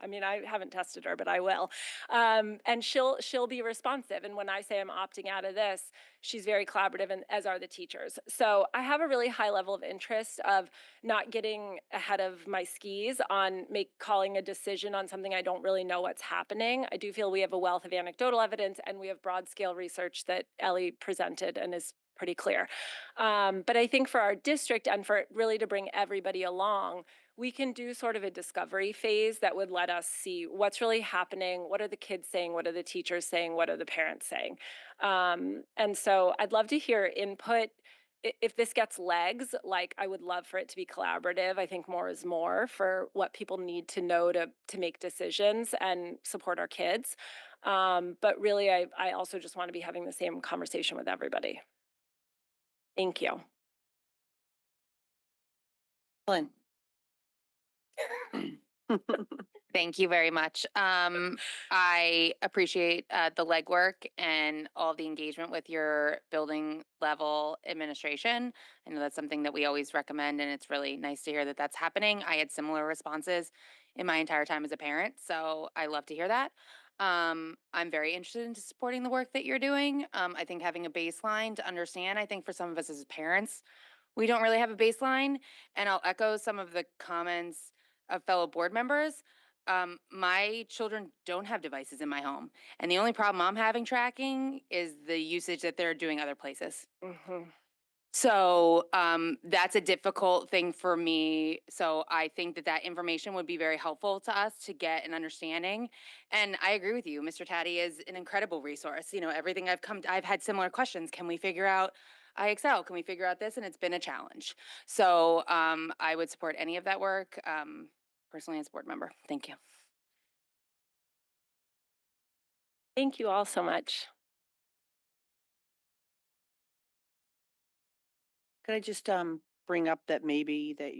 S15: I mean, I haven't tested her, but I will. And she'll be responsive. And when I say I'm opting out of this, she's very collaborative, and as are the teachers. So I have a really high level of interest of not getting ahead of my skis on calling a decision on something I don't really know what's happening. I do feel we have a wealth of anecdotal evidence, and we have broad scale research that Ellie presented and is pretty clear. But I think for our district and for really to bring everybody along, we can do sort of a discovery phase that would let us see what's really happening, what are the kids saying, what are the teachers saying, what are the parents saying. And so I'd love to hear input. If this gets legs, like I would love for it to be collaborative. I think more is more for what people need to know to make decisions and support our kids. But really, I also just want to be having the same conversation with everybody. Thank you.
S3: Lynn.
S2: Thank you very much. I appreciate the legwork and all the engagement with your building level administration. I know that's something that we always recommend, and it's really nice to hear that that's happening. I had similar responses in my entire time as a parent, so I love to hear that. I'm very interested in supporting the work that you're doing. I think having a baseline to understand, I think for some of us as parents, we don't really have a baseline, and I'll echo some of the comments of fellow board members. My children don't have devices in my home, and the only problem I'm having tracking is the usage that they're doing other places. So that's a difficult thing for me. So I think that that information would be very helpful to us to get an understanding. And I agree with you, Mr. Taddy is an incredible resource. You know, everything I've had similar questions. Can we figure out IXL? Can we figure out this? And it's been a challenge. So I would support any of that work. Personally as a board member. Thank you.
S15: Thank you all so much.
S3: Could I just bring up that maybe that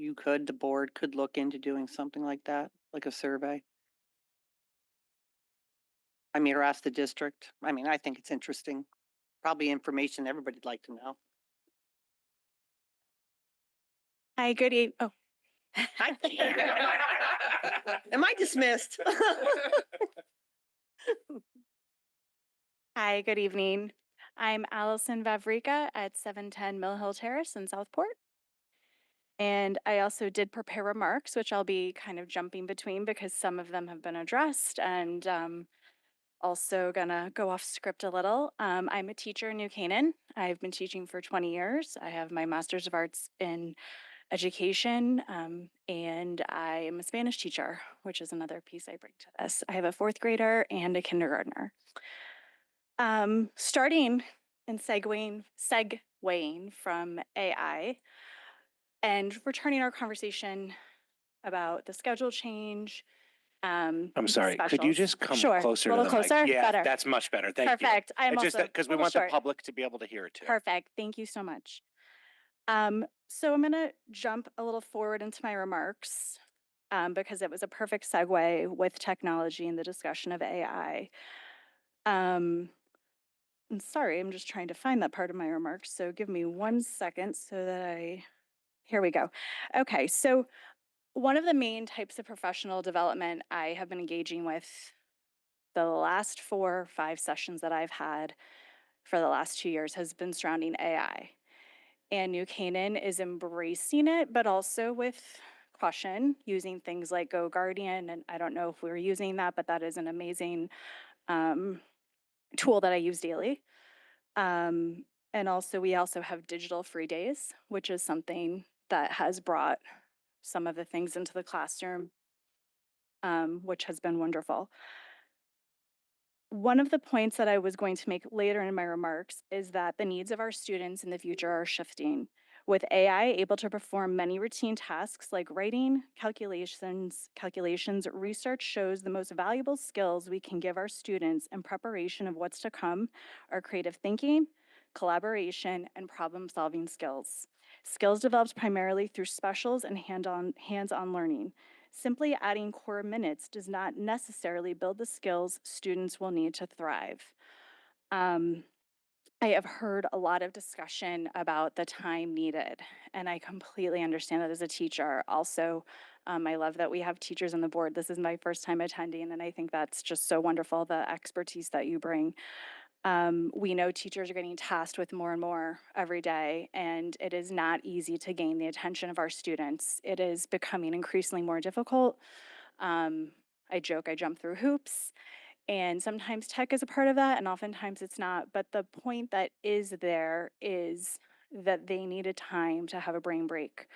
S3: the board could look into doing something like that, like a survey? I mean, or ask the district. I mean, I think it's interesting. Probably information everybody'd like to know.
S16: Hi, good evening. Oh,
S3: I can't. Am I dismissed?
S16: hi, good evening. I'm Allison Vavrika at 710 Mill Hill Terrace in Southport. And I also did prepare remarks, which I'll be kind of jumping between because some of them have been addressed, and also gonna go off script a little. I'm a teacher in New Canaan. I've been teaching for 20 years. I have my Master's of Arts in Education, and I am a Spanish teacher, which is another piece I bring to this. I have a fourth grader and a kindergartner. Starting and segueing from AI and returning our conversation about the schedule change.
S13: I'm sorry, could you
S16: specials.
S13: just come
S16: Sure.
S13: closer
S16: A
S13: to
S16: little
S13: the mic?
S16: closer?
S13: Yeah,
S16: Better.
S13: that's much better. Thank you.
S16: Perfect. I'm
S13: It's just
S16: also
S13: that because we
S16: little
S13: want
S16: short.
S13: the public to be able to hear it too.
S16: Perfect. Thank you so much. So I'm going to jump a little forward into my remarks because it was a perfect segue with technology and the discussion of AI. And sorry, I'm just trying to find that part of my remarks. So give me 1 second so that here we go. Okay, so one of the main types of professional development I have been engaging with the last 4 or 5 sessions that I've had for the last 2 years has been surrounding AI. And New Canaan is embracing it, but also with caution, using things like Go Guardian. And I don't know if we're using that, but that is an amazing tool that I use daily. And also, we also have digital free days, which is something that has brought some of the things into the classroom, which has been wonderful. One of the points that I was going to make later in my remarks is that the needs of our students in the future are shifting. With AI able to perform many routine tasks like writing, calculations, research shows the most valuable skills we can give our students in preparation of what's to come are creative thinking, collaboration, and problem-solving skills. Skills developed primarily through specials and hands-on learning. Simply adding core minutes does not necessarily build the skills students will need to thrive. I have heard a lot of discussion about the time needed, and I completely understand that as a teacher. Also, I love that we have teachers on the board. This is my first time attending, and I think that's just so wonderful, the expertise that you bring. We know teachers are getting tasked with more and more every day, and it is not easy to gain the attention of our students. It is becoming increasingly more difficult. I joke I jump through hoops, and sometimes tech is a part of that, and oftentimes it's not. But the point that is there is that they need a time to have a brain break.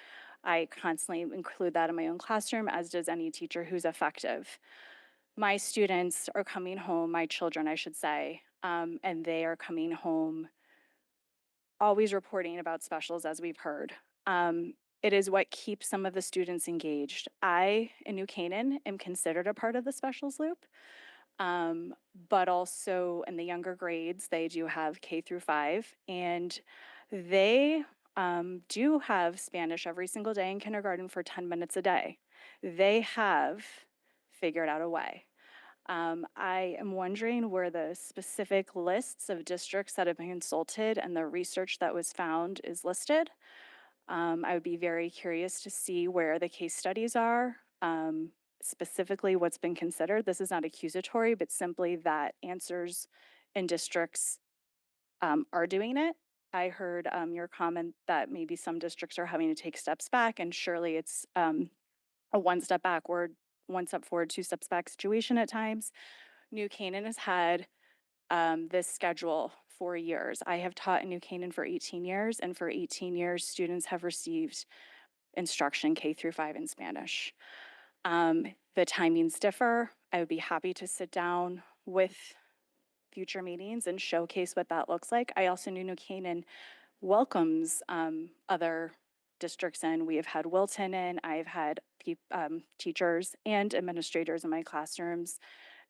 S16: I constantly include that in my own classroom, as does any teacher who's effective. My students are coming home, my children, I should say, and they are coming home always reporting about specials, as we've heard. It is what keeps some of the students engaged. I, in New Canaan, am considered a part of the specials loop. But also in the younger grades, they do have K through 5, and they do have Spanish every single day in kindergarten for 10 minutes a day. They have figured out a way. I am wondering where the specific lists of districts that have been consulted and the research that was found is listed. I would be very curious to see where the case studies are, specifically what's been considered. This is not accusatory, but simply that answers in districts are doing it. I heard your comment that maybe some districts are having to take steps back, and surely it's a one step backward, one step forward, two steps back situation at times. New Canaan has had this schedule for years. I have taught in New Canaan for 18 years, and for 18 years, students have received instruction K through 5 in Spanish. The timings differ. I would be happy to sit down with future meetings and showcase what that looks like. I also knew New Canaan welcomes other districts in. We have had Wilton in. I've had teachers and administrators in my classrooms,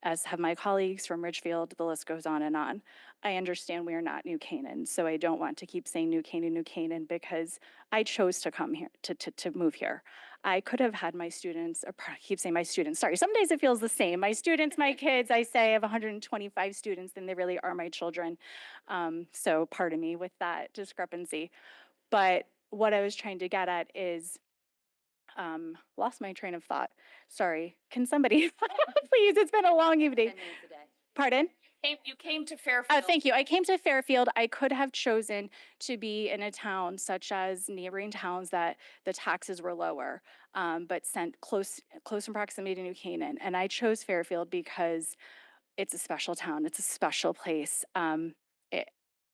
S16: as have my colleagues from Ridgefield. The list goes on and on. I understand we are not New Canaan, so I don't want to keep saying New Canaan, because I chose to come here, to move here. I could have had my students, or I keep saying my students, sorry, some days it feels the same. My students, my kids, I say I have 125 students, and they really are my children. So pardon me with that discrepancy. But what I was trying to get at is, lost my train of thought. Sorry. Can somebody, please, it's been a long evening.
S2: 10 minutes a day.
S16: Pardon?
S1: You came to Fairfield.
S16: Thank you. I came to Fairfield. I could have chosen to be in a town such as neighboring towns that the taxes were lower, but sent close in proximity to New Canaan. And I chose Fairfield because it's a special town. It's a special place.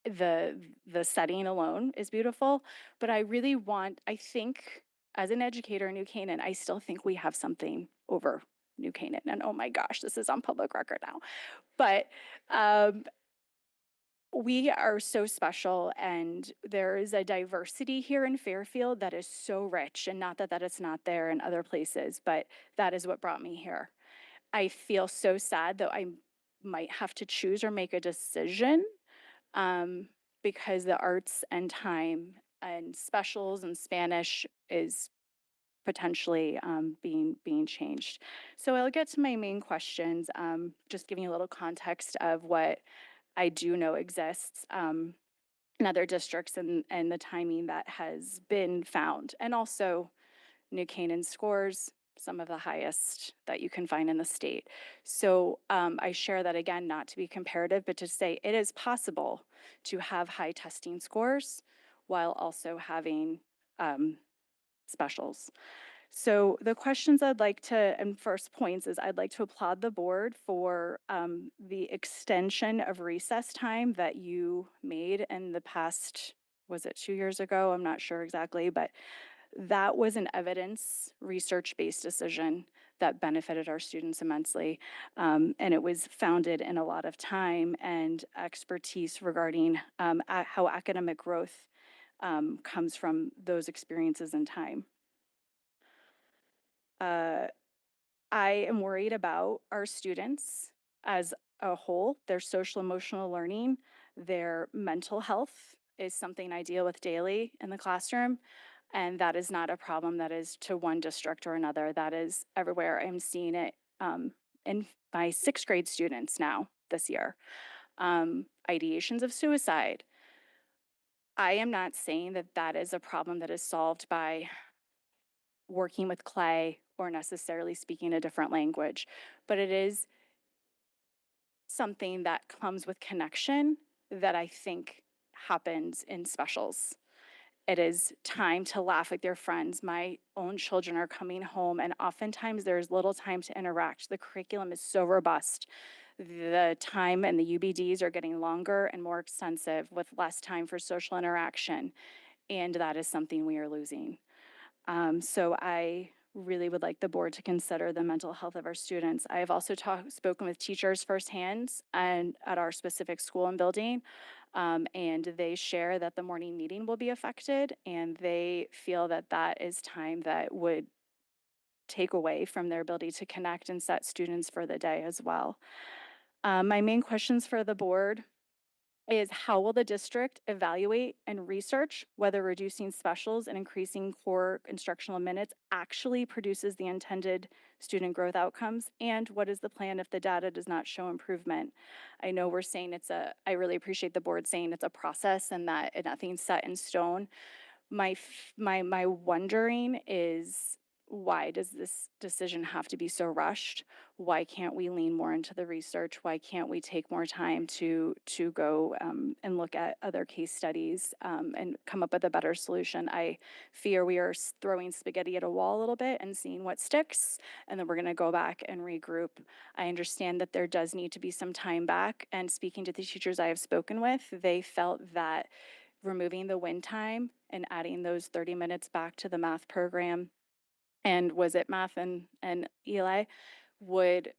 S16: The setting alone is beautiful, but I really I think as an educator in New Canaan, I still think we have something over New Canaan. And oh my gosh, this is on public record now. But we are so special, and there is a diversity here in Fairfield that is so rich, and not that it's not there in other places, but that is what brought me here. I feel so sad that I might have to choose or make a decision, because the arts and time and specials and Spanish is potentially being changed. So I'll get to my main questions, just giving you a little context of what I do know exists in other districts, and the timing that has been found. And also New Canaan scores some of the highest that you can find in the state. So I share that again, not to be comparative, but to say it is possible to have high testing scores while also having specials. So the questions I'd like to, and first points is I'd like to applaud the board for the extension of recess time that you made in the past, was it 2 years ago? I'm not sure exactly, but that was an evidence research-based decision that benefited our students immensely. And it was founded in a lot of time and expertise regarding how academic growth comes from those experiences in time. I am worried about our students as a whole, their social emotional learning, their mental health is something I deal with daily in the classroom. And that is not a problem that is to one district or another. That is everywhere. I'm seeing it in my 6th grade students now this year. Ideations of suicide, I am not saying that that is a problem that is solved by working with clay or necessarily speaking a different language, but it is something that comes with connection that I think happens in specials. It is time to laugh with your friends. My own children are coming home, and oftentimes there's little time to interact. The curriculum is so robust. The time and the UBDs are getting longer and more extensive with less time for social interaction, and that is something we are losing. So I really would like the board to consider the mental health of our students. I have also spoken with teachers firsthand and at our specific school and building, and they share that the morning meeting will be affected, and they feel that that is time that would take away from their ability to connect and set students for the day as well. My main questions for the board is how will the district evaluate and research whether reducing specials and increasing core instructional minutes actually produces the intended student growth outcomes? And what is the plan if the data does not show improvement? I know we're saying I really appreciate the board saying it's a process and that nothing's set in stone. My wondering is, why does this decision have to be so rushed? Why can't we lean more into the research? Why can't we take more time to go and look at other case studies and come up with a better solution? I fear we are throwing spaghetti at a wall a little bit and seeing what sticks, and then we're going to go back and regroup. I understand that there does need to be some time back, and speaking to the teachers I have spoken with, they felt that removing the win time and adding those 30 minutes back to the math program, and was it math and Eli, would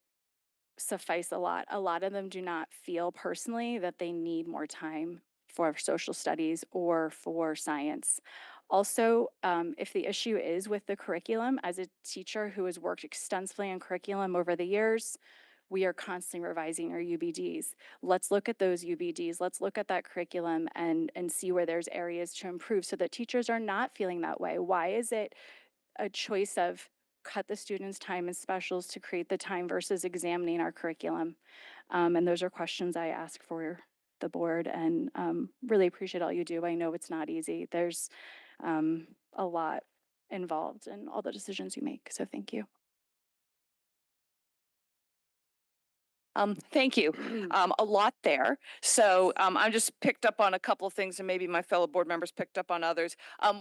S16: suffice a lot. A lot of them do not feel personally that they need more time for social studies or for science. Also, if the issue is with the curriculum, as a teacher who has worked extensively on curriculum over the years, we are constantly revising our UBDs. Let's look at those UBDs. Let's look at that curriculum and see where there's areas to improve so that teachers are not feeling that way. Why is it a choice of cut the students' time in specials to create the time versus examining our curriculum? And those are questions I ask for the board, and really appreciate all you do. I know it's not easy. There's a lot involved in all the decisions you make, so thank you.
S1: Thank you. A lot there. So I just picked up on a couple of things, and maybe my fellow board members picked up on others.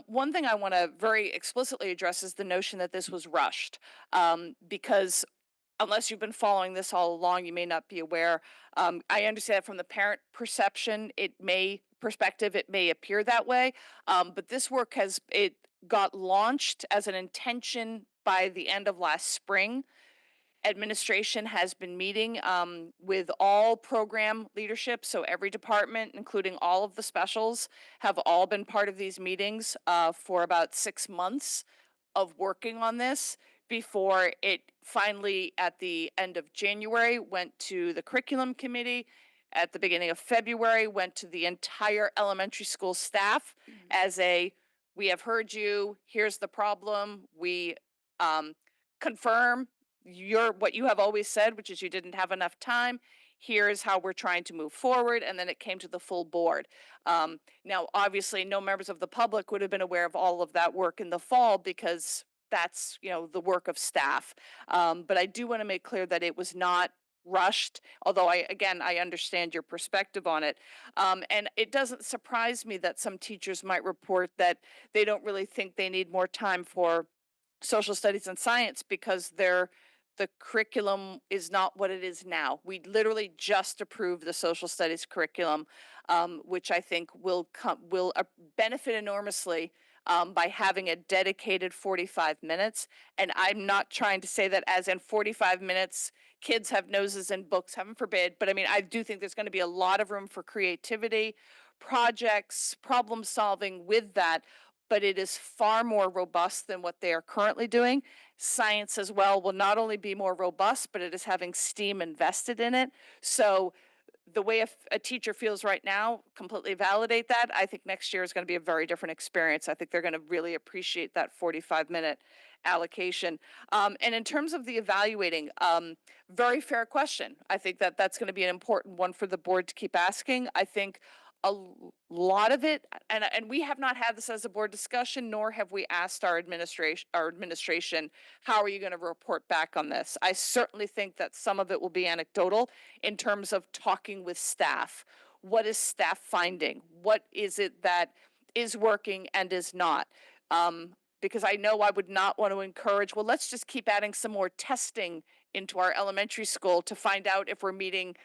S1: One thing I want to very explicitly address is the notion that this was rushed, because unless you've been following this all along, you may not be aware. I understand from the parent perception, it may appear that way, but this work it got launched as an intention by the end of last spring. Administration has been meeting with all program leadership, so every department, including all of the specials, have all been part of these meetings for about 6 months of working on this before it finally, at the end of January, went to the curriculum committee. At the beginning of February, went to the entire elementary school staff as we have heard you, here's the problem, we confirm what you have always said, which is you didn't have enough time. Here's how we're trying to move forward. And then it came to the full board. Now, obviously, no members of the public would have been aware of all of that work in the fall because that's, the work of staff. But I do want to make clear that it was not rushed, although I understand your perspective on it. And it doesn't surprise me that some teachers might report that they don't really think they need more time for social studies and science because the curriculum is not what it is now. We literally just approved the social studies curriculum, which I think will benefit enormously by having a dedicated 45 minutes. And I'm not trying to say that as in 45 minutes, kids have noses in books, heaven forbid. But I mean, I do think there's going to be a lot of room for creativity, projects, problem solving with that. But it is far more robust than what they are currently doing. Science as well will not only be more robust, but it is having STEAM invested in it. So the way a teacher feels right now, completely validate that. I think next year is going to be a very different experience. I think they're going to really appreciate that 45-minute allocation. And in terms of the evaluating, very fair question. I think that that's going to be an important one for the board to keep asking. I think lot of it, and we have not had this as a board discussion, nor have we asked our administration, how are you going to report back on this? I certainly think that some of it will be anecdotal in terms of talking with staff. What is staff finding? What is it that is working and is not? Because I know I would not want to encourage, well, let's just keep adding some more testing into our elementary school to find out if we're meeting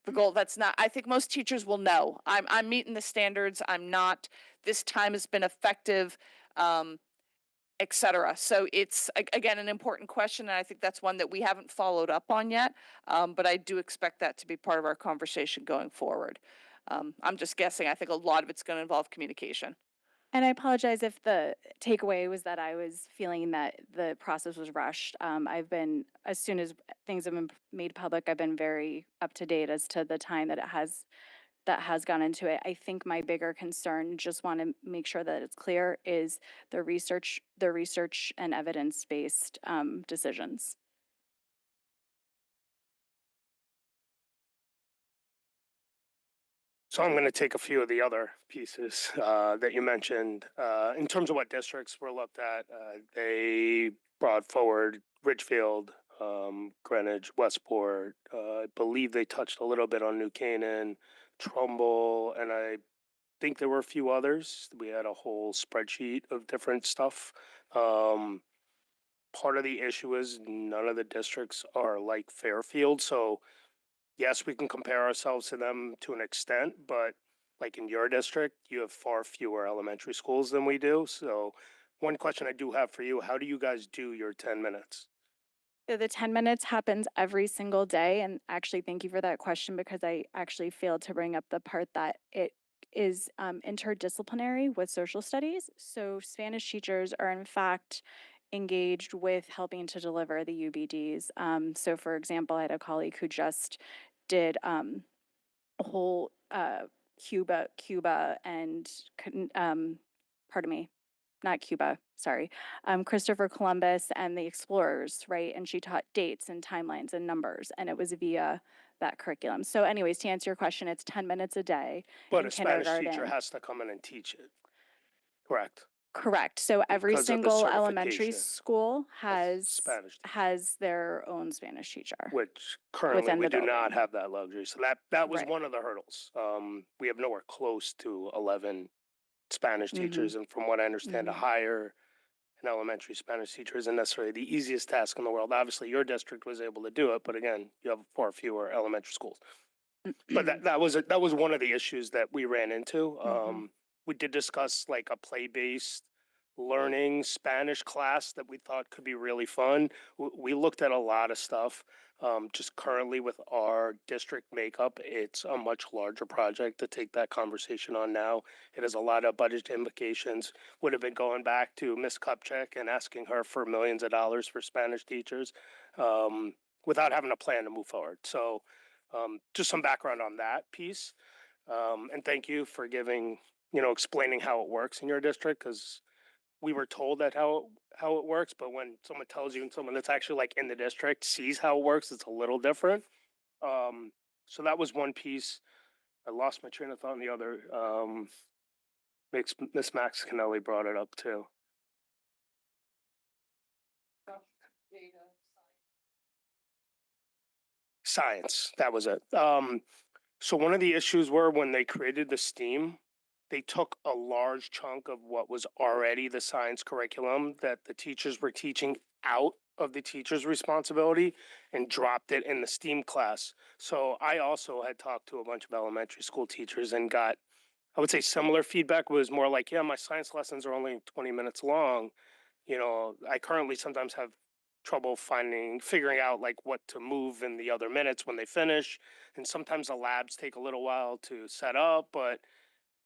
S1: the goal. That's not, I think most teachers will know, I'm meeting the standards, I'm not, this time has been effective, et cetera. So it's, again, an important question, and I think that's one that we haven't followed up on yet, but I do expect that to be part of our conversation going forward. I'm just guessing, I think a lot of it's going to involve communication.
S16: And I apologize if the takeaway was that I was feeling that the process was rushed. I've been, as soon as things have been made public, I've been very up to date as to the time that has gone into it. I think my bigger concern, just want to make sure that it's clear, is the research and evidence-based decisions.
S5: So I'm going to take a few of the other pieces that you mentioned. In terms of what districts were looked at, they brought forward Ridgefield, Greenwich, Westport. I believe they touched a little bit on New Canaan, Trumbull, and I think there were a few others. We had a whole spreadsheet of different stuff. Part of the issue is none of the districts are like Fairfield, so yes, we can compare ourselves to them to an extent, but like in your district, you have far fewer elementary schools than we do. So one question I do have for you, how do you guys do your 10 minutes?
S16: So the 10 minutes happens every single day. And actually, thank you for that question, because I actually failed to bring up the part that it is interdisciplinary with social studies. So Spanish teachers are in fact engaged with helping to deliver the UBDs. So for example, I had a colleague who just did a whole Cuba and pardon me, not Cuba, sorry, Christopher Columbus and the explorers, right? And she taught dates and timelines and numbers, and it was via that curriculum. So anyways, to answer your question, it's 10 minutes a day
S5: But
S16: in
S5: a Spanish teacher
S16: kindergarten.
S5: has to come in and teach it, correct?
S16: Correct. So every
S5: Because of the
S16: single elementary
S5: certification
S16: school has
S5: Spanish teacher,
S16: has their own Spanish teacher.
S5: which currently
S16: within
S5: we
S16: the
S5: do not
S16: building.
S5: have that luxury. So that was
S16: Right.
S5: one of the hurdles. We have nowhere close to 11 Spanish
S16: Mhm.
S5: teachers, and from what I understand, to
S16: Mhm.
S5: hire an elementary Spanish teacher isn't necessarily the easiest task in the world. Obviously, your district was able to do it, but again, you have far fewer elementary schools. But that was one of the issues that we ran into. We did discuss like a play-based learning Spanish class that we thought could be really fun. We looked at a lot of stuff. Just currently with our district makeup, it's a much larger project to take that conversation on now. It has a lot of budget implications. Would have been going back to Miss Kupchak and asking her for millions of dollars for Spanish teachers without having a plan to move forward. So just some background on that piece. And thank you for giving, explaining how it works in your district, because we were told that how it works, but when someone tells you and someone that's actually like in the district sees how it works, it's a little different. So that was one piece. I lost my train of thought on the other. Miss Max Canelli brought it up too. Science, that was it. So one of the issues were when they created the STEAM, they took a large chunk of what was already the science curriculum that the teachers were teaching out of the teacher's responsibility and dropped it in the STEAM class. So I also had talked to a bunch of elementary school teachers and got, I would say, similar feedback. Was more like, yeah, my science lessons are only 20 minutes long. I currently sometimes have trouble figuring out like what to move in the other minutes when they finish. And sometimes the labs take a little while to set up, but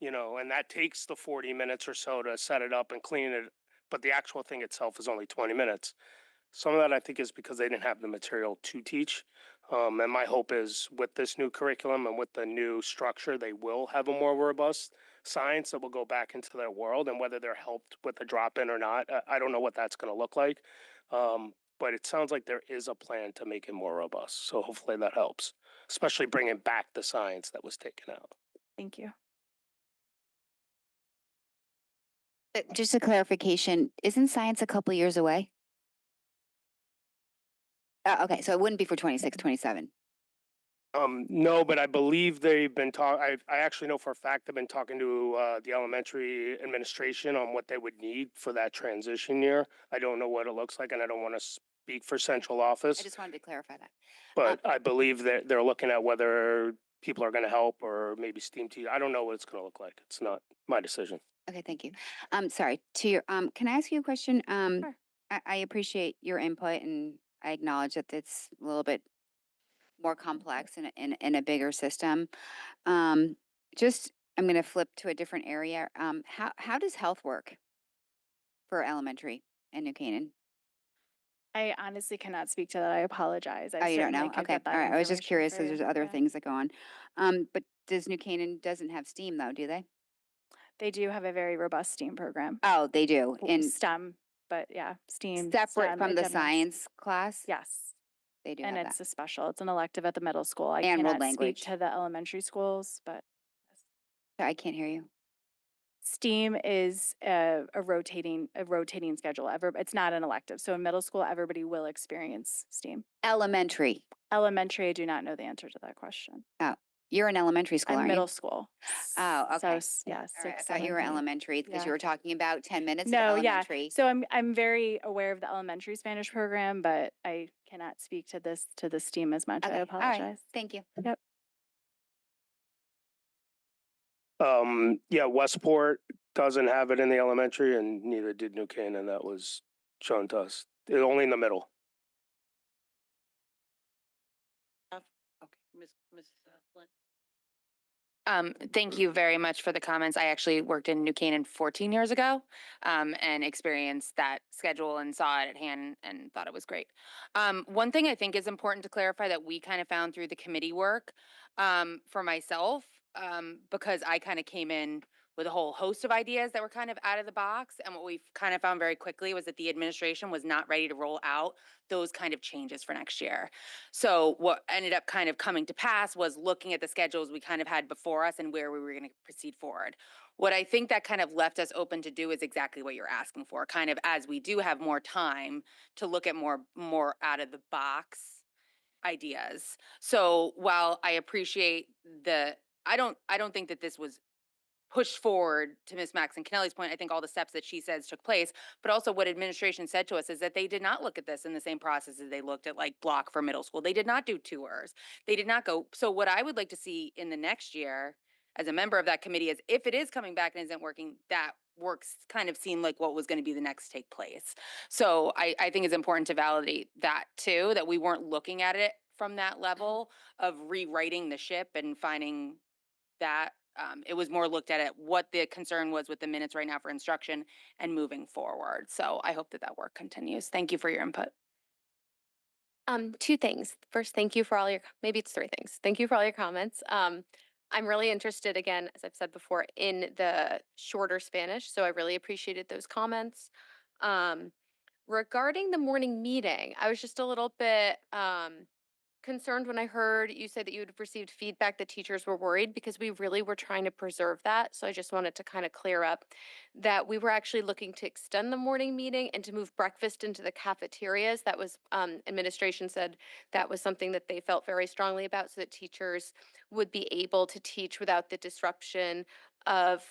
S5: and that takes the 40 minutes or so to set it up and clean it. But the actual thing itself is only 20 minutes. Some of that I think is because they didn't have the material to teach. And my hope is with this new curriculum and with the new structure, they will have a more robust science that will go back into their world. And whether they're helped with the drop in or not, I don't know what that's going to look like. But it sounds like there is a plan to make it more robust. So hopefully that helps, especially bringing back the science that was taken out.
S16: Thank you.
S8: Just a clarification, isn't science a couple years away? Okay, so it wouldn't be for 26, 27.
S5: No, but I believe they've been I actually know for a fact they've been talking to the elementary administration on what they would need for that transition year. I don't know what it looks like, and I don't want to speak for central
S8: I
S5: office,
S8: just wanted to clarify that.
S5: but I believe that they're looking at whether people are going to help or maybe STEAM team. I don't know what it's going to look like. It's not my decision.
S8: Okay, thank you. Sorry, to your, can I ask you a question?
S16: Sure.
S8: I appreciate your input and I acknowledge that it's a little bit more complex in a bigger system. Just, I'm gonna flip to a different area. How does health work for elementary in New Canaan?
S16: I honestly cannot speak to that. I apologize.
S8: Oh,
S16: I
S8: you don't
S16: certainly
S8: know?
S16: could
S8: Okay,
S16: get that
S8: all right. I was just
S16: information
S8: curious
S16: for
S8: because
S16: you.
S8: there's other
S16: Yeah.
S8: things that go on. But does New Canaan doesn't have STEAM though, do they?
S16: They do have a very robust STEAM program.
S8: Oh, they do. In
S16: STEM, but yeah, STEAM.
S8: separate
S16: STEM,
S8: from the
S16: academics.
S8: science class?
S16: Yes.
S8: They do
S16: And
S8: have
S16: it's
S8: that.
S16: a special, it's an elective at the middle school. I
S8: And world
S16: cannot speak
S8: language.
S16: to the elementary schools, but
S8: I can't hear you.
S16: STEAM is a rotating schedule. It's not an elective. So in middle school, everybody will experience STEAM.
S8: Elementary.
S16: Elementary, I do not know the answer to that question.
S8: Oh, you're in elementary school,
S16: I'm
S8: aren't
S16: middle
S8: you?
S16: school.
S8: Oh,
S16: So
S8: okay.
S16: yeah,
S8: All right, I
S16: 6,
S8: thought you
S16: 7,
S8: were
S16: 8.
S8: elementary because
S16: Yeah.
S8: you were talking about 10 minutes of
S16: No, yeah.
S8: elementary.
S16: So I'm very aware of the elementary Spanish program, but I cannot speak to the STEAM as much. I
S8: Okay, all
S16: apologize.
S8: right. Thank you.
S16: Yep.
S5: Yeah, Westport doesn't have it in the elementary, and neither did New Canaan. That was shown to us. They're only in the middle.
S3: Okay, Ms. Flynn.
S2: Thank you very much for the comments. I actually worked in New Canaan 14 years ago, and experienced that schedule and saw it at hand and thought it was great. One thing I think is important to clarify that we kind of found through the committee work, for myself, because I kind of came in with a whole host of ideas that were kind of out of the box. And what we kind of found very quickly was that the administration was not ready to roll out those kind of changes for next year. So what ended up kind of coming to pass was looking at the schedules we kind of had before us and where we were going to proceed forward. What I think that kind of left us open to do is exactly what you're asking for, kind of as we do have more time to look at more out of the box ideas. So while I appreciate I don't think that this was pushed forward, to Ms. Max and Kennelly's point. I think all the steps that she says took place, but also what administration said to us is that they did not look at this in the same process as they looked at like block for middle school. They did not do tours. They did not go. So what I would like to see in the next year as a member of that committee is if it is coming back and isn't working, that works kind of seemed like what was going to be the next take place. So I think it's important to validate that too, that we weren't looking at it from that level of rewriting the ship and finding that. It was more looked at what the concern was with the minutes right now for instruction and moving forward. So I hope that that work continues. Thank you for your input.
S6: Two things. First, thank you for all your, maybe it's three things. Thank you for all your comments. I'm really interested, again, as I've said before, in the shorter Spanish. So I really appreciated those comments. Regarding the morning meeting, I was just a little bit concerned when I heard you say that you had received feedback that teachers were worried because we really were trying to preserve that. So I just wanted to kind of clear up that we were actually looking to extend the morning meeting and to move breakfast into the cafeterias. That was, administration said that was something that they felt very strongly about so that teachers would be able to teach without the disruption of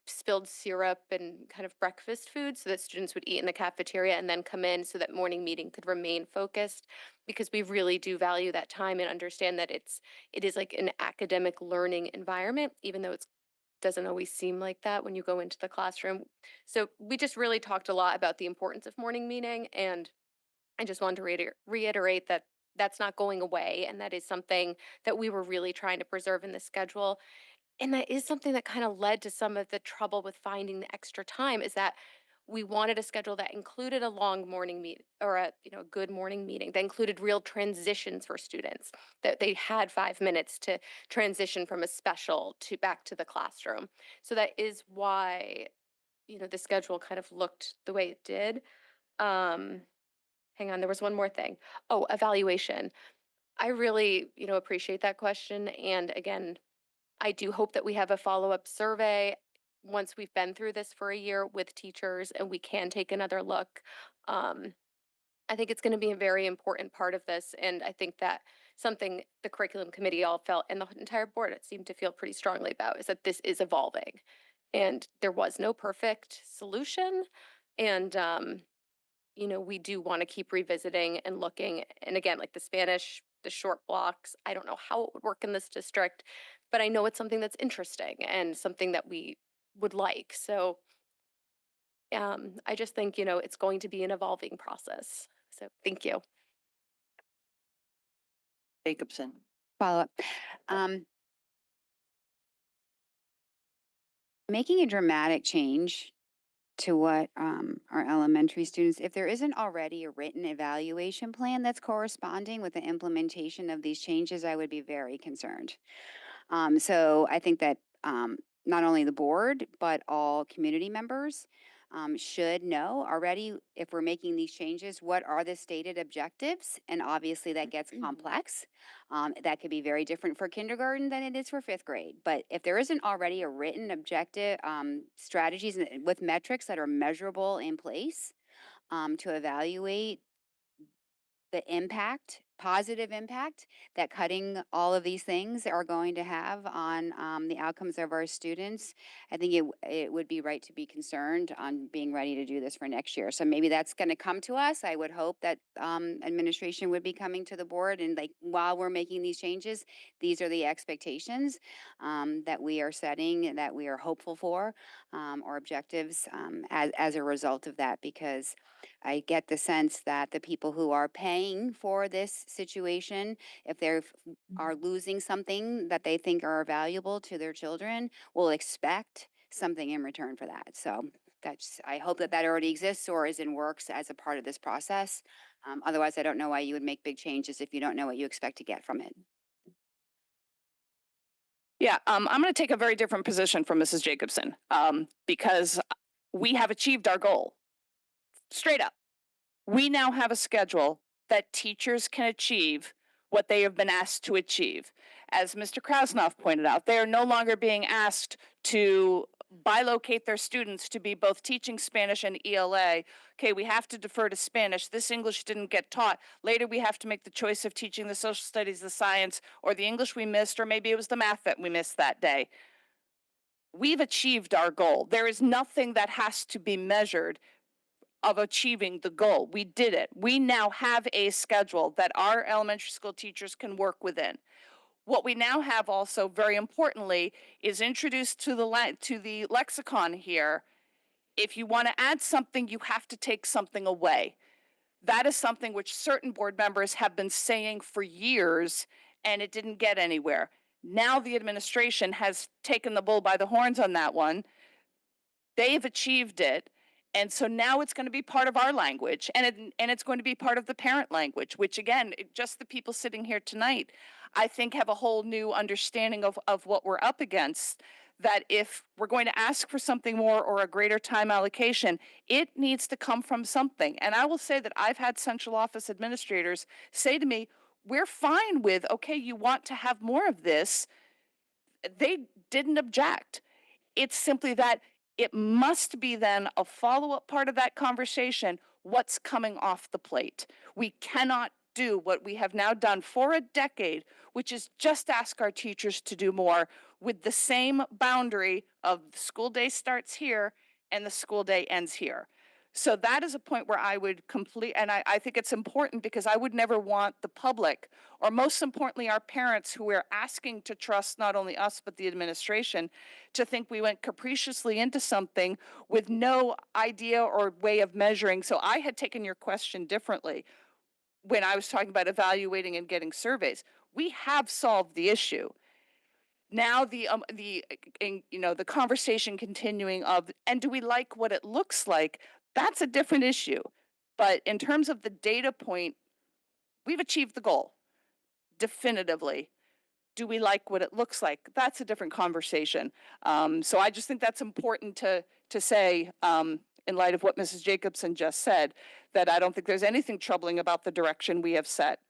S6: spilled syrup and kind of breakfast food so that students would eat in the cafeteria and then come in so that morning meeting could remain focused because we really do value that time and understand that it is like an academic learning environment even though it doesn't always seem like that when you go into the classroom. So we just really talked a lot about the importance of morning meeting, and I just wanted to reiterate that that's not going away and that is something that we were really trying to preserve in the schedule. And that is something that kind of led to some of the trouble with finding the extra time is that we wanted a schedule that included a long morning meet or a good morning meeting that included real transitions for students, that they had 5 minutes to transition from a special to back to the classroom. So that is why the schedule kind of looked the way it did. Hang on, there was one more thing. Oh, evaluation. I really appreciate that question, and again, I do hope that we have a follow-up survey. once we've been through this for a year with teachers and we can take another look, I think it's going to be a very important part of this. And I think that something the curriculum committee all felt and the entire board it seemed to feel pretty strongly about is that this is evolving. And there was no perfect solution. And, we do want to keep revisiting and looking. And again, like the Spanish, the short blocks, I don't know how it would work in this district, but I know it's something that's interesting and something that we would like. So I just think, it's going to be an evolving process. So thank you.
S3: Jacobson.
S8: Follow up. Making a dramatic change to what our elementary students, if there isn't already a written evaluation plan that's corresponding with the implementation of these changes, I would be very concerned. So I think that not only the board, but all community members should know already if we're making these changes, what are the stated objectives? And obviously that gets complex. That could be very different for kindergarten than it is for fifth grade. But if there isn't already a written objective strategies with metrics that are measurable in place to evaluate the impact, positive impact that cutting all of these things are going to have on the outcomes of our students, I think it would be right to be concerned on being ready to do this for next year. So maybe that's going to come to us. I would hope that administration would be coming to the board and like, while we're making these changes, these are the expectations that we are setting and that we are hopeful for or objectives as a result of that, because I get the sense that the people who are paying for this situation, if they are losing something that they think are valuable to their children, will expect something in return for that. So I hope that already exists or is in works as a part of this process. Otherwise, I don't know why you would make big changes if you don't know what you expect to get from it.
S1: Yeah, I'm going to take a very different position from Mrs. Jacobson because we have achieved our goal. Straight up. We now have a schedule that teachers can achieve what they have been asked to achieve. As Mr. Krasnoff pointed out, they are no longer being asked to bilocate their students to be both teaching Spanish and ELA. Okay, we have to defer to Spanish. This English didn't get taught. Later, we have to make the choice of teaching the social studies, the science, or the English we missed, or maybe it was the math that we missed that day. We've achieved our goal. There is nothing that has to be measured of achieving the goal. We did it. We now have a schedule that our elementary school teachers can work within. What we now have also, very importantly, is introduced to the lexicon here. If you want to add something, you have to take something away. That is something which certain board members have been saying for years, and it didn't get anywhere. Now the administration has taken the bull by the horns on that one. They've achieved it. And so now it's going to be part of our language, and it's going to be part of the parent language, which again, just the people sitting here tonight, I think have a whole new understanding of what we're up against, that if we're going to ask for something more or a greater time allocation, it needs to come from something. And I will say that I've had central office administrators say to me, we're fine with, okay, you want to have more of this. They didn't object. It's simply that it must be then a follow-up part of that conversation, what's coming off the plate. We cannot do what we have now done for a decade, which is just ask our teachers to do more with the same boundary of the school day starts here and the school day ends here. So that is a point where I would and I think it's important because I would never want the public, or most importantly, our parents who we're asking to trust not only us, but the administration, to think we went capriciously into something with no idea or way of measuring. So I had taken your question differently when I was talking about evaluating and getting surveys. We have solved the issue. Now the conversation continuing of, and do we like what it looks like? That's a different issue. But in terms of the data point, we've achieved the goal definitively. Do we like what it looks like? That's a different conversation. So I just think that's important to say in light of what Mrs. Jacobson just said, that I don't think there's anything troubling about the direction we have set.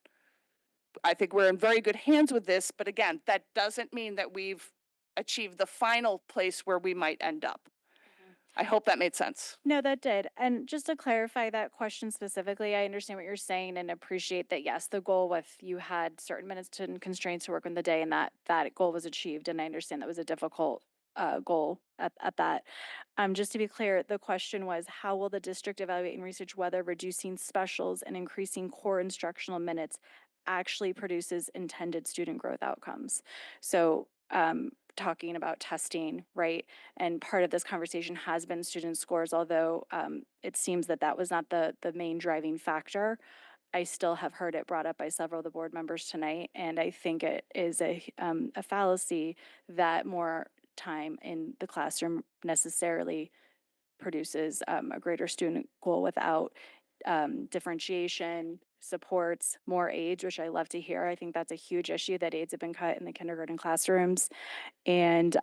S1: I think we're in very good hands with this, but again, that doesn't mean that we've achieve the final place where we might end up. I hope that made sense.
S16: No, that did. And just to clarify that question specifically, I understand what you're saying and appreciate that, yes, the goal with you had certain minutes and constraints to work in the day and that goal was achieved. And I understand that was a difficult goal at that. Just to be clear, the question was, how will the district evaluate and research whether reducing specials and increasing core instructional minutes actually produces intended student growth outcomes? So talking about testing, right? And part of this conversation has been student scores, although it seems that that was not the main driving factor. I still have heard it brought up by several of the board members tonight, and I think it is a fallacy that more time in the classroom necessarily produces a greater student goal without differentiation, supports, more aides, which I love to hear. I think that's a huge issue that aides have been cut in the kindergarten classrooms. And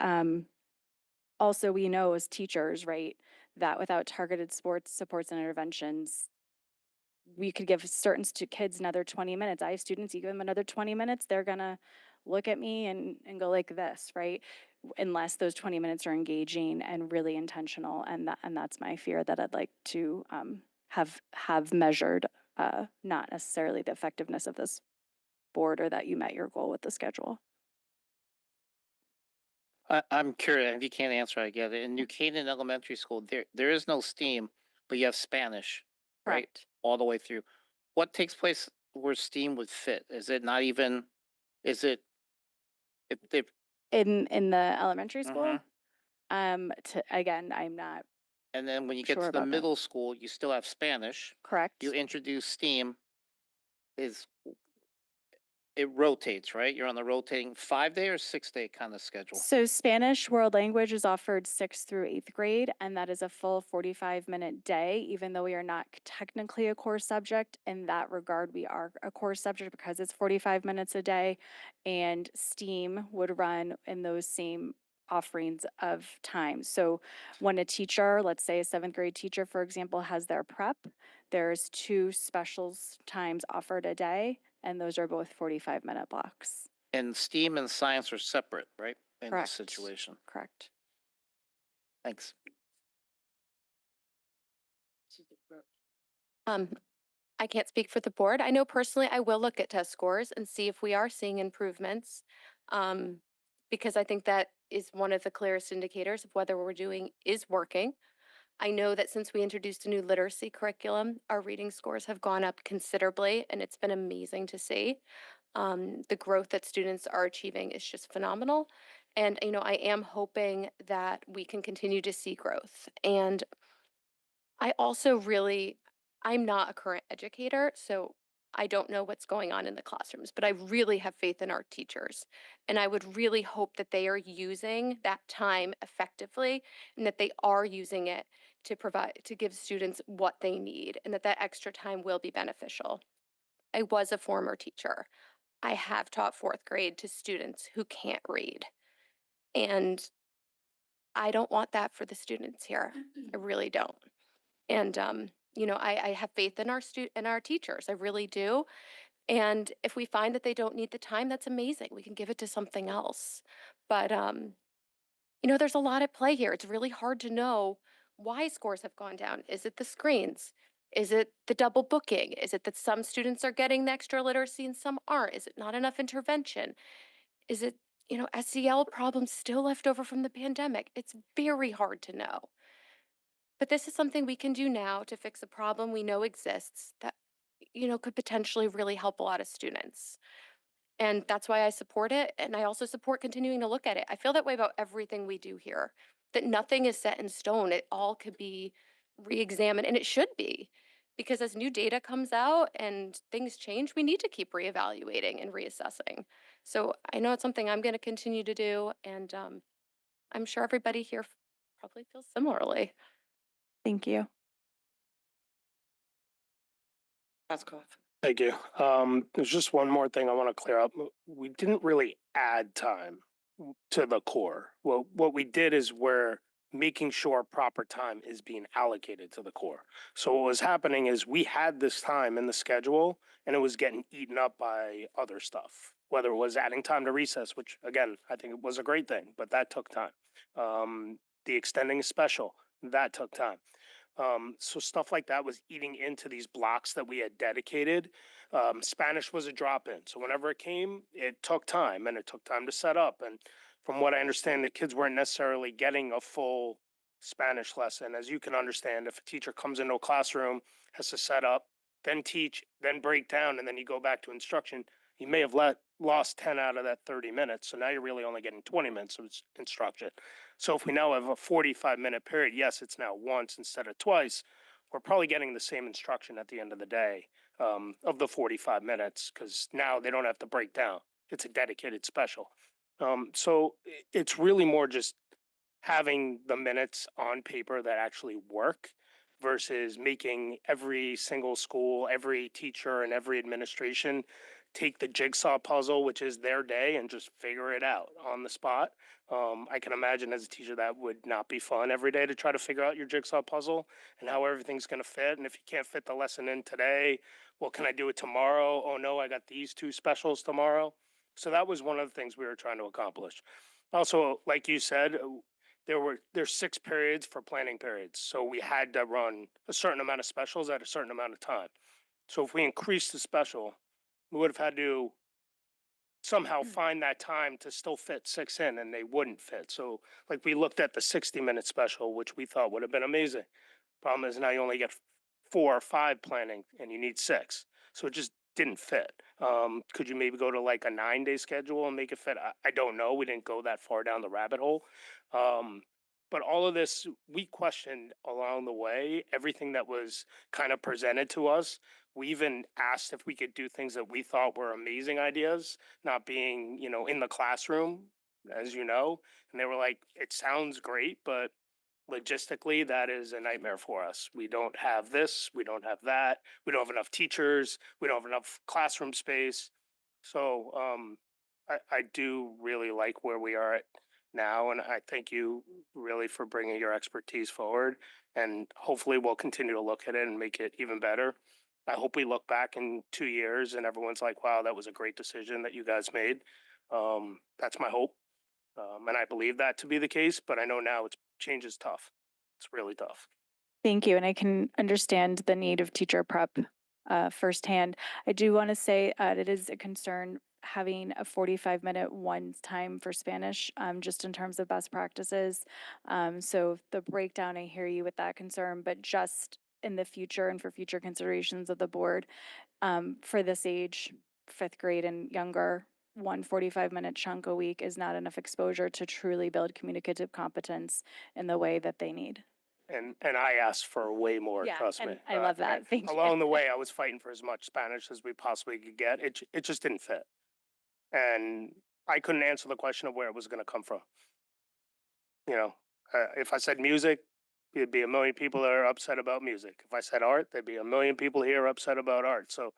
S16: also, we know as teachers, right, that without targeted sports supports and interventions, we could give certain kids another 20 minutes. I have students, you give them another 20 minutes, they're gonna look at me and go like this, right? Unless those 20 minutes are engaging and really intentional. And that's my fear that I'd like to have measured, not necessarily the effectiveness of this board or that you met your goal with the schedule.
S7: I'm curious, if you can't answer, I get it. In New Canaan Elementary School, there is no STEAM, but you have Spanish, right?
S16: Correct.
S7: All the way through. What takes place where STEAM would fit? Is it not even, is it, if
S16: In the elementary school,
S7: Mhm.
S16: again, I'm not
S7: and then when you get
S16: sure
S7: to the
S16: about that.
S7: middle school, you still have Spanish.
S16: Correct.
S7: You introduce STEAM, is, it rotates, right? You're on the rotating 5-day or 6-day kind of schedule.
S16: So Spanish world language is offered 6th through 8th grade, and that is a full 45-minute day, even though we are not technically a core subject. In that regard, we are a core subject because it's 45 minutes a day, and STEAM would run in those same offerings of time. So when a teacher, let's say a 7th grade teacher, for example, has their prep, there's 2 specials times offered a day, and those are both 45-minute blocks.
S7: And STEAM and science are separate, right? In
S16: Correct.
S7: this situation.
S16: Correct.
S7: Thanks.
S6: I can't speak for the board. I know personally I will look at test scores and see if we are seeing improvements. Because I think that is one of the clearest indicators of whether what we're doing is working. I know that since we introduced a new literacy curriculum, our reading scores have gone up considerably, and it's been amazing to see. The growth that students are achieving is just phenomenal. And, I am hoping that we can continue to see growth. And I also I'm not a current educator, so I don't know what's going on in the classrooms, but I really have faith in our teachers. And I would really hope that they are using that time effectively and that they are using it to give students what they need and that extra time will be beneficial. I was a former teacher. I have taught 4th grade to students who can't read. And I don't want that for the students here. I really don't. And I have faith in our teachers. I really do. And if we find that they don't need the time, that's amazing. We can give it to something else. But there's a lot at play here. It's really hard to know why scores have gone down. Is it the screens? Is it the double booking? Is it that some students are getting the extra literacy and some aren't? Is it not enough intervention? Is it, SEL problems still left over from the pandemic? It's very hard to know. But this is something we can do now to fix a problem we know exists that, could potentially really help a lot of students. And that's why I support it. And I also support continuing to look at it. I feel that way about everything we do here, that nothing is set in stone. It all could be re-examined, and it should be. Because as new data comes out and things change, we need to keep reevaluating and reassessing. So I know it's something I'm going to continue to do. And I'm sure everybody here probably feels similarly.
S16: Thank you.
S5: Thank you. There's just one more thing I want to clear up. We didn't really add time to the core. Well, what we did is we're making sure proper time is being allocated to the core. So what was happening is we had this time in the schedule and it was getting eaten up by other stuff. whether it was adding time to recess, which again, I think it was a great thing, but that took time. The extending special, that took time. So stuff like that was eating into these blocks that we had dedicated. Spanish was a drop in. So whenever it came, it took time and it took time to set up. And from what I understand, the kids weren't necessarily getting a full Spanish lesson. As you can understand, if a teacher comes into a classroom, has to set up, then teach, then break down, and then you go back to instruction, you may have lost 10 out of that 30 minutes. So now you're really only getting 20 minutes of instruction. So if we now have a 45-minute period, yes, it's now once instead of twice, we're probably getting the same instruction at the end of the day of the 45 minutes, because now they don't have to break down. It's a dedicated special. So it's really more just having the minutes on paper that actually work versus making every single school, every teacher, and every administration take the jigsaw puzzle, which is their day, and just figure it out on the spot. I can imagine as a teacher that would not be fun every day to try to figure out your jigsaw puzzle and how everything's going to fit. And if you can't fit the lesson in today, well, can I do it tomorrow? Oh no, I got these two specials tomorrow. So that was one of the things we were trying to accomplish. Also, like you said, there's 6 periods for planning periods. So we had to run a certain amount of specials at a certain amount of time. So if we increased the special, we would have had to somehow find that time to still fit 6 in, and they wouldn't fit. So like we looked at the 60-minute special, which we thought would have been amazing. Problem is now you only get 4 or 5 planning and you need 6. So it just didn't fit. Could you maybe go to like a 9-day schedule and make it fit? I don't know. We didn't go that far down the rabbit hole. But all of this, we questioned along the way, everything that was kind of presented to us. We even asked if we could do things that we thought were amazing ideas, not being, in the classroom, as you know. And they were like, it sounds great, but logistically, that is a nightmare for us. We don't have this, we don't have that, we don't have enough teachers, we don't have enough classroom space. So I do really like where we are at now, and I thank you really for bringing your expertise forward. And hopefully, we'll continue to look at it and make it even better. I hope we look back in 2 years and everyone's like, "Wow, that was a great decision that you guys made." That's my hope. And I believe that to be the case, but I know now change is tough. It's really tough.
S16: Thank you. And I can understand the need of teacher prep firsthand. I do want to say it is a concern having a 45-minute one time for Spanish, just in terms of best practices. So the breakdown, I hear you with that concern, but just in the future and for future considerations of the board, for this age, 5th grade and younger, 1 45-minute chunk a week is not enough exposure to truly build communicative competence in the way that they need.
S5: And I asked for way more,
S16: Yeah,
S5: trust me.
S16: and I love that.
S5: and
S16: Thank you.
S5: Along the way, I was fighting for as much Spanish as we possibly could get. It just didn't fit. And I couldn't answer the question of where it was going to come from. If I said music, there'd be a million people that are upset about music. If I said art, there'd be a million people here upset about art. So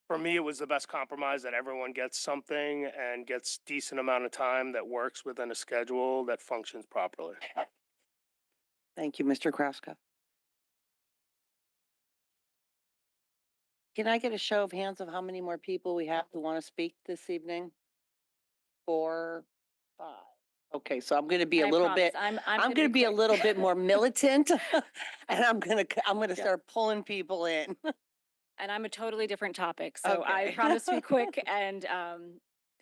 S5: for me, it was the best compromise that everyone gets something and gets decent amount of time that works within a schedule that functions properly.
S3: Thank you, Mr. Kraska. Can I get a show of hands of how many more people we have who want to speak this evening? 4, 5. Okay, so I'm going to be a
S9: I
S3: little
S9: promise,
S3: bit,
S9: I'm
S3: I'm going to be a
S9: quick.
S3: little bit more militant and I'm going to
S9: Yeah.
S3: start pulling people in.
S9: And I'm a totally different topic, so I
S3: Okay.
S9: promise to be quick and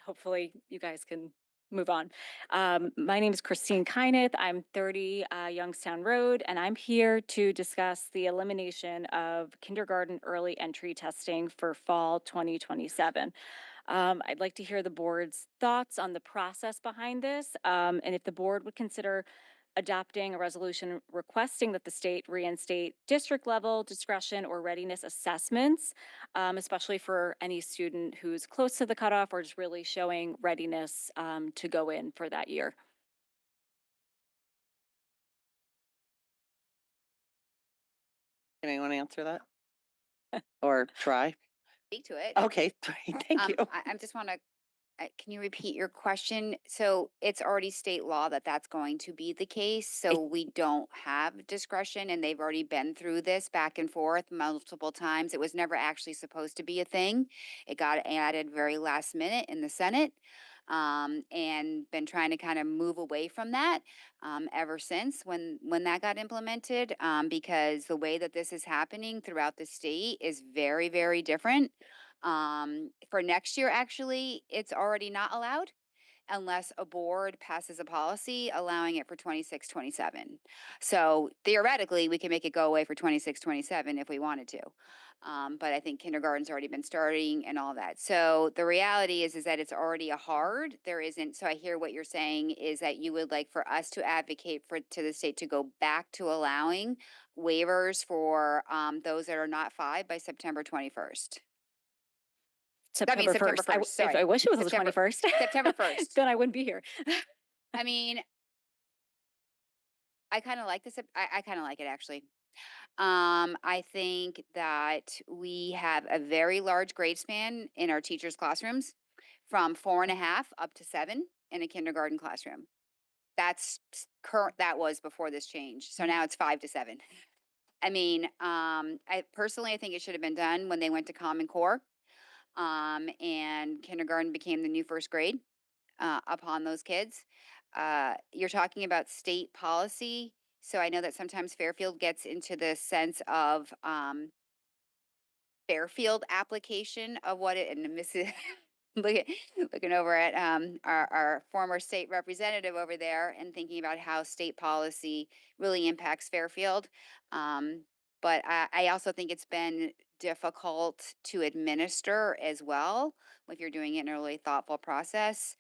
S9: hopefully you guys can move on. My name is Christine Kyneth. I'm 30 Youngstown Road, and I'm here to discuss the elimination of kindergarten early entry testing for fall 2027. I'd like to hear the board's thoughts on the process behind this, and if the board would consider adopting a resolution requesting that the state reinstate district level discretion or readiness assessments, especially for any student who's close to the cutoff or is really showing readiness to go in for that year.
S3: Can anyone answer that? Or try?
S8: Speak to it.
S3: Okay, thank you.
S8: I just want to can you repeat your question? So it's already state law that that's going to be the case. So we don't have discretion and they've already been through this back and forth multiple times. It was never actually supposed to be a thing. It got added very last minute in the Senate. And been trying to kind of move away from that ever since when that got implemented, because the way that this is happening throughout the state is very, very different. For next year, actually, it's already not allowed unless a board passes a policy allowing it for 26, 27. So theoretically, we can make it go away for 26, 27 if we wanted to. But I think kindergarten's already been starting and all that. So the reality is that it's already a hard. There isn't. So I hear what you're saying is that you would like for us to advocate to the state to go back to allowing waivers for those that are not 5 by September 21st.
S9: September
S8: September
S9: 1st.
S8: 1st, sorry.
S9: I wish it was the
S8: September-
S9: 21st.
S8: September 1st.
S9: Then I wouldn't be here.
S8: I mean, I kind of like this. I kind of like it actually. I think that we have a very large grade span in our teachers' classrooms from 4.5 up to 7 in a kindergarten classroom. That's current. That was before this change. So now it's 5 to 7. I mean, I personally, I think it should have been done when they went to Common Core. And kindergarten became the new first grade upon those kids. You're talking about state policy. So I know that sometimes Fairfield gets into the sense of Fairfield application of what it, and Mrs. looking over at our former state representative over there and thinking about how state policy really impacts Fairfield. But I also think it's been difficult to as well if you're doing it in a really thoughtful process.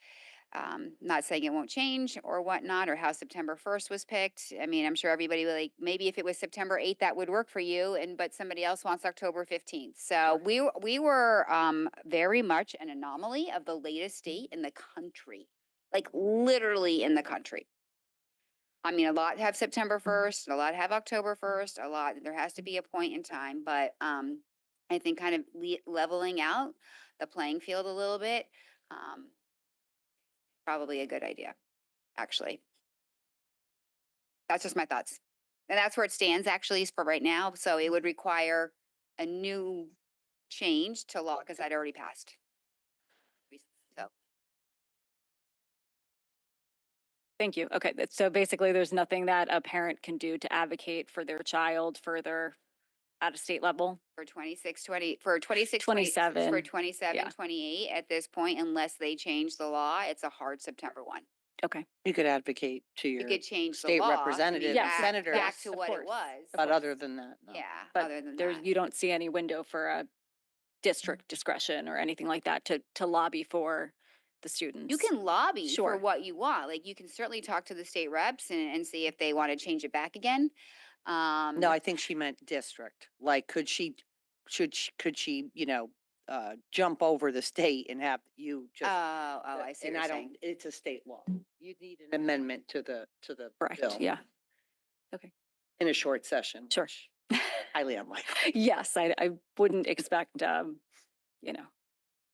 S8: Not saying it won't change or whatnot, or how September 1st was picked. I mean, I'm sure everybody would like, maybe if it was September 8th, that would work for you, but somebody else wants October 15th. So we were very much an anomaly of the latest date in the country, like literally in the country. I mean, a lot have September 1st, a lot have October 1st, a lot, there has to be a point in time, but I think kind of leveling out the playing field a little bit, probably a good idea, actually. That's just my thoughts. And that's where it stands actually is for right now. So it would require a new change to law because I'd already passed. So
S9: Thank you. Okay, so basically there's nothing that a parent can do to advocate for their child further at a state level?
S8: for 26, 20, for 26,
S9: 27,
S8: for 27,
S9: yeah.
S8: 28 at this point, unless they change the law, it's a hard September 1.
S9: Okay.
S17: You could advocate to
S8: You
S17: your
S8: could change the
S17: state
S8: law.
S17: representative
S9: Yes,
S17: and
S8: back,
S17: senators,
S8: back to
S9: of
S8: what it
S9: course.
S8: was.
S17: but other than that, no.
S8: Yeah,
S9: But
S8: other than
S9: there's,
S8: that.
S9: you don't see any window for a district discretion or anything like that to lobby for the students?
S8: You can lobby for
S9: Sure.
S8: what you want. Like you can certainly talk to the state reps and see if they want to change it back again.
S17: No, I think she meant district. Like, could she, jump over the state and have you just?
S8: I see
S17: And
S8: what
S17: I
S8: you're
S17: don't,
S8: saying.
S17: it's a state law. You need an amendment to the
S9: Correct,
S17: bill
S9: yeah. Okay.
S17: in a short session.
S9: Sure.
S17: which Highly unlikely.
S9: Yes, I wouldn't expect,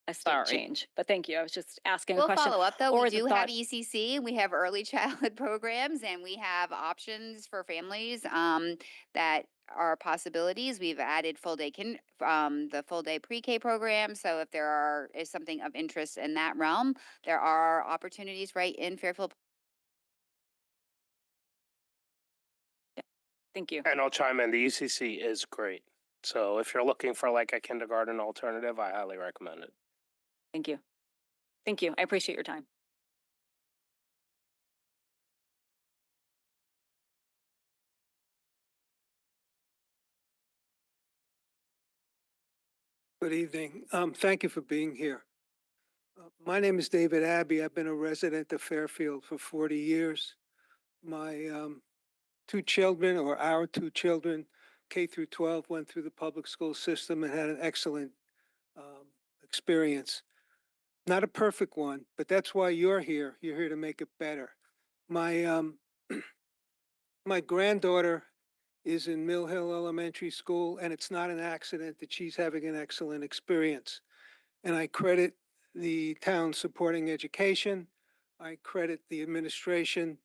S9: a state
S17: Sorry.
S9: change, but thank you. I was just asking a
S8: We'll
S9: question.
S8: follow up though.
S9: or
S8: We
S9: the
S8: do have
S9: thought-
S8: ECC, we have early childhood programs, and we have options for families that are possibilities. We've added the full day pre-K program. So if there is something of interest in that realm, there are opportunities right in Fairfield.
S9: Thank you.
S5: And I'll chime in, the ECC is great. So if you're looking for like a kindergarten alternative, I highly recommend it.
S9: Thank you. Thank you. I appreciate your time.
S18: Good evening. Thank you for being here. My name is David Abbey. I've been a resident of Fairfield for 40 years. My our two children, K through 12, went through the public school system and had an excellent experience. Not a perfect one, but that's why you're here. You're here to make it better. My my granddaughter is in Mill Hill Elementary School, and it's not an accident that she's having an excellent experience. And I credit the town supporting education. I credit the administration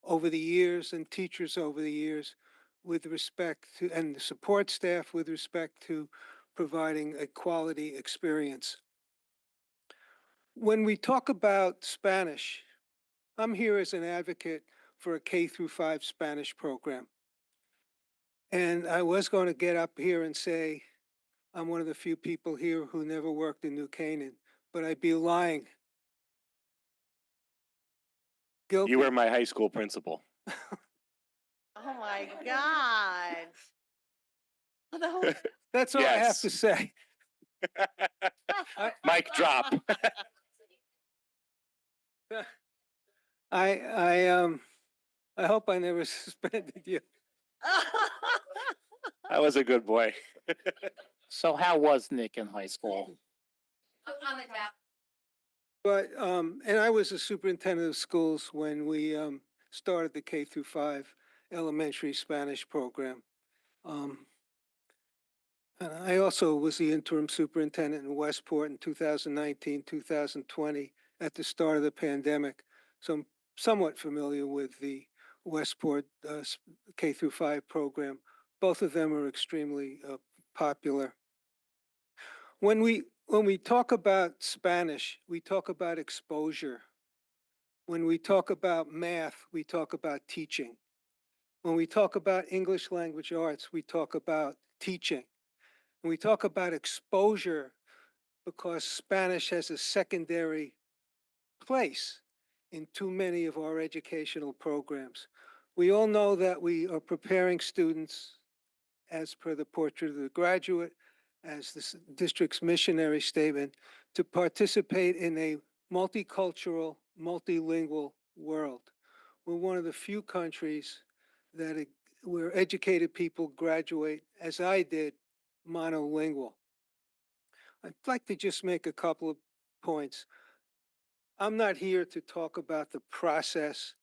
S18: over the years and teachers over the years with respect to, and the support staff with respect to providing a quality experience. When we talk about Spanish, I'm here as an advocate for a K through 5 Spanish program. And I was going to get up here and say, I'm one of the few people here who never worked in New Canaan, but I'd be lying. Guilty.
S13: You were my high school principal.
S17: Oh my God.
S18: That's all I have
S13: Yes.
S18: to say.
S13: Mic drop.
S18: I hope I never suspended you.
S13: I was a good boy.
S7: So how was Nick in high school?
S18: But and I was a superintendent of schools when we started the K through 5 elementary Spanish program. And I also was the interim superintendent in Westport in 2019, 2020 at the start of the pandemic. So I'm somewhat familiar with the Westport K through 5 program. Both of them are extremely popular. When we talk about Spanish, we talk about exposure. When we talk about math, we talk about teaching. When we talk about English language arts, we talk about teaching. When we talk about exposure, because Spanish has a secondary place in too many of our educational programs. We all know that we are preparing students, as per the portrait of the graduate, as the district's missionary statement, to participate in a multicultural, multilingual world. We're one of the few countries that where educated people graduate, as I did, monolingual. I'd like to just make a couple of points. I'm not here to talk about the process.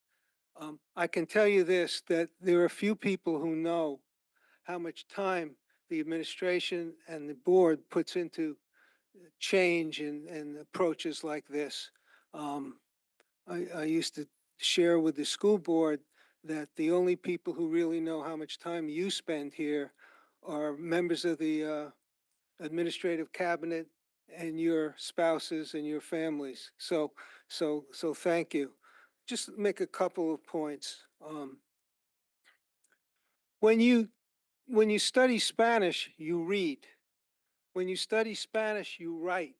S18: I can tell you this, that there are a few people who know how much time the administration and the board puts into change and approaches like this. I used to share with the school board that the only people who really know how much time you spend here are members of the administrative cabinet and your spouses and your families. So thank you. Just make a couple of points. When you study Spanish, you read. When you study Spanish, you write.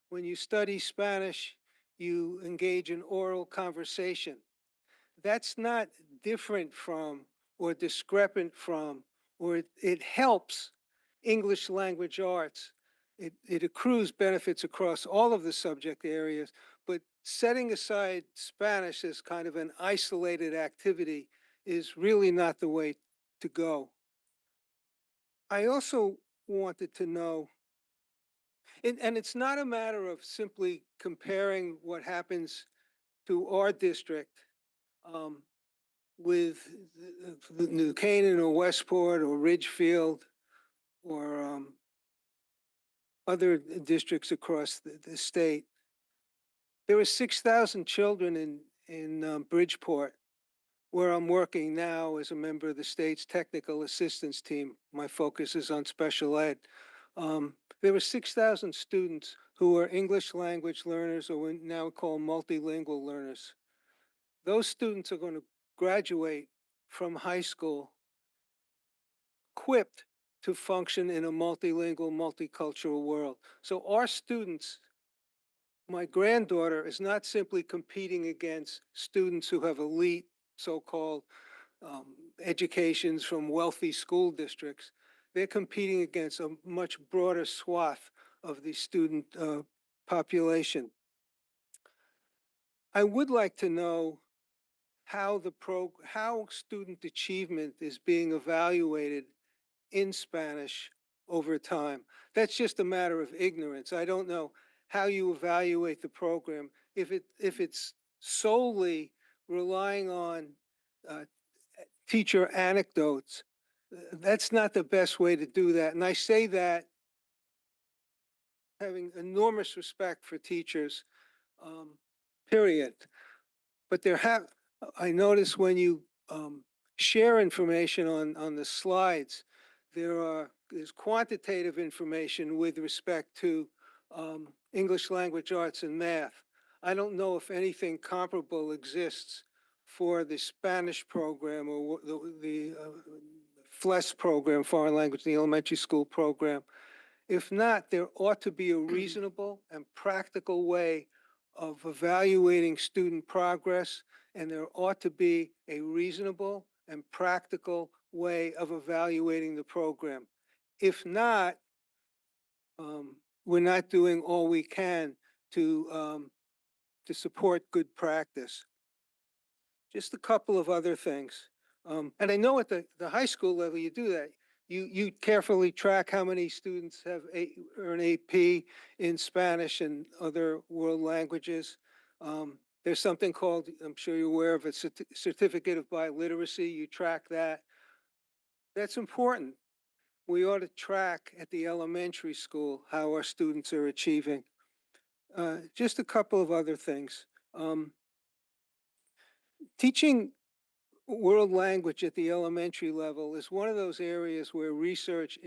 S18: When you study Spanish, you engage in oral conversation. That's not different from or discrepant from, or it helps English language arts. It accrues benefits across all of the subject areas, but setting aside Spanish as kind of an isolated activity is really not the way to go. I also wanted to know, and it's not a matter of simply comparing what happens to our district with the New Canaan or Westport or Ridgefield or other districts across the state. There are 6,000 children in Bridgeport, where I'm working now as a member of the state's technical assistance team. My focus is on special ed. There were 6,000 students who are English language learners, or we now call multilingual learners. Those students are going to graduate from high school equipped to function in a multilingual, multicultural world. So our students, my granddaughter is not simply competing against students who have elite so-called educations from wealthy school districts. They're competing against a much broader swath of the student population. I would like to know how how student achievement is being evaluated in Spanish over time. That's just a matter of ignorance. I don't know how you evaluate the program. If it's solely relying on teacher anecdotes, that's not the best way to do that. And I say that having enormous respect for teachers, period. But I notice when you share information on the slides, there's quantitative information with respect to English language arts and math. I don't know if anything comparable exists for the Spanish program or the FLES program, foreign language, the elementary school program. If not, there ought to be a reasonable and practical way of evaluating student progress, and there ought to be a reasonable and practical way of evaluating the program. If not, we're not doing all we can to support good practice. Just a couple of other things. And I know at the high school level, you do that. You carefully track how many students have earn AP in Spanish and other world languages. There's something called, I'm sure you're aware of, a certificate of biliteracy. You track that. That's important. We ought to track at the elementary school how our students are achieving. Just a couple of other things. Teaching world language at the elementary level is one of those areas where research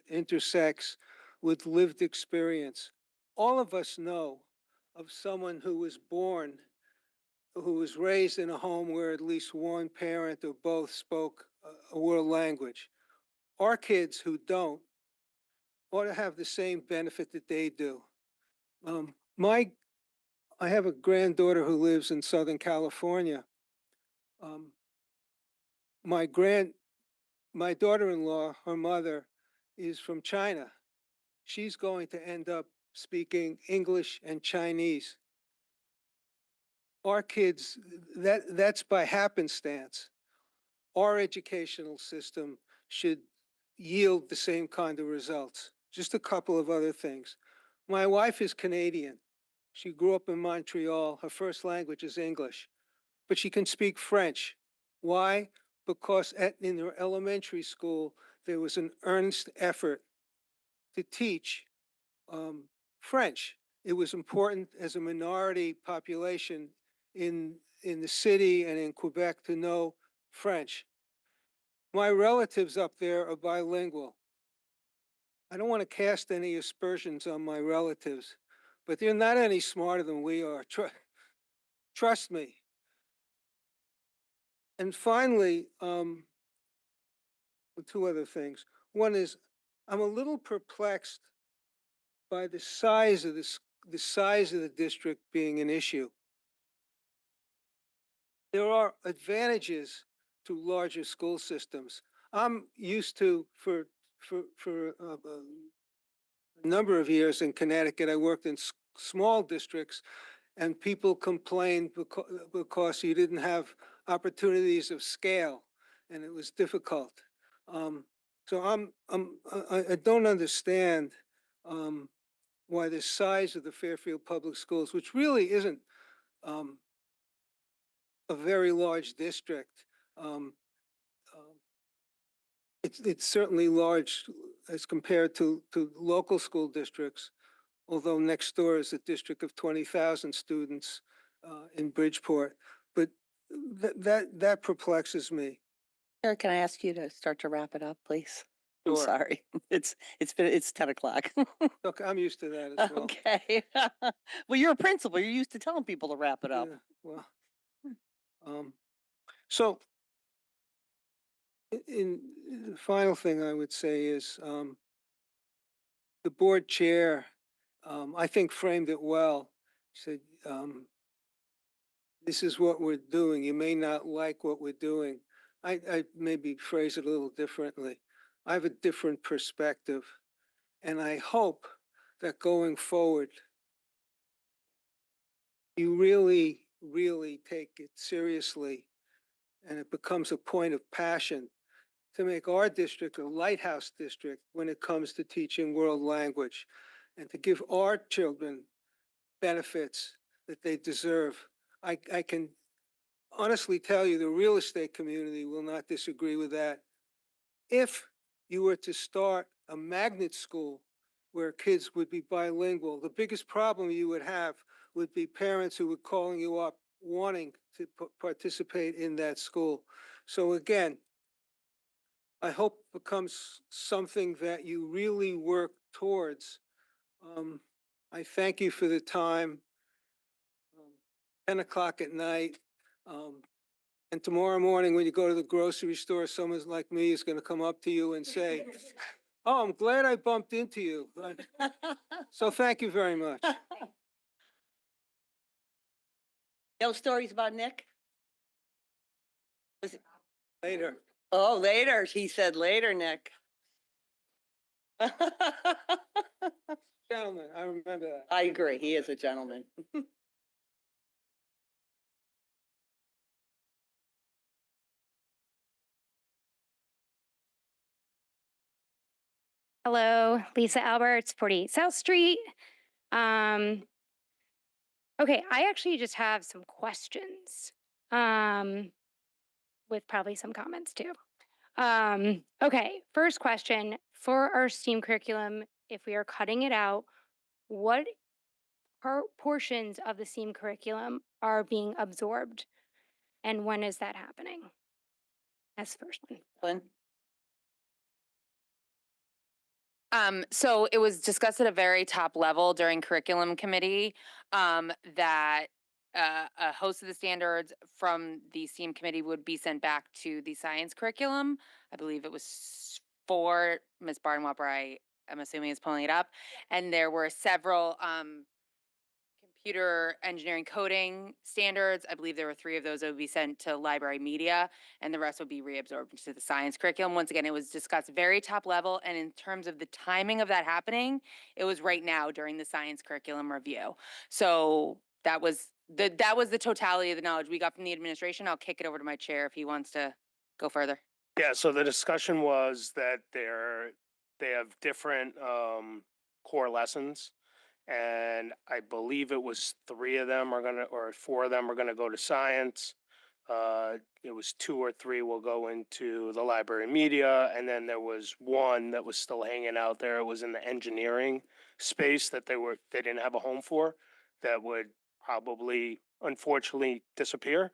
S18: intersects with lived experience. All of us know of someone who was raised in a home where at least one parent or both spoke a world language. Our kids who don't ought to have the same benefit that they do. I have a granddaughter who lives in Southern California. My daughter-in-law, her mother, is from China. She's going to end up speaking English and Chinese. Our kids, that's by happenstance. Our educational system should yield the same kind of results. Just a couple of other things. My wife is Canadian. She grew up in Montreal. Her first language is English, but she can speak French. Why? Because in her elementary school, there was an earnest effort to teach French. It was important as a minority population in the city and in Quebec to know French. My relatives up there are bilingual. I don't want to cast any aspersions on my relatives, but they're not any smarter than we are. Trust me. And finally, two other things. One is I'm a little perplexed by the size of the district being an issue. There are advantages to larger school systems. I'm used to, for a number of years in Connecticut, I worked in small districts, and people complained because you didn't have opportunities of scale, and it was difficult. So I don't understand why the size of the Fairfield Public Schools, which really isn't a very large district, it's certainly large as compared to local school districts, although next door is a district of 20,000 students in Bridgeport. But that perplexes me.
S17: Eric, can I ask you to start to wrap it up, please? I'm
S18: Sure.
S17: sorry. It's 10 o'clock.
S18: Look, I'm used to that as well.
S17: Okay. Well, you're a principal. You're used to telling people to wrap it up.
S18: Yeah, well, so the final thing I would say is the board chair, I think, framed it well. He said, this is what we're doing. You may not like what we're doing. I maybe phrase it a little differently. I have a different perspective, and I hope that going forward, you really, really take it seriously, and it becomes a point of passion to make our district a lighthouse district when it comes to teaching world language, and to give our children benefits that they deserve. I can honestly tell you the real estate community will not disagree with that. If you were to start a magnet school where kids would be bilingual. The biggest problem you would have would be parents who were calling you up wanting to participate in that school. So again, I hope it becomes something that you really work towards. I thank you for the time. 10 o'clock at night. And tomorrow morning, when you go to the grocery store, someone like me is going to come up to you and say, "Oh, I'm glad I bumped into you." So thank you very much.
S3: No stories about Nick?
S18: Later.
S3: Oh, later. He said later, Nick.
S18: Gentlemen, I remember that.
S3: I agree. He is a gentleman.
S19: Hello, Lisa Alberts, 48 South Street. Okay, I actually just have some questions, with probably some comments too. Okay, first question, for our STEAM curriculum, if we are cutting it out, what portions of the STEAM curriculum are being absorbed? And when is that happening? That's the first one.
S3: Lynn?
S2: So it was discussed at a very top level during curriculum committee, that a host of the standards from the STEAM committee would be sent back to the science curriculum. I believe it was 4, Ms. Barnwapper, I'm assuming is pulling it up. And there were several, computer engineering coding standards. I believe there were 3 of those that would be sent to library media, and the rest would be reabsorbed into the science curriculum. Once again, it was discussed very top level, and in terms of the timing of that happening, it was right now during the science curriculum review. So that was the totality of the knowledge we got from the administration. I'll kick it over to my chair if he wants to go further.
S5: Yeah, so the discussion was that they have different core lessons. And I believe it was 3 of them are gonna, or 4 of them are gonna go to science. It was 2 or 3 will go into the library media, and then there was 1 that was still hanging out there. It was in the engineering space that they didn't have a home for, that would probably unfortunately disappear.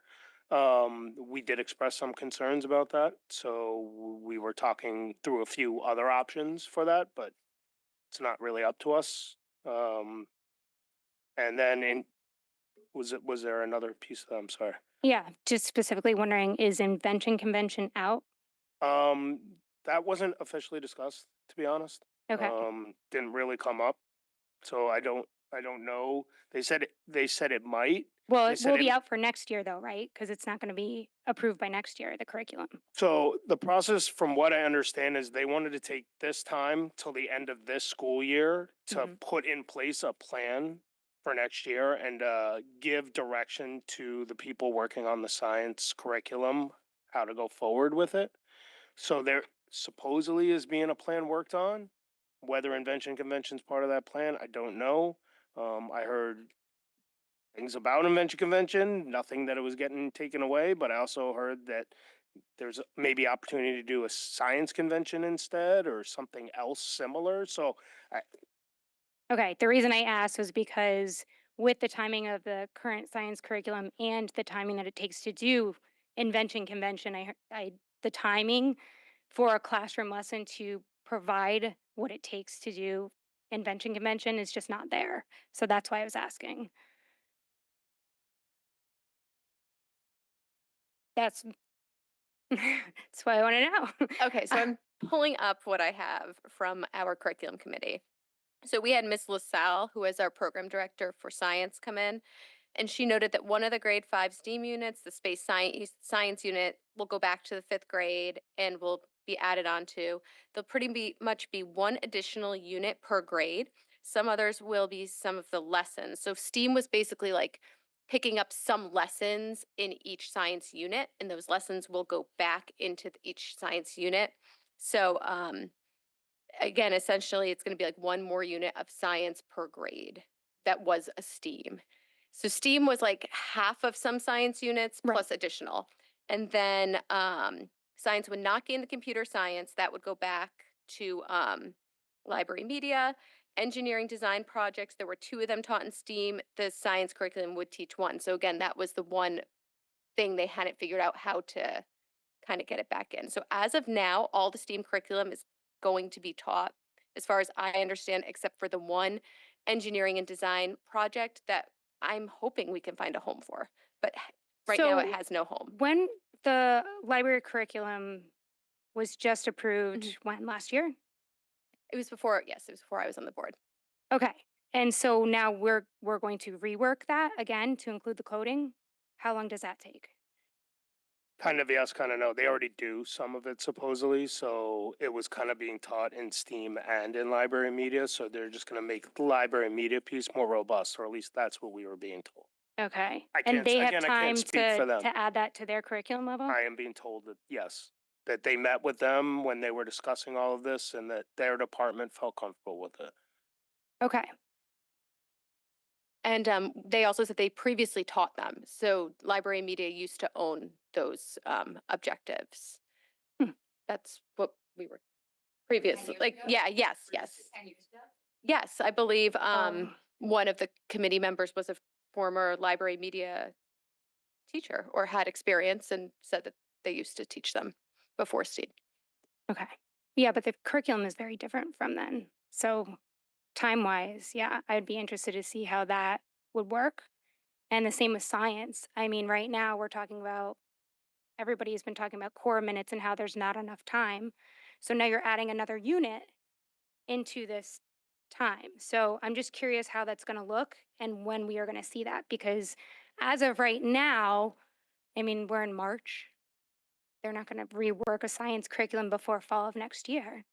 S5: We did express some concerns about that, so we were talking through a few other options for that, but it's not really up to us. And then was there another piece of that? I'm sorry.
S19: Yeah, just specifically wondering, is invention convention out?
S5: That wasn't officially discussed, to be honest.
S19: Okay.
S5: Didn't really come up, so I don't know. They said it might.
S19: Well,
S5: They
S19: it
S5: said
S19: will be out for next year though, right? Because it's not going to be approved by next year, the curriculum.
S5: So the process, from what I understand, is they wanted to take this time till the end of this school year to put in place a plan for next year and give direction to the people working on the science curriculum how to go forward with it. So there supposedly is being a plan worked on. Whether invention convention is part of that plan, I don't know. I heard things about invention convention, nothing that it was getting taken away, but I also heard that there's maybe opportunity to do a science convention instead or something else similar. So
S19: Okay, the reason I asked was because with the timing of the current science curriculum and the timing that it takes to do invention convention, the timing for a classroom lesson to provide what it takes to do invention convention is just not there. So that's why I was asking. That's that's why I want to know.
S6: Okay, so I'm pulling up what I have from our curriculum committee. So we had Miss LaSalle, who is our program director for science, come in, and she noted that one of the grade 5 STEAM units, the space science unit, will go back to the 5th grade and will be added on to. There'll much be 1 additional unit per grade. Some others will be some of the lessons. So STEAM was basically like picking up some lessons in each science unit, and those lessons will go back into each science unit. So again, essentially, it's going to be like 1 more unit of science per grade that was a STEAM. So STEAM was like half of some science units plus additional. And then science would not gain the computer science. That would go back to library media. engineering design projects, there were 2 of them taught in STEAM. The science curriculum would teach 1. So again, that was the one thing they hadn't figured out how to kind of get it back in. So as of now, all the STEAM curriculum is going to be taught, as far as I understand, except for the one engineering and design project that I'm hoping we can find a home for. But right now it
S19: So
S6: has no home.
S19: when the library curriculum was just approved,
S6: Mm-hmm.
S19: when, last year?
S6: It was before, yes, it was before I was on the board.
S19: Okay. And so now we're going to rework that again to include the coding? How long does that take?
S5: Kind of yes, kind of no. They already do some of it supposedly, so it was kind of being taught in STEAM and in library media, so they're just going to make the library media piece more robust, or at least that's what we were being told.
S19: Okay.
S5: I
S19: And
S5: can't-
S19: they have
S5: again, I can't
S19: time
S5: speak for them.
S19: to add that to their curriculum level?
S5: I am being told that, yes, that they met with them when they were discussing all of this and that their department felt comfortable with it.
S19: Okay.
S6: And they also said they previously taught them. So library media used to own those objectives. That's what we were previously, like, yeah, yes. Yes, I believe one of the committee members was a former library media teacher or had experience and said that they used to teach them before STEAM.
S19: Okay. Yeah, but the curriculum is very different from then. So time-wise, yeah, I'd be interested to see how that would work. And the same with science. I mean, right now we're talking about, everybody's been talking about core minutes and how there's not enough time. So now you're adding another unit into this time. So I'm just curious how that's going to look and when we are going to see that, because as of right now, I mean, we're in March. They're not going to rework a science curriculum before fall of next year.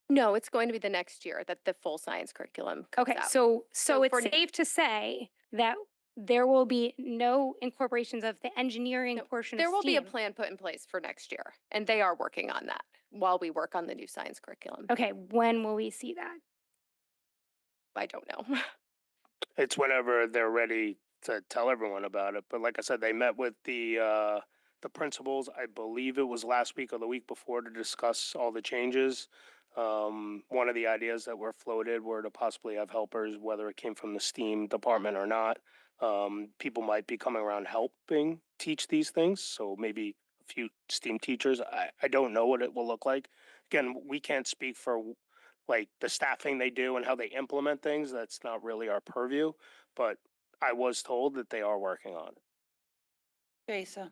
S6: No, it's going to be the next year that the full science curriculum comes
S19: Okay,
S6: out.
S19: so it's
S6: for-
S19: safe to say that there will be no incorporations of the engineering portion
S6: There
S19: of
S6: will be a
S19: STEAM.
S6: plan put in place for next year, and they are working on that while we work on the new science curriculum.
S19: Okay, when will we see that?
S6: I don't know.
S5: It's whenever they're ready to tell everyone about it. But like I said, they met with the principals. I believe it was last week or the week before to discuss all the changes. One of the ideas that were floated were to possibly have helpers, whether it came from the STEAM department or not. People might be coming around helping teach these things. So maybe a few STEAM teachers. I don't know what it will look like. Again, we can't speak for like the staffing they do and how they implement things. That's not really our purview, but I was told that they are working on it.
S17: Jason.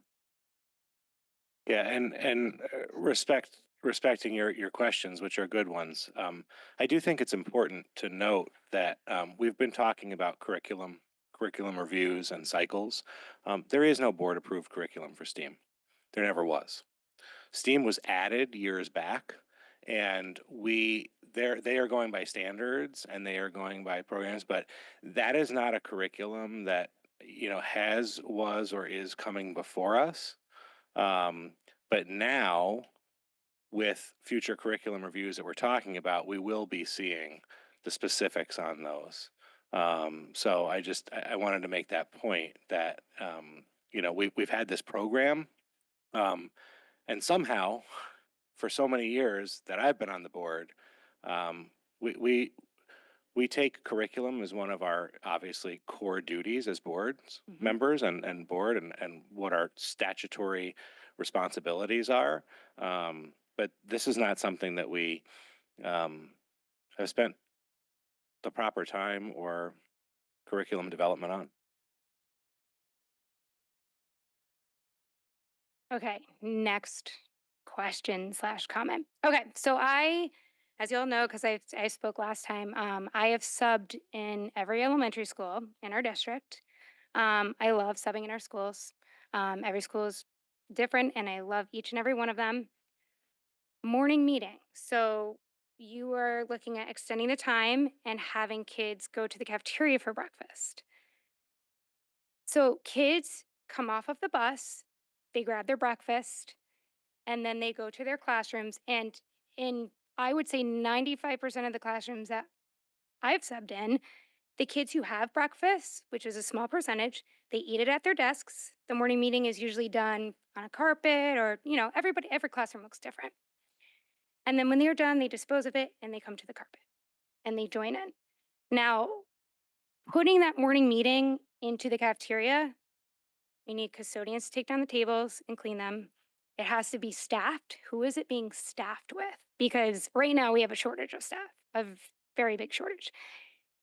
S13: Yeah, and respecting your questions, which are good ones. I do think it's important to note that we've been talking about curriculum reviews and cycles. There is no board approved curriculum for STEAM. There never was. STEAM was added years back, and they are going by standards and they are going by programs, but that is not a curriculum that was or is coming before us. But now, with future curriculum reviews that we're talking about, we will be seeing the specifics on those. So I wanted to make that point that we've had this program, and somehow, for so many years that I've been on the board, we take curriculum as one of our obviously core duties as boards members and board and what our statutory responsibilities are. But this is not something that we have spent the proper time or curriculum development on.
S19: Okay, next question / comment. Okay, so as you all know, because I spoke last time, I have subbed in every elementary school in our district. I love subbing in our schools. Every school is different, and I love each and every one of them. Morning meeting. So you are looking at extending the time and having kids go to the cafeteria for breakfast. So kids come off of the bus, they grab their breakfast, and then they go to their classrooms. And in, I would say, 95% of the classrooms that I've subbed in, the kids who have breakfast, which is a small percentage, they eat it at their desks. The morning meeting is usually done on a carpet, or, every classroom looks different. And then when they're done, they dispose of it and they come to the carpet. and they join in. Now, putting that morning meeting into the cafeteria, we need custodians to take down the tables and clean them. It has to be staffed. Who is it being staffed with? Because right now we have a shortage of staff, a very big shortage.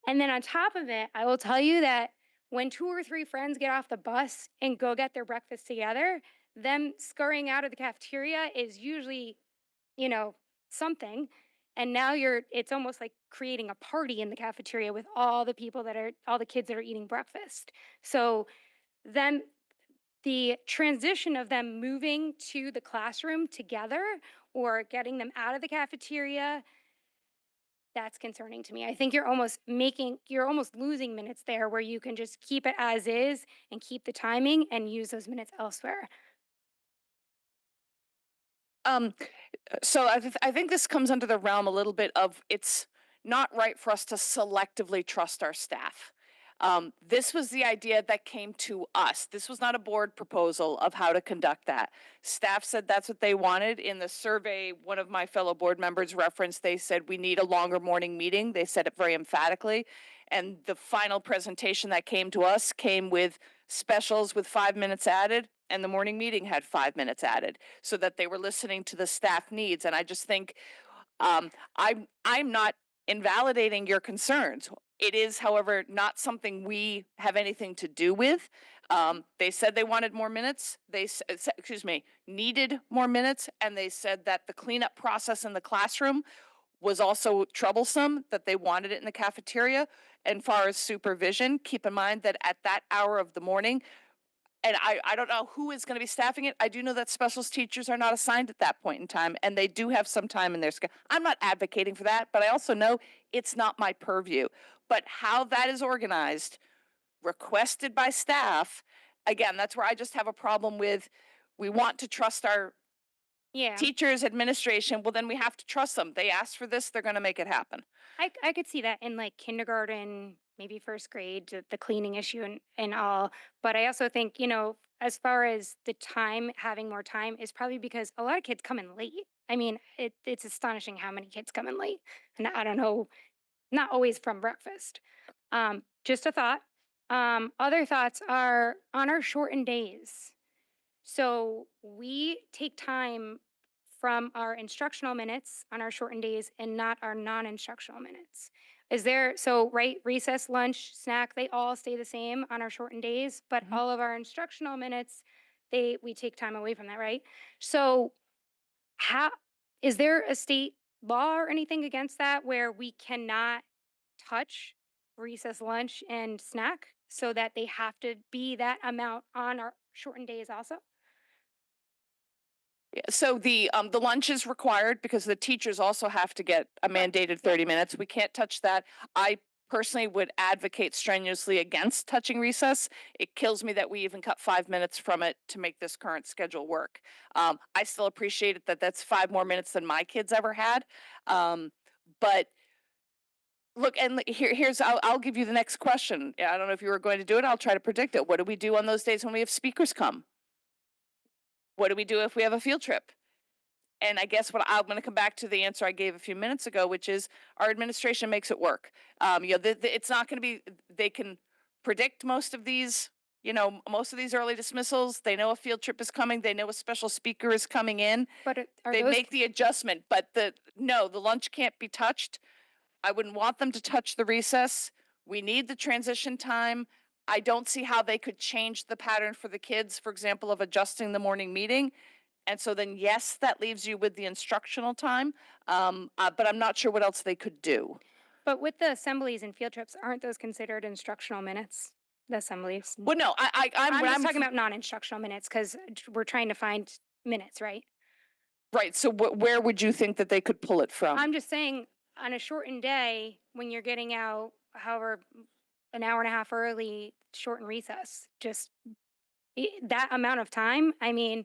S19: And then on top of it, I will tell you that when 2 or 3 friends get off the bus and go get their breakfast together, them scurrying out of the cafeteria is usually, something. And now it's almost like creating a party in the cafeteria with all the kids that are eating breakfast. So the transition of them moving to the classroom together or getting them out of the cafeteria, that's concerning to me. I think you're almost losing minutes there where you can just keep it as is and keep the timing and use those minutes elsewhere.
S1: So I think this comes under the realm a little bit of it's not right for us to selectively trust our staff. This was the idea that came to us. This was not a board proposal of how to conduct that. Staff said that's what they wanted. In the survey, one of my fellow board members referenced, they said we need a longer morning meeting. They said it very emphatically. And the final presentation that came to us came with specials with 5 minutes added, and the morning meeting had 5 minutes added, so that they were listening to the staff needs. And I just think I'm not invalidating your concerns. It is, however, not something we have anything to do with. They said they wanted more minutes. Needed more minutes. And they said that the cleanup process in the classroom was also troublesome, that they wanted it in the cafeteria. And far as supervision, keep in mind that at that hour of the morning, and I don't know who is going to be staffing it. I do know that specials teachers are not assigned at that point in time, and they do have some time in their schedule. I'm not advocating for that, but I also know it's not my purview. But how that is organized, requested by staff, again, that's where I just have a problem with, we want to trust our teachers, administration. Well, then we have to trust them. They asked for this, they're going to make it happen.
S19: I could see that in like kindergarten, maybe first grade, the cleaning issue and all. But I also think, as far as the time, having more time is probably because a lot of kids come in late. I mean, it's astonishing how many kids come in late. And I don't know, not always from breakfast. Just a thought. Other thoughts are on our shortened days. So we take time from our instructional minutes on our shortened days and not our non-instructional minutes. Right, recess, lunch, snack, they all stay the same on our shortened days, but all of our instructional minutes, we take time away from that, right? So is there a state law or anything against that where we cannot touch recess, lunch, and snack so that they have to be that amount on our shortened days also?
S1: So the lunch is required because the teachers also have to get a mandated 30 minutes. We can't touch that. I personally would advocate strenuously against touching recess. It kills me that we even cut 5 minutes from it to make this current schedule work. I still appreciate it that that's 5 more minutes than my kids ever had. But look, and I'll give you the next question. I don't know if you were going to do it. I'll try to predict it. What do we do on those days when we have speakers come? What do we do if we have a field trip? And I guess what I'm going to come back to the answer I gave a few minutes ago, which is our administration makes it work. It's not going to be, they can predict most of these early dismissals. They know a field trip is coming. They know a special speaker is coming in.
S19: But
S1: they make the adjustment, but the lunch can't be touched. I wouldn't want them to touch the recess. We need the transition time. I don't see how they could change the pattern for the kids, for example, of adjusting the morning meeting. And so then, yes, that leaves you with the instructional time, but I'm not sure what else they could do.
S19: But with the assemblies and field trips, aren't those considered instructional minutes? The assemblies?
S1: Well, no,
S19: I'm just talking about non-instructional minutes because we're trying to find minutes, right?
S1: Right. So where would you think that they could pull it from?
S19: I'm just saying on a shortened day, when you're getting out, however, an hour and a half early, shortened recess, just that amount of time. I mean,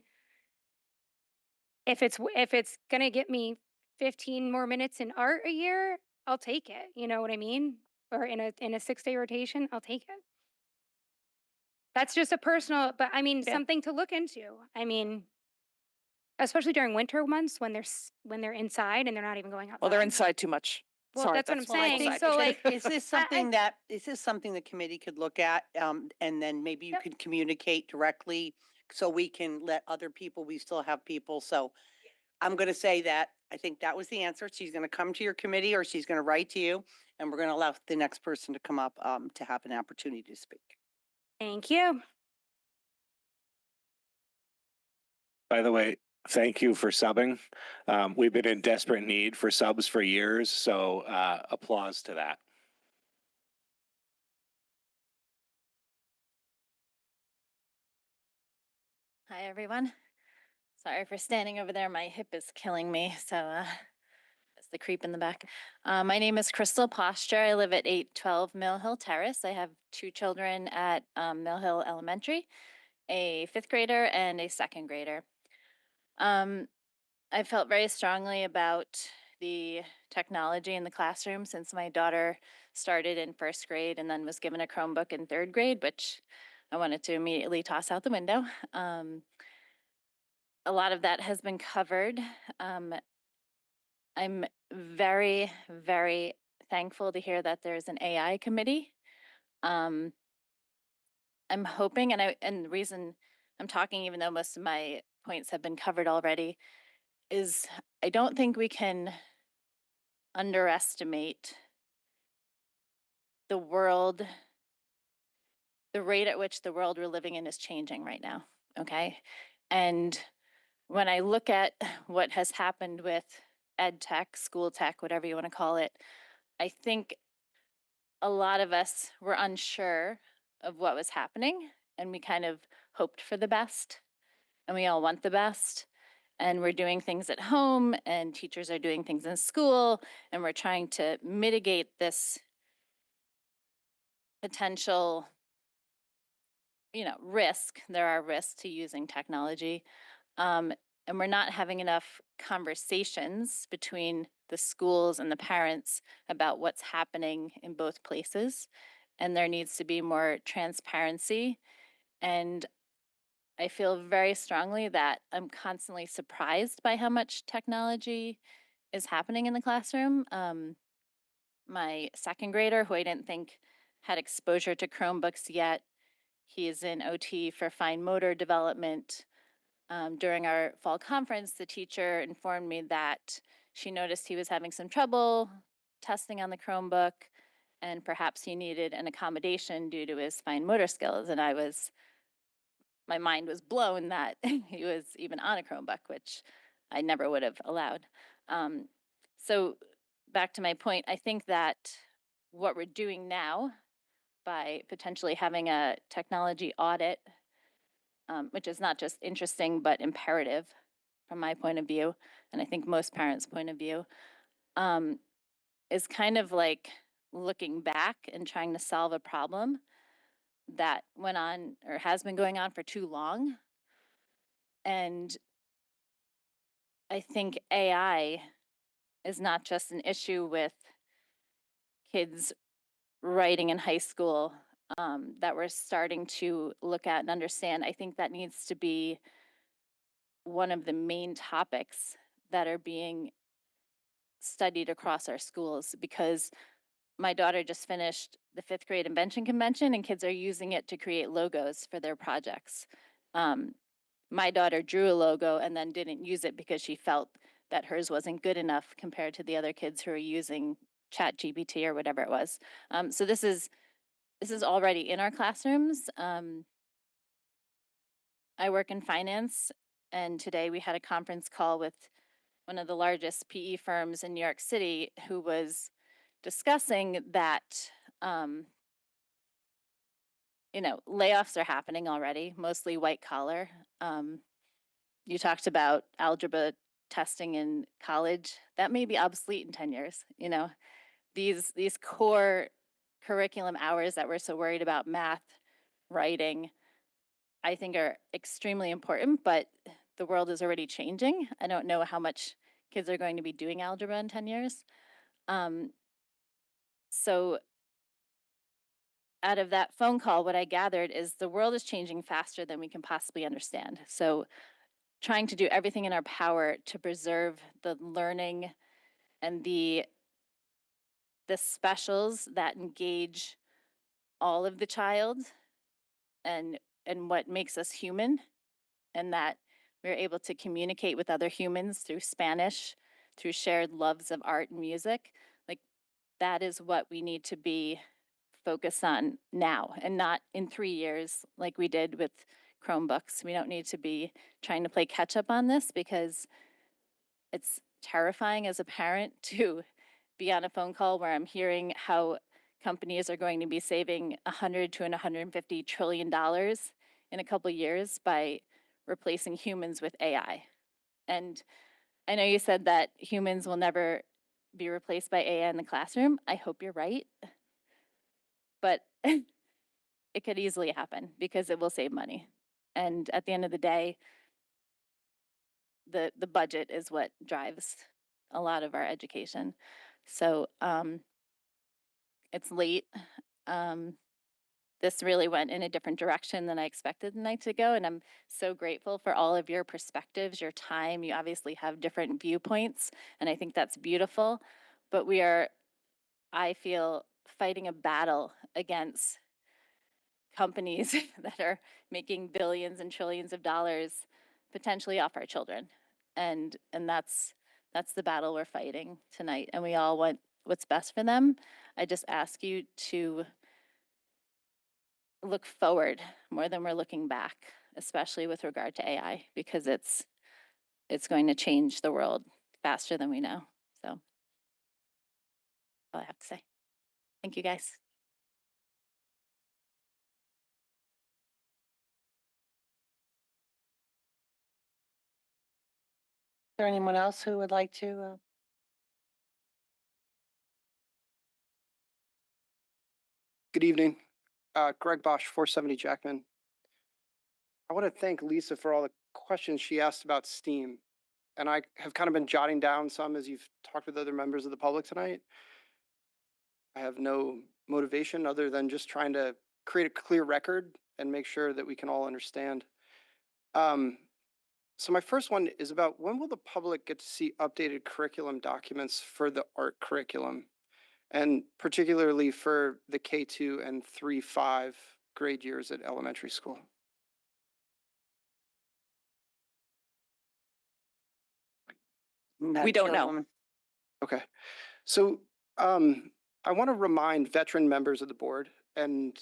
S19: if it's gonna get me 15 more minutes in art a year, I'll take it. You know what I mean? Or in a 6-day rotation, I'll take it. That's just a personal, but I mean, something to look into. I mean, especially during winter months when they're inside and they're not even going outside.
S1: Well, they're inside too much.
S2: Well,
S1: Sorry,
S2: that's what I'm
S1: what I
S2: saying.
S1: said.
S2: So like,
S3: Is this something that, is this something the committee could look at? And then maybe you
S2: Yep.
S3: could communicate directly so we can let other people, we still have people. So I'm going to say that I think that was the answer. She's going to come to your committee or she's going to write to you. And we're going to allow the next person to come up to have an opportunity to speak.
S19: Thank you.
S13: By the way, thank you for subbing. We've been in desperate need for subs for years, so applause to that.
S20: Hi, everyone. Sorry for standing over there. My hip is killing me, so that's the creep in the back. My name is Crystal Posture. I live at 812 Mill Hill Terrace. I have 2 children at Mill Hill Elementary, a 5th grader and a 2nd grader. I felt very strongly about the technology in the classroom since my daughter started in 1st grade and then was given a Chromebook in 3rd grade, which I wanted to immediately toss out the window. A lot of that has been covered. I'm very, very thankful to hear that there's an AI committee. I'm hoping, and the reason I'm talking, even though most of my points have been covered already, is I don't think we can underestimate the world, the rate at which the world we're living in is changing right now. Okay. And when I look at what has happened with ed tech, school tech, whatever you want to call it, I think a lot of us were unsure of what was happening and we kind of hoped for the best and we all want the best. And we're doing things at home and teachers are doing things in school and we're trying to mitigate this potential, risk. There are risks to using technology. And we're not having enough conversations between the schools and the parents about what's happening in both places. And there needs to be more transparency. And I feel very strongly that I'm constantly surprised by how much technology is happening in the classroom. My 2nd grader, who I didn't think had exposure to Chromebooks yet, he is in OT for fine motor development. During our fall conference, the teacher informed me that she noticed he was having some trouble testing on the Chromebook and perhaps he needed an accommodation due to his fine motor skills. And my mind was blown that he was even on a Chromebook, which I never would have allowed. So back to my point, I think that what we're doing now by potentially having a technology audit, which is not just interesting, but imperative from my point of view, and I think most parents' point of view, is kind of like looking back and trying to solve a problem that went on or has been going on for too long. And I think AI is not just an issue with kids writing in high school that we're starting to look at and understand. I think that needs to be one of the main topics that are being studied across our schools because my daughter just finished the 5th grade invention convention and kids are using it to create logos for their projects. My daughter drew a logo and then didn't use it because she felt that hers wasn't good enough compared to the other kids who are using ChatGPT or whatever it was. So this is already in our classrooms. I work in finance, and today we had a conference call with one of the largest PE firms in New York City who was discussing that, layoffs are happening already, mostly white collar. You talked about algebra testing in college. That may be obsolete in 10 years. These core curriculum hours that we're so worried about, math, writing, I think are extremely important, but the world is already changing. I don't know how much kids are going to be doing algebra in 10 years. So out of that phone call, what I gathered is the world is changing faster than we can possibly understand. So trying to do everything in our power to preserve the learning and the the specials that engage all of the child and what makes us human, and that we're able to communicate with other humans through Spanish, through shared loves of art and music. Like, that is what we need to be focused on now and not in 3 years like we did with Chromebooks. We don't need to be trying to play catch up on this, because it's terrifying as a parent to be on a phone call where I'm hearing how companies are going to be saving $100 to $150 trillion in a couple years by replacing humans with AI. And I know you said that humans will never be replaced by AI in the classroom. I hope you're right. But it could easily happen because it will save money. And at the end of the day, the budget is what drives a lot of our education. So it's late. This really went in a different direction than I expected the night to go. And I'm so grateful for all of your perspectives, your time. You obviously have different viewpoints, and I think that's beautiful. But we are, I feel, fighting a battle against companies that are making billions and trillions of dollars potentially off our children. And that's the battle we're fighting tonight. And we all want what's best for them. I just ask you to look forward more than we're looking back, especially with regard to AI, because it's going to change the world faster than we know. So that's all I have to say. Thank you, guys.
S17: Is there anyone else who would like to?
S21: Good evening. Greg Bosch, 470 Jackman. I want to thank Lisa for all the questions she asked about STEAM. And I have kind of been jotting down some as you've talked with other members of the public tonight. I have no motivation other than just trying to create a clear record and make sure that we can all understand. So my first one is about, when will the public get to see updated curriculum documents for the art curriculum? And particularly for the K2 and 3-5 grade years at elementary school?
S17: We don't know.
S21: Okay. So I want to remind veteran members of the board and